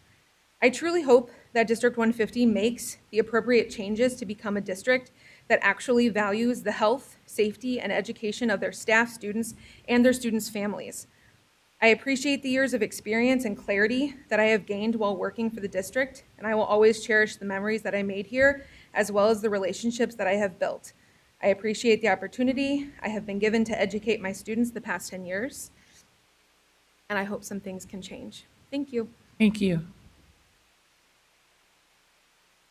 I truly hope that District 150 makes the appropriate changes to become a district that actually values the health, safety, and education of their staff, students, and their students' families. I appreciate the years of experience and clarity that I have gained while working for the district, and I will always cherish the memories that I made here, as well as the relationships that I have built. I appreciate the opportunity I have been given to educate my students the past 10 years, and I hope some things can change. Thank you. Thank you.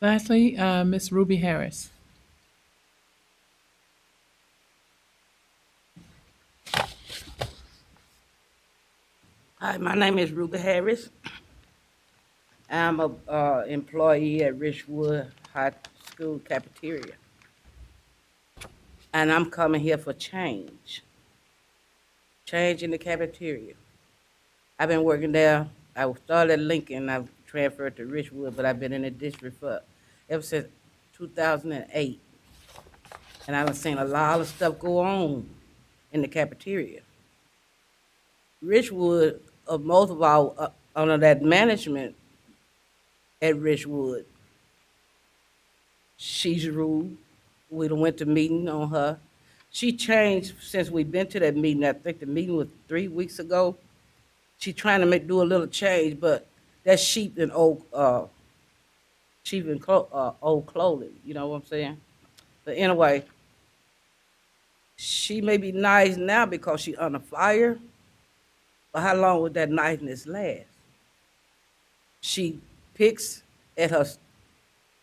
Lastly, Ms. Ruby Harris. Hi, my name is Ruby Harris. I'm a employee at Richwood High School Cafeteria. And I'm coming here for change. Change in the cafeteria. I've been working there. I started at Lincoln. I've transferred to Richwood, but I've been in the district for ever since 2008. And I've seen a lot of stuff go on in the cafeteria. Richwood, most of our, under that management at Richwood, she's rude. We done went to meeting on her. She changed since we've been to that meeting. I think the meeting was 3 weeks ago. She's trying to do a little change, but that's sheep in old old clothing. You know what I'm saying? But anyway, she may be nice now because she under fire. But how long would that niceness last? She picks at her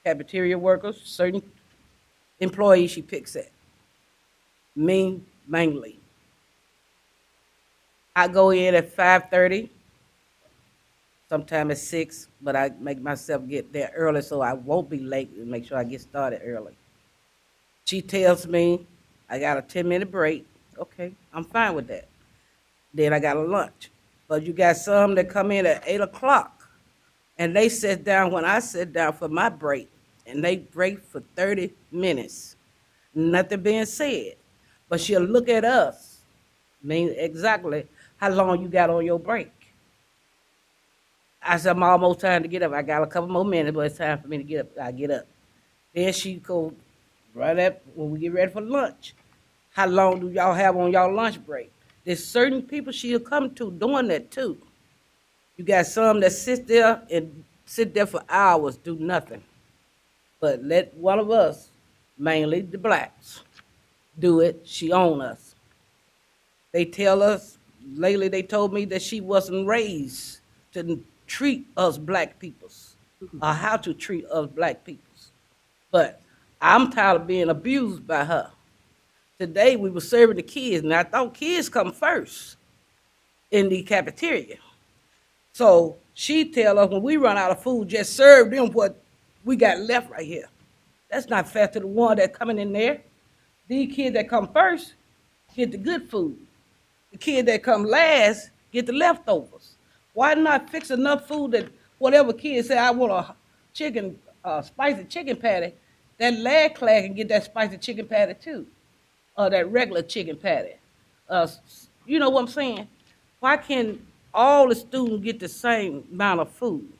cafeteria workers, certain employees she picks at. Me, mainly. I go in at 5:30, sometime at 6, but I make myself get there early so I won't be late and make sure I get started early. She tells me I got a 10-minute break. Okay, I'm fine with that. Then I got a lunch. But you got some that come in at 8 o'clock, and they sit down when I sit down for my break, and they break for 30 minutes. Nothing being said. But she'll look at us, mean exactly how long you got on your break. I said, I'm almost time to get up. I got a couple more minutes, but it's time for me to get up. I get up. Then she go right up when we get ready for lunch. How long do y'all have on y'all lunch break? There's certain people she'll come to doing that too. You got some that sit there for hours, do nothing. But let one of us, mainly the blacks, do it. She own us. They tell us, lately they told me that she wasn't raised to treat us black peoples or how to treat us black peoples. But I'm tired of being abused by her. Today we were serving the kids, and I thought kids come first in the cafeteria. So she tell us when we run out of food, just serve them what we got left right here. That's not fair to the one that coming in there. These kids that come first get the good food. The kid that come last get the leftovers. Why not fix enough food that whatever kid say, I want a chicken, spicy chicken patty, that last class can get that spicy chicken patty too. Or that regular chicken patty. You know what I'm saying? Why can't all the students get the same amount of food?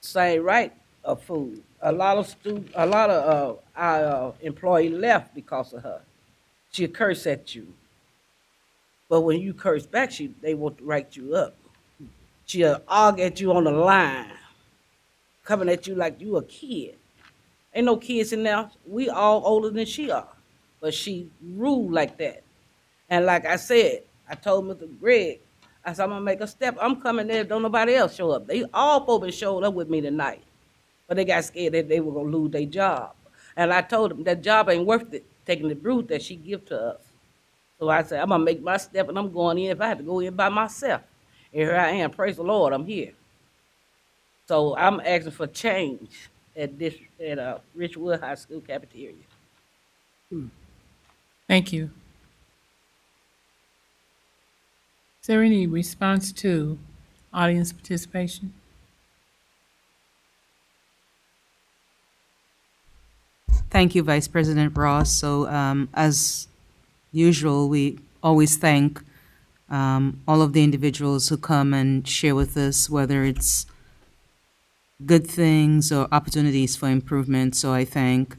Same right of food. A lot of our employee left because of her. She'll curse at you. But when you curse back, they want to write you up. She'll argue at you on the line, coming at you like you a kid. Ain't no kids in there. We all older than she are. But she rude like that. And like I said, I told Mr. Greg, I said, I'm going to make a step. I'm coming there. Don't nobody else show up. They all folks showed up with me tonight. But they got scared that they were going to lose their job. And I told them that job ain't worth it, taking the brute that she give to us. So I said, I'm going to make my step, and I'm going in if I have to go in by myself. And here I am. Praise the Lord, I'm here. So I'm asking for change at Richwood High School Cafeteria. Thank you. Is there any response to audience participation? Thank you, Vice President Ross. So as usual, we always thank all of the individuals who come and share with us, whether it's good things or opportunities for improvement. So I thank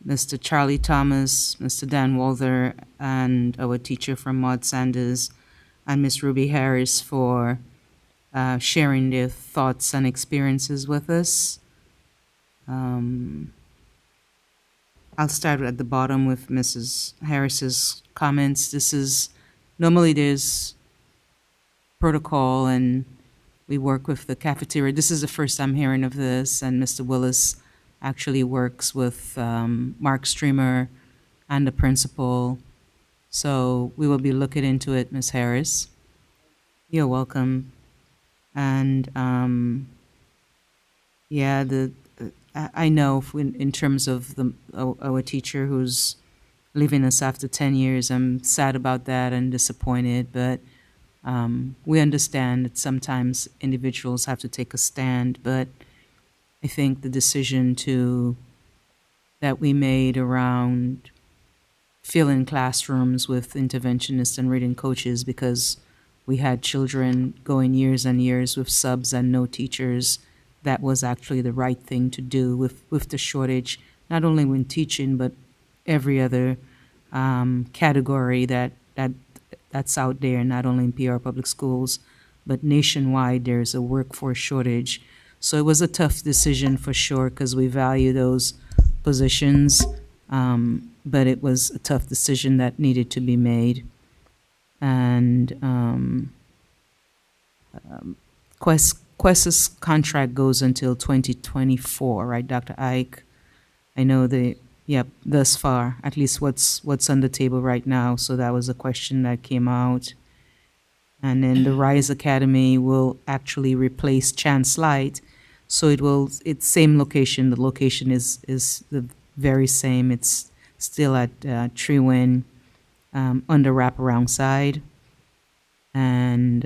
Mr. Charlie Thomas, Mr. Dan Walther, and our teacher from Maud Sanders, and Miss Ruby Harris for sharing their thoughts and experiences with us. I'll start at the bottom with Mrs. Harris's comments. Normally there's protocol and we work with the cafeteria. This is the first I'm hearing of this, and Mr. Willis actually works with Mark Streamer and the principal. So we will be looking into it, Ms. Harris. You're welcome. And yeah, I know in terms of our teacher who's leaving us after 10 years, I'm sad about that and disappointed, but we understand that sometimes individuals have to take a stand, but I think the decision that we made around filling classrooms with interventionists and reading coaches, because we had children going years and years with subs and no teachers, that was actually the right thing to do with the shortage, not only when teaching, but every other category that's out there, not only in Peoria Public Schools, but nationwide there's a workforce shortage. So it was a tough decision for sure, because we value those positions, but it was a tough decision that needed to be made. And Quest's contract goes until 2024, right, Dr. Ike? I know thus far, at least what's on the table right now. So that was a question that came out. And then the Rise Academy will actually replace Chance Light. So it's same location. The location is the very same. It's still at Treewin on the wraparound side. And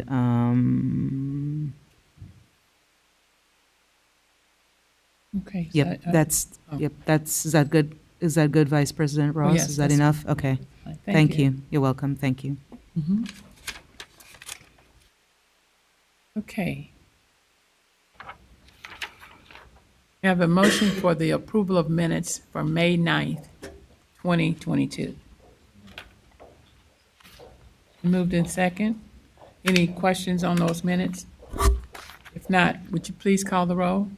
okay. Yep, is that good? Is that good, Vice President Ross? Yes, is that that's enough? fine. Okay. Fine. Thank you. You're welcome. Thank you. Mhm. Okay. We have a motion for the approval of minutes for May 9th, 2022. Moved in second. Any questions on those minutes? If not, would you please call the roll?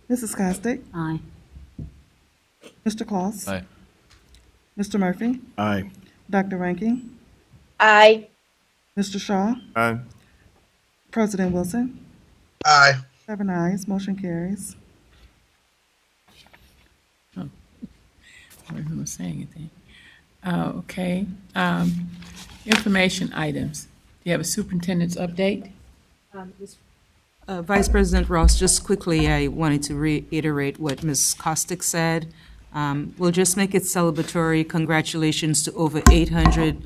Mrs. Costick? Aye. Mr. Claus? Aye. Mr. Murphy? Aye. Dr. Rankin? Aye. Mr. Shaw? Aye. President Wilson? Aye. 7 ayes, motion carries. I don't remember saying anything. Okay. Information items. Do you have a superintendent's update? Vice President Ross, just quickly, I wanted to reiterate what Ms. Costick said. We'll just make it celebratory. Congratulations to over 800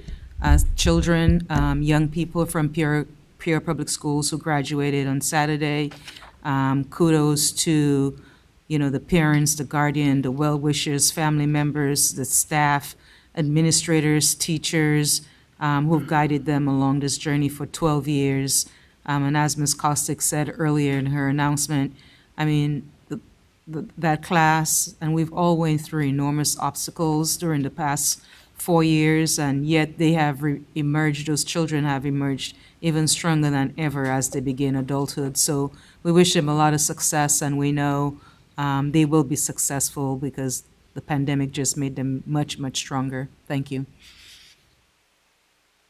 children, young people from Peoria Public Schools who graduated on Saturday. Kudos to, the parents, the guardian, the well-wishers, family members, the staff, administrators, teachers, who've guided them along this journey for 12 years. And as Ms. Costick said earlier in her announcement, I mean, that class, and we've all went through enormous obstacles during the past 4 years, and yet they have emerged, those children have emerged even stronger than ever as they begin adulthood. So we wish them a lot of success, and we know they will be successful because the pandemic just made them much, much stronger. Thank you.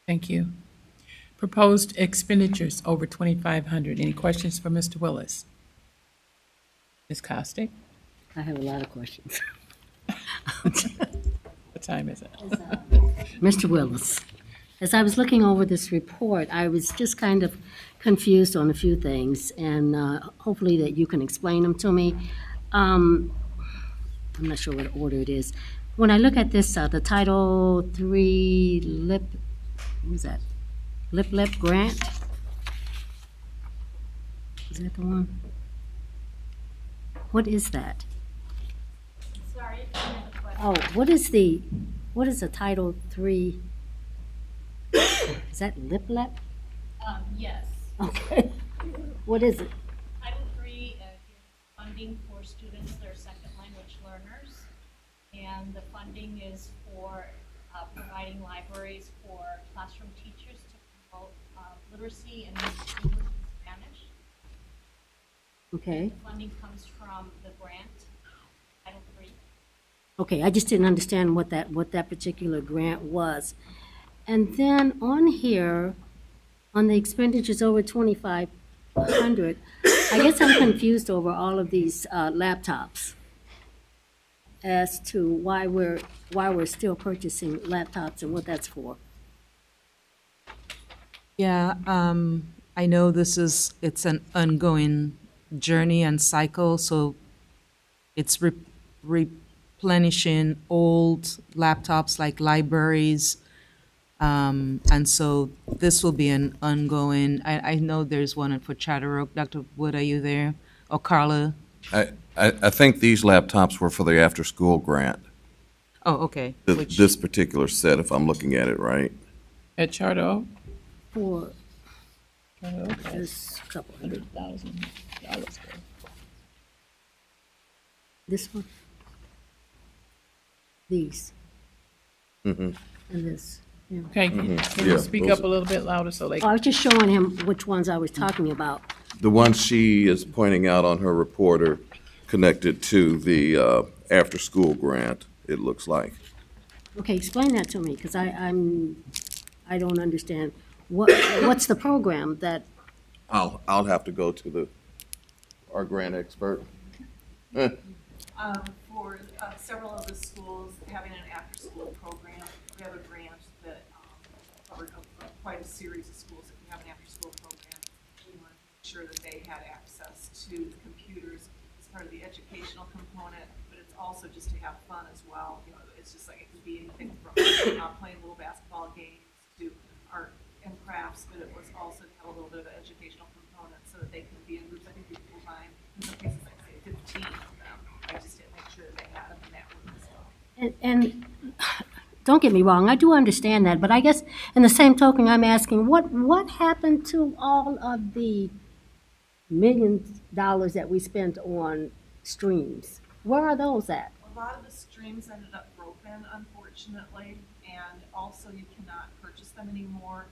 Thank you. Proposed expenditures over $2,500. Any questions for Mr. Willis? Ms. Costick? I have a lot of questions. What time is it? Mr. Willis, as I was looking over this report, I was just kind of confused on a few things, and hopefully that you can explain them to me. I'm not sure what order it is. When I look at this, the Title III LIP, what was that? LIP grant? Is that the one? What is that? Sorry. Oh, what is the Title III? Is that LIP? Yes. Okay. What is it? funding for students that are second language learners. And the funding is for providing libraries for classroom teachers to promote literacy in English and Spanish. Okay. The funding comes from the grant, Title III. Okay, I just didn't understand what that particular grant was. And then on here, on the expenditures over 2,500, I guess I'm confused over all of these laptops as to why we're still purchasing laptops and what that's for. Yeah, I know it's an ongoing journey and cycle, so it's replenishing old laptops like libraries. And so this will be an ongoing, I know there's one for Charter Oak. Dr. Wood, are you there? Or Carla? I think these laptops were for the after-school grant. Oh, okay. This particular set, if I'm looking at it right. At Charter Oak? For Charter Oak has this couple hundred. $100,000. This one? These. Mm-hmm. And this. Yeah. Okay, can you speak up a little bit louder so they? Oh, I was just showing him which ones I was talking about. The ones she is pointing out on her report are connected to the after-school grant, it looks like. Okay, explain that to me, because I don't understand. What's the program that? I'll have to go to our grant expert. For several of the schools having an after-school program, we have a grant that covered quite a series of schools that can have an after-school program. We want to make sure that they had access to the computers as part of the educational component, but it's also just to have fun as well. You know, it's just like it could be anything from playing little basketball games to art and crafts, but it was also to have a little bit of an educational component so that they can be in groups. I think we can find, in some cases, like say 15 of them. I just didn't make sure that they had them in that room as well. And don't get me wrong, I do understand that, but I guess in the same token, I'm asking, what happened to all of the millions of dollars that we spent on streams? Where are those at? A lot of the streams ended up broken, unfortunately, and also you cannot purchase them anymore.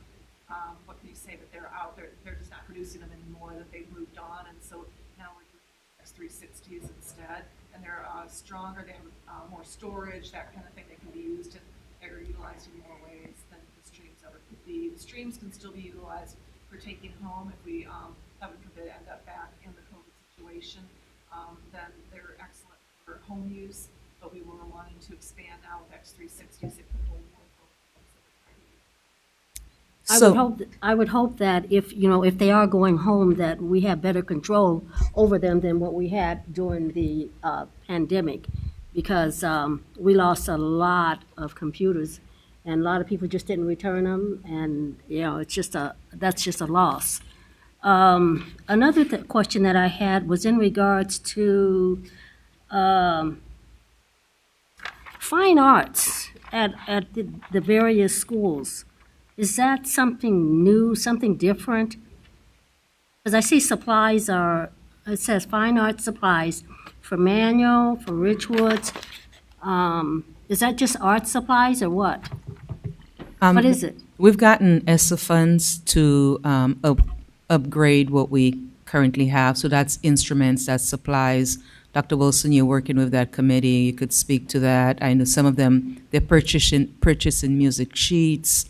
What can you say, but they're out there, they're just not producing them anymore, that they've moved on, and so now we're using X360s instead, and they're stronger, they have more storage, that kind of thing. They can be used and they're utilized in more ways than the streams ever could be. The streams can still be utilized for taking home if we, heaven forbid, end up back in the COVID situation. Then they're excellent for home use, but we were wanting to expand now with X360s. It could hold more programs that we're trying to use. I would hope that if they are going home, that we have better control over them than what we had during the pandemic, because we lost a lot of computers, and a lot of people just didn't return them, and that's just a loss. Another question that I had was in regards to fine arts at the various schools. Is that something new, something different? Because I see supplies it says fine arts supplies for Manual, for Ridgewoods. Is that just art supplies or what? What is it? We've gotten ESSA funds to upgrade what we currently have. So that's instruments, that's supplies. Dr. Wilson, you're working with that committee. You could speak to that. I know some of them, they're purchasing music sheets.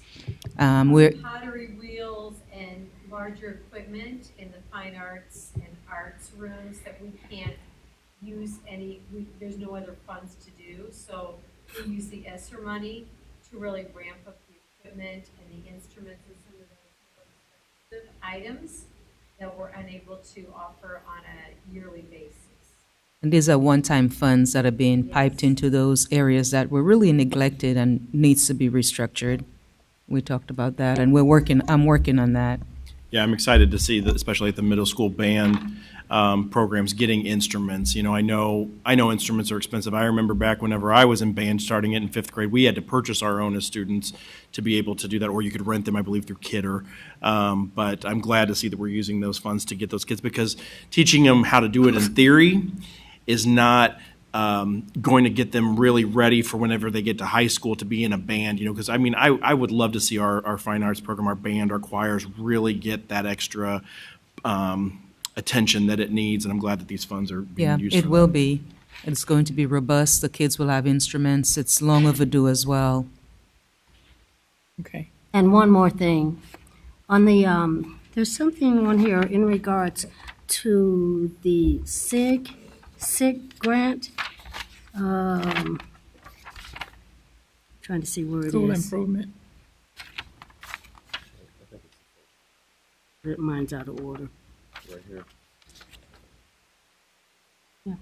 Pottery wheels and larger equipment in the fine arts and arts rooms that we can't use there's no other funds to do. So we use the ESSER money to really ramp up the equipment and the instruments and some of those expensive items that we're unable to offer on a yearly basis. And these are one-time funds that are being piped into those areas that were really neglected and needs to be restructured. We talked about that, and I'm working on that. Yeah, I'm excited to see that, especially at the middle school band programs, getting instruments. You know, I know instruments are expensive. I remember back whenever I was in band, starting it in 5th grade, we had to purchase our own as students to be able to do that, or you could rent them, I believe, through Kidder. But I'm glad to see that we're using those funds to get those kids, because teaching them how to do it in theory is not going to get them really ready for whenever they get to high school to be in a band, you know, because I mean, I would love to see our fine arts program, our band, our choirs really get that extra attention that it needs, and I'm glad that these funds are being used for that. It will be. It's going to be robust. The kids will have instruments. It's long overdue as well. Okay. And one more thing. On the, there's something on here in regards to the SIG grant. Trying to see where it School is. improvement. Mine's out of order. Right here. Yeah.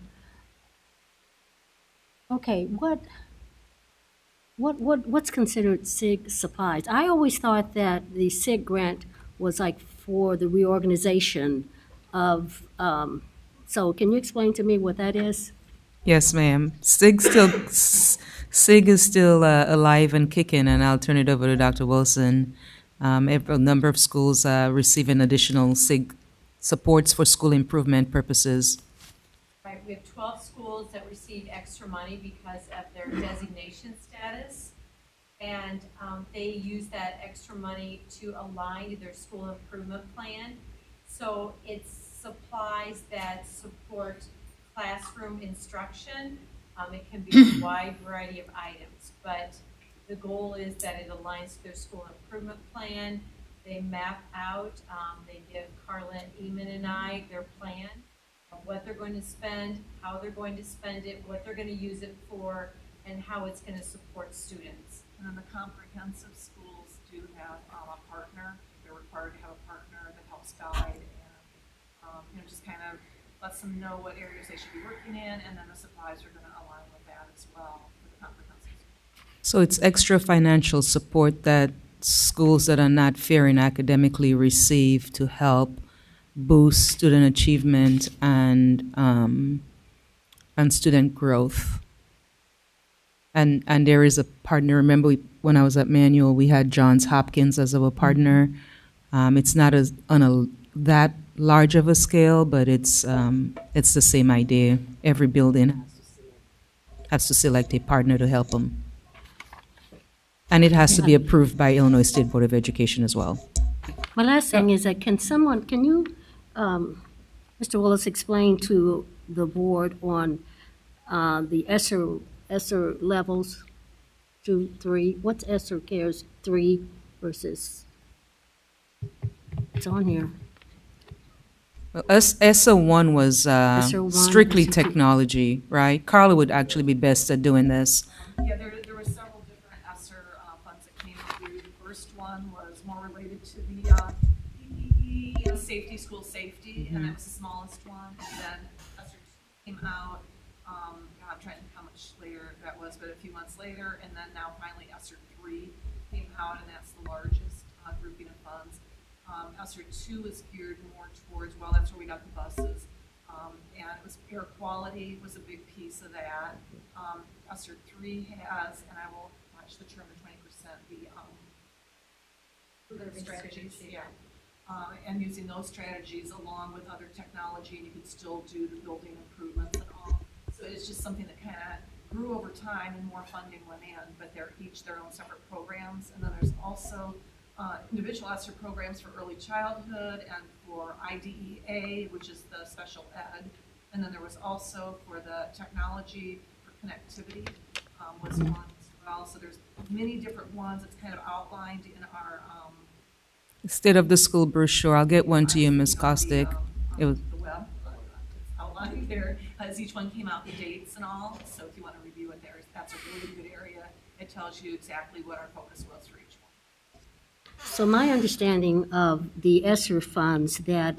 Okay, what's considered SIG supplies? I always thought that the SIG grant was like for the reorganization of, so can you explain to me what that is? Yes, ma'am. SIG is still alive and kicking, and I'll turn it over to Dr. Wilson. A number of schools receiving additional SIG supports for school improvement purposes. Right, we have 12 schools that received extra money because of their designation status. And they use that extra money to align to their school improvement plan. So it's supplies that support classroom instruction. It can be a wide variety of items, but the goal is that it aligns to their school improvement plan. They map out, they give Carla Eamon and I their plan of what they're going to spend, how they're going to spend it, what they're going to use it for, and how it's going to support students. And then the comprehensive schools do have a partner. They're required to have a partner that helps guide and just kind of lets them know what areas they should be working in, and then the supplies are going to align with that as well for the comprehensive schools. So it's extra financial support that schools that are not faring academically receive to help boost student achievement and student growth. And there is a partner. Remember, when I was at Manual, we had Johns Hopkins as our partner. It's not that large of a scale, but it's the same idea. Every building has to select a partner to help them. And it has to be approved by Illinois State Board of Education as well. My last thing is that can you, Mr. Willis, explain to the board on the ESSER levels 2, 3? What's ESSER Cares 3 versus, it's on here. Well, ESSER 1 was strictly technology, right? Carla would actually be best at doing this. Yeah, there were several different ESSER funds that came through. The first one was more related to the PPE, safety, school safety, and that was the smallest one. And then ESSER 2 came out. I'm trying to think how much later that was, but a few months later. And then now finally ESSER 3 came out, and that's the largest grouping of funds. ESSER 2 is geared more towards, well, that's where we got the buses. And it was air quality was a big piece of that. ESSER 3 has, and I will watch the term of 20%, the strategies, yeah. And using those strategies along with other technology, and you could still do the building improvements and all. So it's just something that kind of grew over time and more funding went in, but they're each their own separate programs. And then there's also individual ESSER programs for early childhood and for IDEA, which is the special ed. And then there was also for the technology for connectivity was one as well. So there's many different ones. It's kind of outlined in our State of the School brochure. I'll get one to you, Ms. Kostick. It was the web. It's outlined there as each one came out, the dates and all. So if you want to review it there, that's a really good area. It tells you exactly what our focus was for each one. So my understanding of the ESSER funds that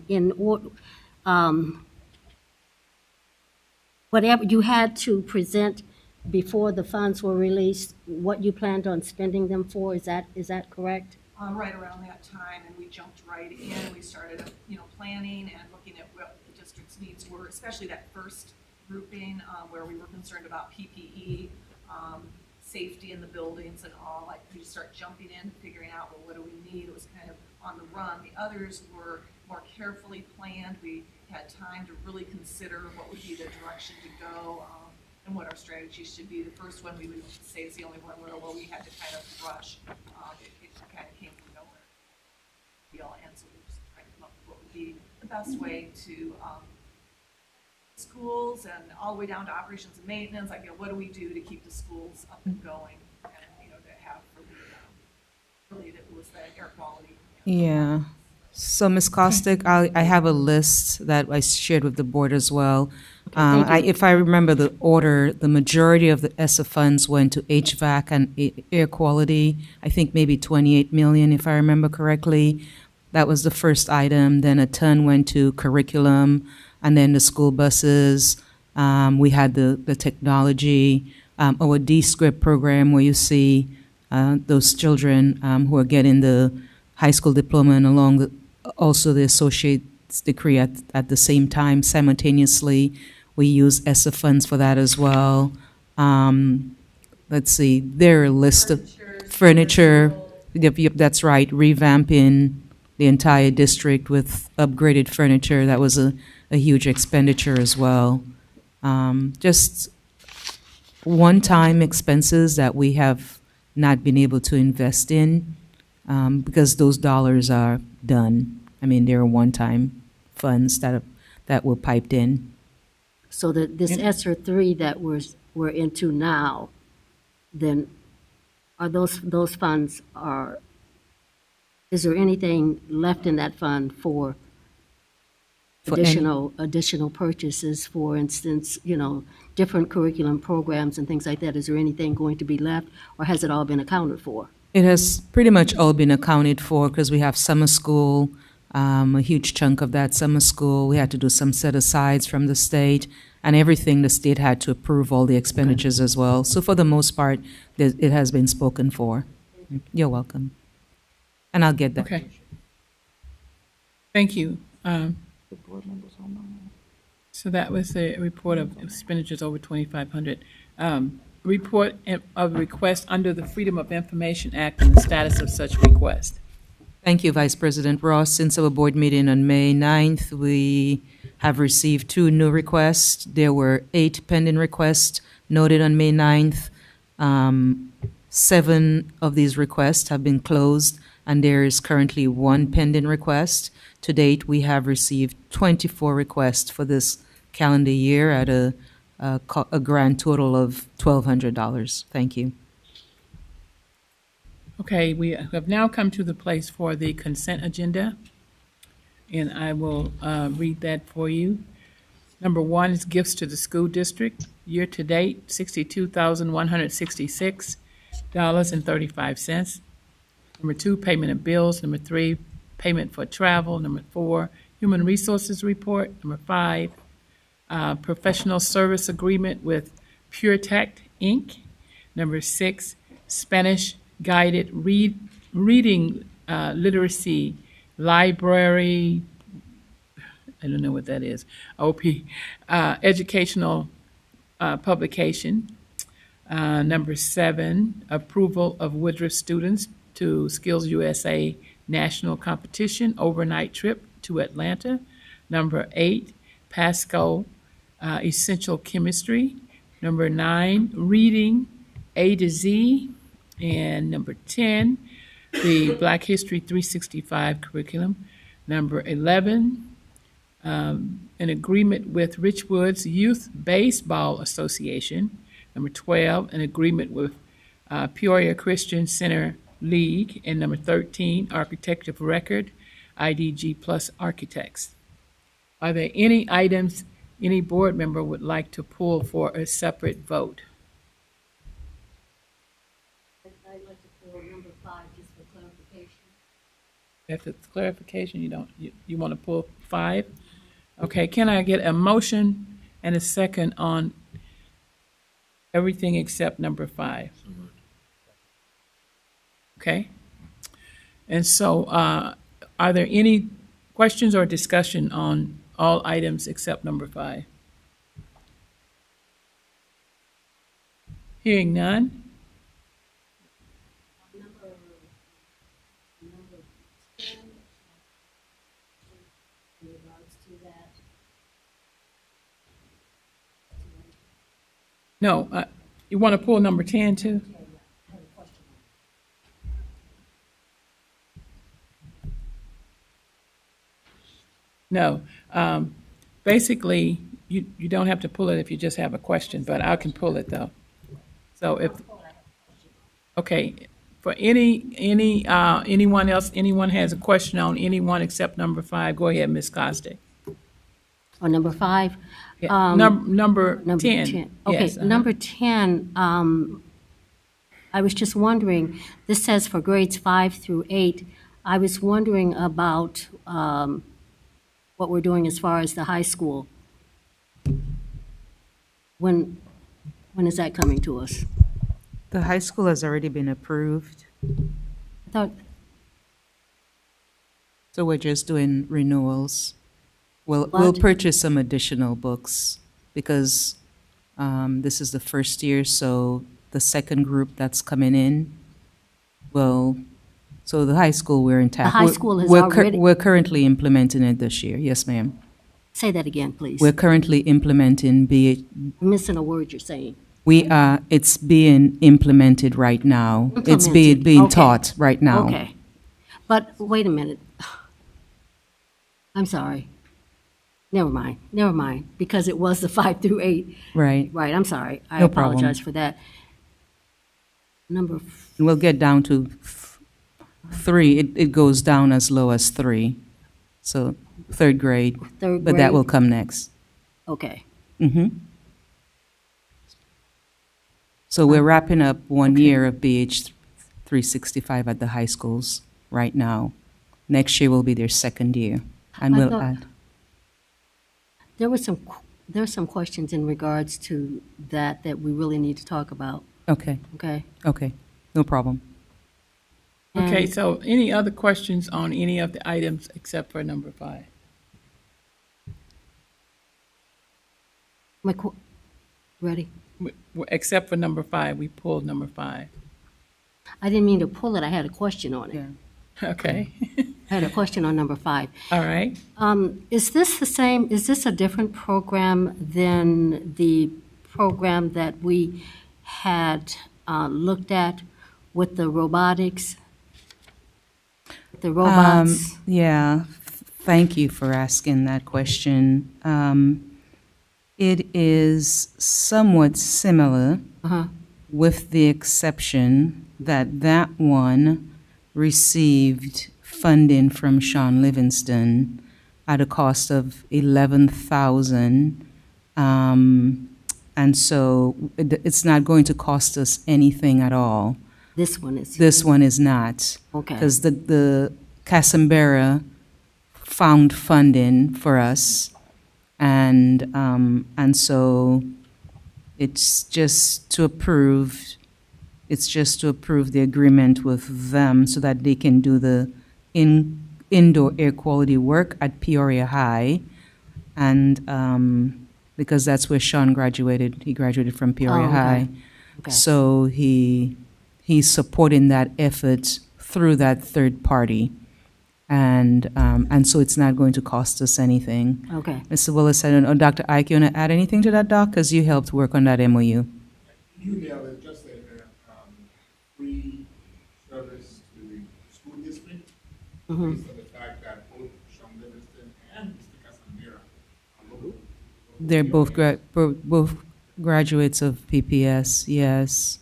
whatever you had to present before the funds were released, what you planned on spending them for, is that correct? right around that time, and we jumped right in. We started, planning and looking at what the district's needs were, especially that first grouping where we were concerned about PPE, safety in the buildings and all. Like, we just start jumping in, figuring out, well, what do we need? It was kind of on the run. The others were more carefully planned. We had time to really consider what would be the direction to go and what our strategy should be. The first one we would say is the only one where, well, we had to kind of rush. It kind of came from nowhere. We all answered, we just trying to come up with what would be the best way to schools and all the way down to operations and maintenance. Like, what do we do to keep the schools up and going, and to have for the really it was the air quality. Yeah. So, Ms. Kostick, I have a list that I shared with the board as well. If I remember the order, the majority of the ESSA funds went to HVAC and air quality. I think maybe 28 million, if I remember correctly. That was the first item. Then a ton went to curriculum, and then the school buses. We had the technology, our D-Script program, where you see those children who are getting the high school diploma and also the associate's degree at the same time, simultaneously. We use ESSA funds for that as well. Let's see, there are a list of furniture. Yep, that's right, revamping the entire district with upgraded furniture. That was a huge expenditure as well. Just one-time expenses that we have not been able to invest in because those dollars are done. I mean, there are one-time funds that were piped in. So this ESSER 3 that we're into now, then are those funds is there anything left in that fund for additional purchases, for instance, different curriculum programs and things like that? Is there anything going to be left, or has it all been accounted for? It has pretty much all been accounted for because we have summer school, a huge chunk of that summer school. We had to do some set-asides from the state, and everything the state had to approve all the expenditures as well. So for the most part, it has been spoken for. You're welcome. And I'll get that. Okay. Thank you. So that was a report of expenditures over 2,500. Report of request under the Freedom of Information Act and the status of such request. Thank you, Vice President Ross. Since our board meeting on May 9th, we have received 2 new requests. There were 8 pending requests noted on May 9th. 7 of these requests have been closed, and there is currently 1 pending request. To date, we have received 24 requests for this calendar year at a grand total of $1,200. Thank you. Okay, we have now come to the place for the consent agenda, and I will read that for you. Number 1 is gifts to the school district. Year to date, $62,166.35. Number 2, payment of bills. Number 3, payment for travel. Number 4, human resources report. Number 5, professional service agreement with PureTech, Inc. Number 6, Spanish guided reading literacy library, I don't know what that is, OP, educational publication. Number 7, approval of Woodruff students to Skills USA National Competition overnight trip to Atlanta. Number 8, Pasco Essential Chemistry. Number 9, Reading A to Z. And number 10, the Black History 365 curriculum. Number 11, an agreement with Richwoods Youth Baseball Association. Number 12, an agreement with Peoria Christian Center League. And number 13, Architect of Record, IDG Plus Architects. Are there any items any board member would like to pull for a separate vote? I'd like to pull number 5 just for clarification. If it's clarification, you want to pull 5? Okay, can I get a motion and a second on everything except number 5? Okay. And so, are there any questions or discussion on all items except number 5? Hearing none. No, you want to pull number 10 too? No. Basically, you don't have to pull it if you just have a question, but I can pull it though. So if, okay, for anyone else, anyone has a question on anyone except number 5, go ahead, Ms. Costick. On number 5? Yeah, number 10. Okay, Yes, number 10, I was just wondering, this says for grades 5 through 8. I was wondering about what we're doing as far as the high school. When is that coming to us? The high school has already been approved, I thought, so we're just doing renewals. We'll What? purchase some additional books because this is the first year, so the second group that's coming in so the high school, we're intact. The high school is we're already- we're currently implementing it this year. Yes, ma'am. say that again, please. We're currently implementing I'm missing a word you're saying. it's being implemented right now. It's Implemented. being Okay. taught right now. Okay. But wait a minute. I'm sorry. Never mind, because it was the 5 through 8. Right. Right, I'm sorry. I No problem. apologize for that. Number, We'll get down to 3. It goes down as low as 3. So third grade. Third But that grade. will come next. okay. Mm-hmm. So we're wrapping up 1 year of BH 365 at the high schools right now. Next year will be their second year. And I we'll thought- add. There were some questions in regards to that we really need to talk about, Okay, okay? okay. No problem. Okay, And- so any other questions on any of the items except for number 5? Ready? Except for number 5, we pulled number 5. I didn't mean to pull it, I had a question on it. Okay, I had a question on number 5. all right. Is this a different program than the program that we had looked at with the robotics? The robots? Yeah, thank you for asking that question. It is somewhat similar, with the exception that that one received funding from Sean Livingston at a cost of $11,000. And so it's not going to cost us anything at all. This one is. This one is not. Okay. Because the Casambera found funding for us, and so it's just to approve. It's just to approve the agreement with them so that they can do the indoor air quality work at Peoria High, and because that's where Sean graduated. He graduated from Peoria Oh, okay. High. Okay. So he's supporting that effort through that third party. And so it's not going to cost us anything. Okay. Mr. Willis, I don't know, Dr. Ike, you want to add anything to that, Doc? Because you helped work on that MOU. You nailed it, just a free service to the school district, based on the fact that both Sean Livingston and Mr. Casamira are local. They're both graduates of PPS, yes.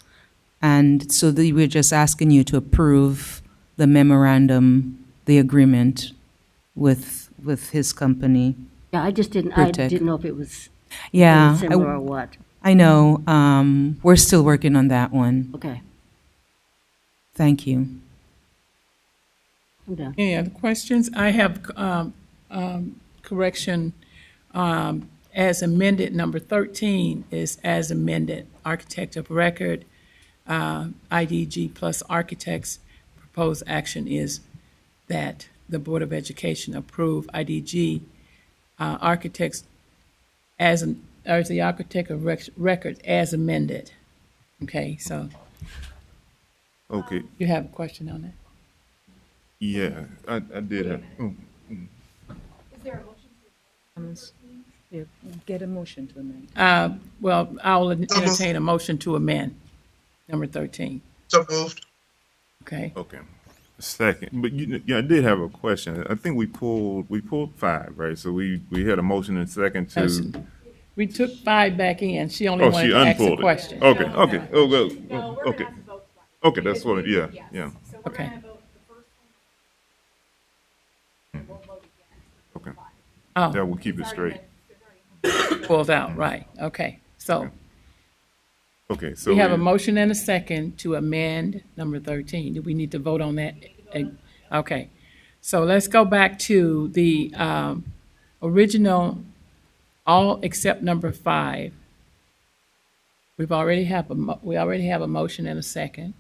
And so we're just asking you to approve the memorandum, the agreement with his company. Yeah, I didn't Protect. know if it was Yeah, really similar or what. I know. We're still working on that one. Okay, Thank you. I'm done. Any other questions? I have correction as amended. Number 13 is as amended. Architect of record, IDG plus architects. Proposed action is that the Board of Education approve IDG architects as the architect of records as amended. Okay, so Okay, you have a question on that? yeah, I did have, Is there a motion to? Get a motion to amend. Well, I'll entertain a motion to amend number 13. So moved. Okay. okay. Second, but I did have a question. I think we pulled 5, right? So we had a motion and second to. We took 5 back in. She only Oh, wanted she to ask a unpulled it. question. Okay, okay. Oh, well, No, we're okay. gonna have to vote twice. Okay, that's what, yeah, Yes. yeah. So we're Okay. gonna vote the first one. And we'll vote again. Okay. Oh, That will keep it straight. pulled out, right. Okay. So Okay, so. we have a motion and a second to amend number 13. Do we need to vote on that? Okay. So let's go back to the original, all except number 5. We already have a motion and a second.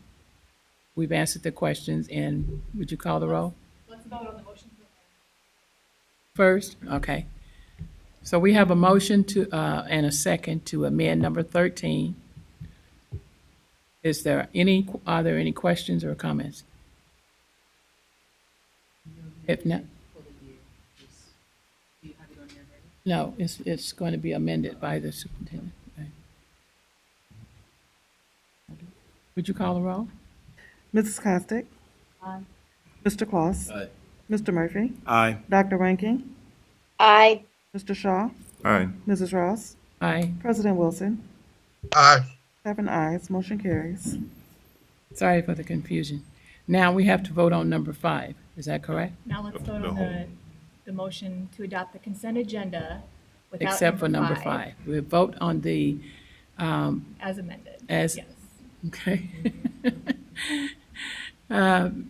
We've answered the questions, and would you call the roll? Let's vote on the motion to First, okay. So we have a motion to, and a second to amend number 13. Are there any questions or comments? If not. No, it's going to be amended by the superintendent. Okay. Would you call the roll? Mrs. Costick? Aye. Mr. Claus? Aye. Mr. Murphy? Aye. Dr. Ranking? Aye. Mr. Shaw? Aye. Mrs. Ross? Aye. President Wilson? Aye. 7 ayes, motion carries. Sorry for the confusion. Now we have to vote on number 5. Is that correct? Now let's vote The on whole- the motion to adopt the consent agenda without Except for number 5. We vote on the, As amended. as, Yes. okay.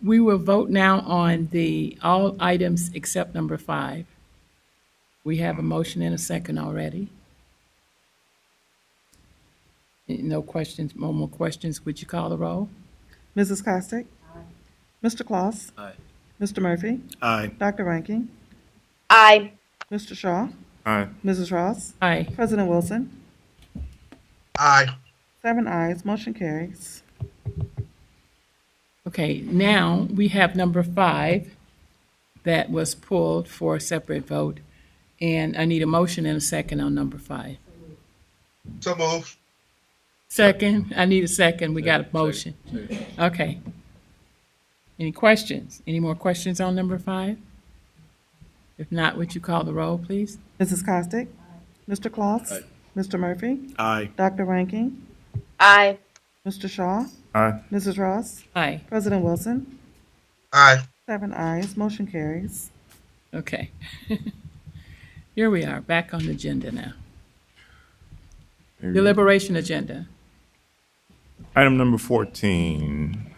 We will vote now on all items except number 5. We have a motion and a second already. No questions, no more questions. Would you call the roll? Mrs. Costick? Mr. Claus? Aye. Mr. Murphy? Aye. Dr. Ranking? Aye. Mr. Shaw? Aye. Mrs. Ross? Aye. President Wilson? Aye. 7 ayes, motion carries. Okay, now we have number 5 that was pulled for a separate vote. And I need a motion and a second on number 5. So moved. Second, I need a second. We got a motion. Okay. Any questions? Any more questions on number 5? If not, would you call the roll, please? Mrs. Costick? Mr. Claus? Aye. Mr. Murphy? Aye. Dr. Ranking? Aye. Mr. Shaw? Aye. Mrs. Ross? Aye. President Wilson? Aye. 7 ayes, motion carries. Okay. Here we are, back on the agenda now. Deliberation agenda. Item number 14.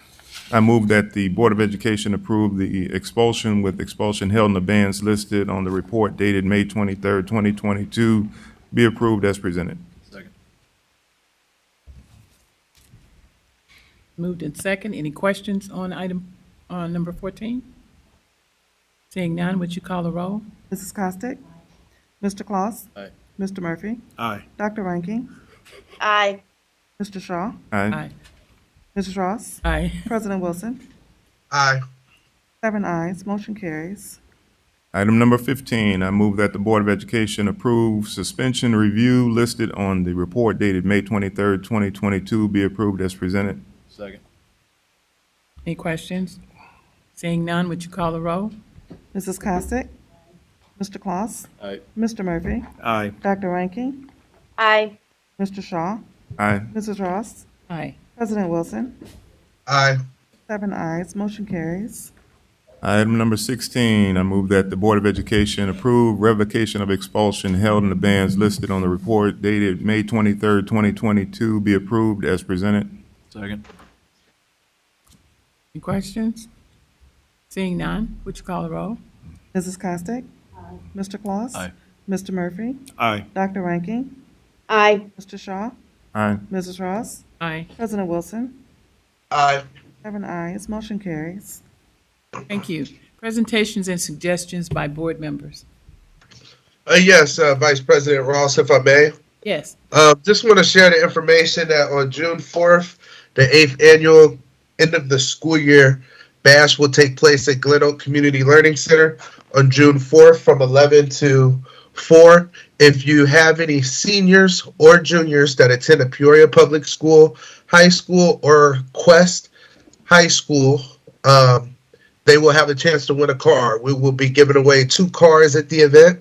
I move that the Board of Education approve the expulsion with expulsion held in the bands listed on the report dated May 23rd, 2022, be approved as presented. Second. Moved in second. Any questions on number 14? Seeing none, would you call the roll? Mrs. Costick? Mr. Claus? Aye. Mr. Murphy? Aye. Dr. Ranking? Aye. Mr. Shaw? Aye. Mrs. Ross? Aye. President Wilson? Aye. 7 ayes, motion carries. Item number 15, I move that the Board of Education approve suspension review listed on the report dated May 23rd, 2022, be approved as presented. Second. Any questions? Seeing none, would you call the roll? Mrs. Costick? Mr. Claus? Aye. Mr. Murphy? Aye. Dr. Ranking? Aye. Mr. Shaw? Aye. Mrs. Ross? Aye. President Wilson? Aye. 7 ayes, motion carries. Item number 16, I move that the Board of Education approve revocation of expulsion held in the bands listed on the report dated May 23rd, 2022, be approved as presented. Second. Any questions? Seeing none, would you call the roll? Mrs. Costick? Mr. Claus? Aye. Mr. Murphy? Aye. Dr. Ranking? Aye. Mr. Shaw? Aye. Mrs. Ross? Aye. President Wilson? Aye. 7 ayes, motion carries. Thank you. Presentations and suggestions by board members. Yes, Vice President Ross, if I may. Yes. Just want to share the information that on June 4th, the 8th annual end of the school year bash will take place at Glen Oak Community Learning Center on June 4th from 11 to 4. If you have any seniors or juniors that attend a Peoria Public School, high school, or Quest High School, they will have a chance to win a car. We will be giving away 2 cars at the event.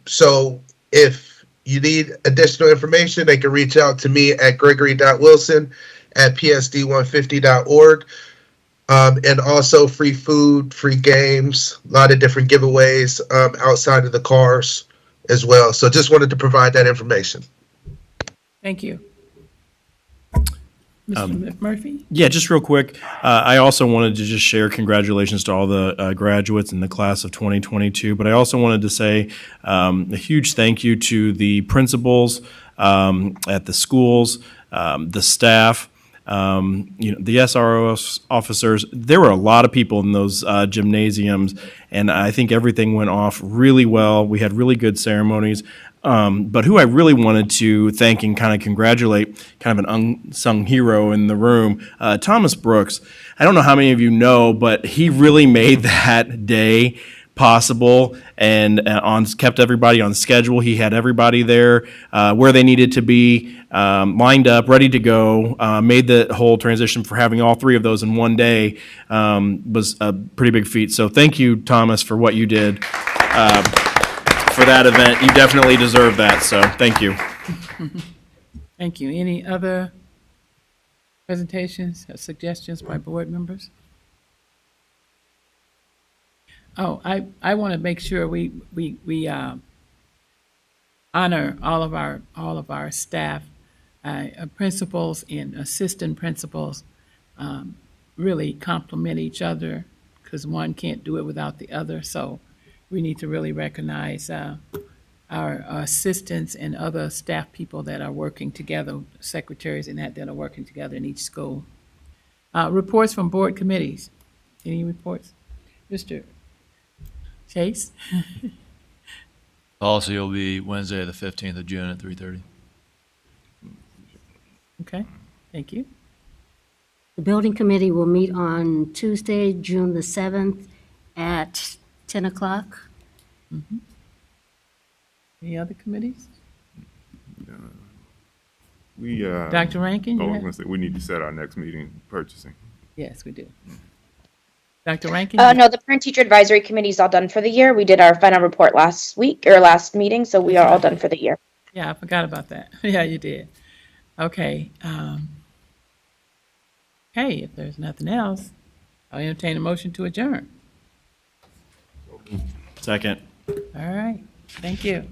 So if you need additional information, they can reach out to me at gregory.wilson@psd150.org. And also free food, free games, a lot of different giveaways outside of the cars as well. So just wanted to provide that information. Thank you. Mr. Murphy? Yeah, just real quick. I also wanted to just share congratulations to all the graduates in the class of 2022. But I also wanted to say a huge thank you to the principals at the schools, the staff, the SRO officers. There were a lot of people in those gymnasiums, and I think everything went off really well. We had really good ceremonies. But who I really wanted to thank and kind of congratulate, kind of an unsung hero in the room, Thomas Brooks. I don't know how many of you know, but he really made that day possible and kept everybody on schedule. He had everybody there where they needed to be, lined up, ready to go, made the whole transition for having all 3 of those in one day was a pretty big feat. So thank you, Thomas, for what you did. For that event. You definitely deserve that, so thank you. Thank you. Any other presentations or suggestions by board members? Oh, I want to make sure we honor all of our staff, principals and assistant principals. Really complement each other because one can't do it without the other. So we need to really recognize our assistants and other staff people that are working together, secretaries and that are working together in each school. Reports from board committees. Any reports? Mr. Chase? Policy will be Wednesday, the 15th of June at 3:30. Okay, thank you. The building committee will meet on Tuesday, June the 7th at 10 o'clock. Mm-hmm. Any other committees? Dr. Rankin? I was going to say, we need to set our next meeting, purchasing. Yes, we do. Dr. Rankin? No, the parent teacher advisory committee is all done for the year. We did our final report last week or last meeting, so we are all done for the year. Yeah, I forgot about that. Yeah, you did. Okay. Hey, if there's nothing else, I'll entertain a motion to adjourn. Second. All right. Thank you.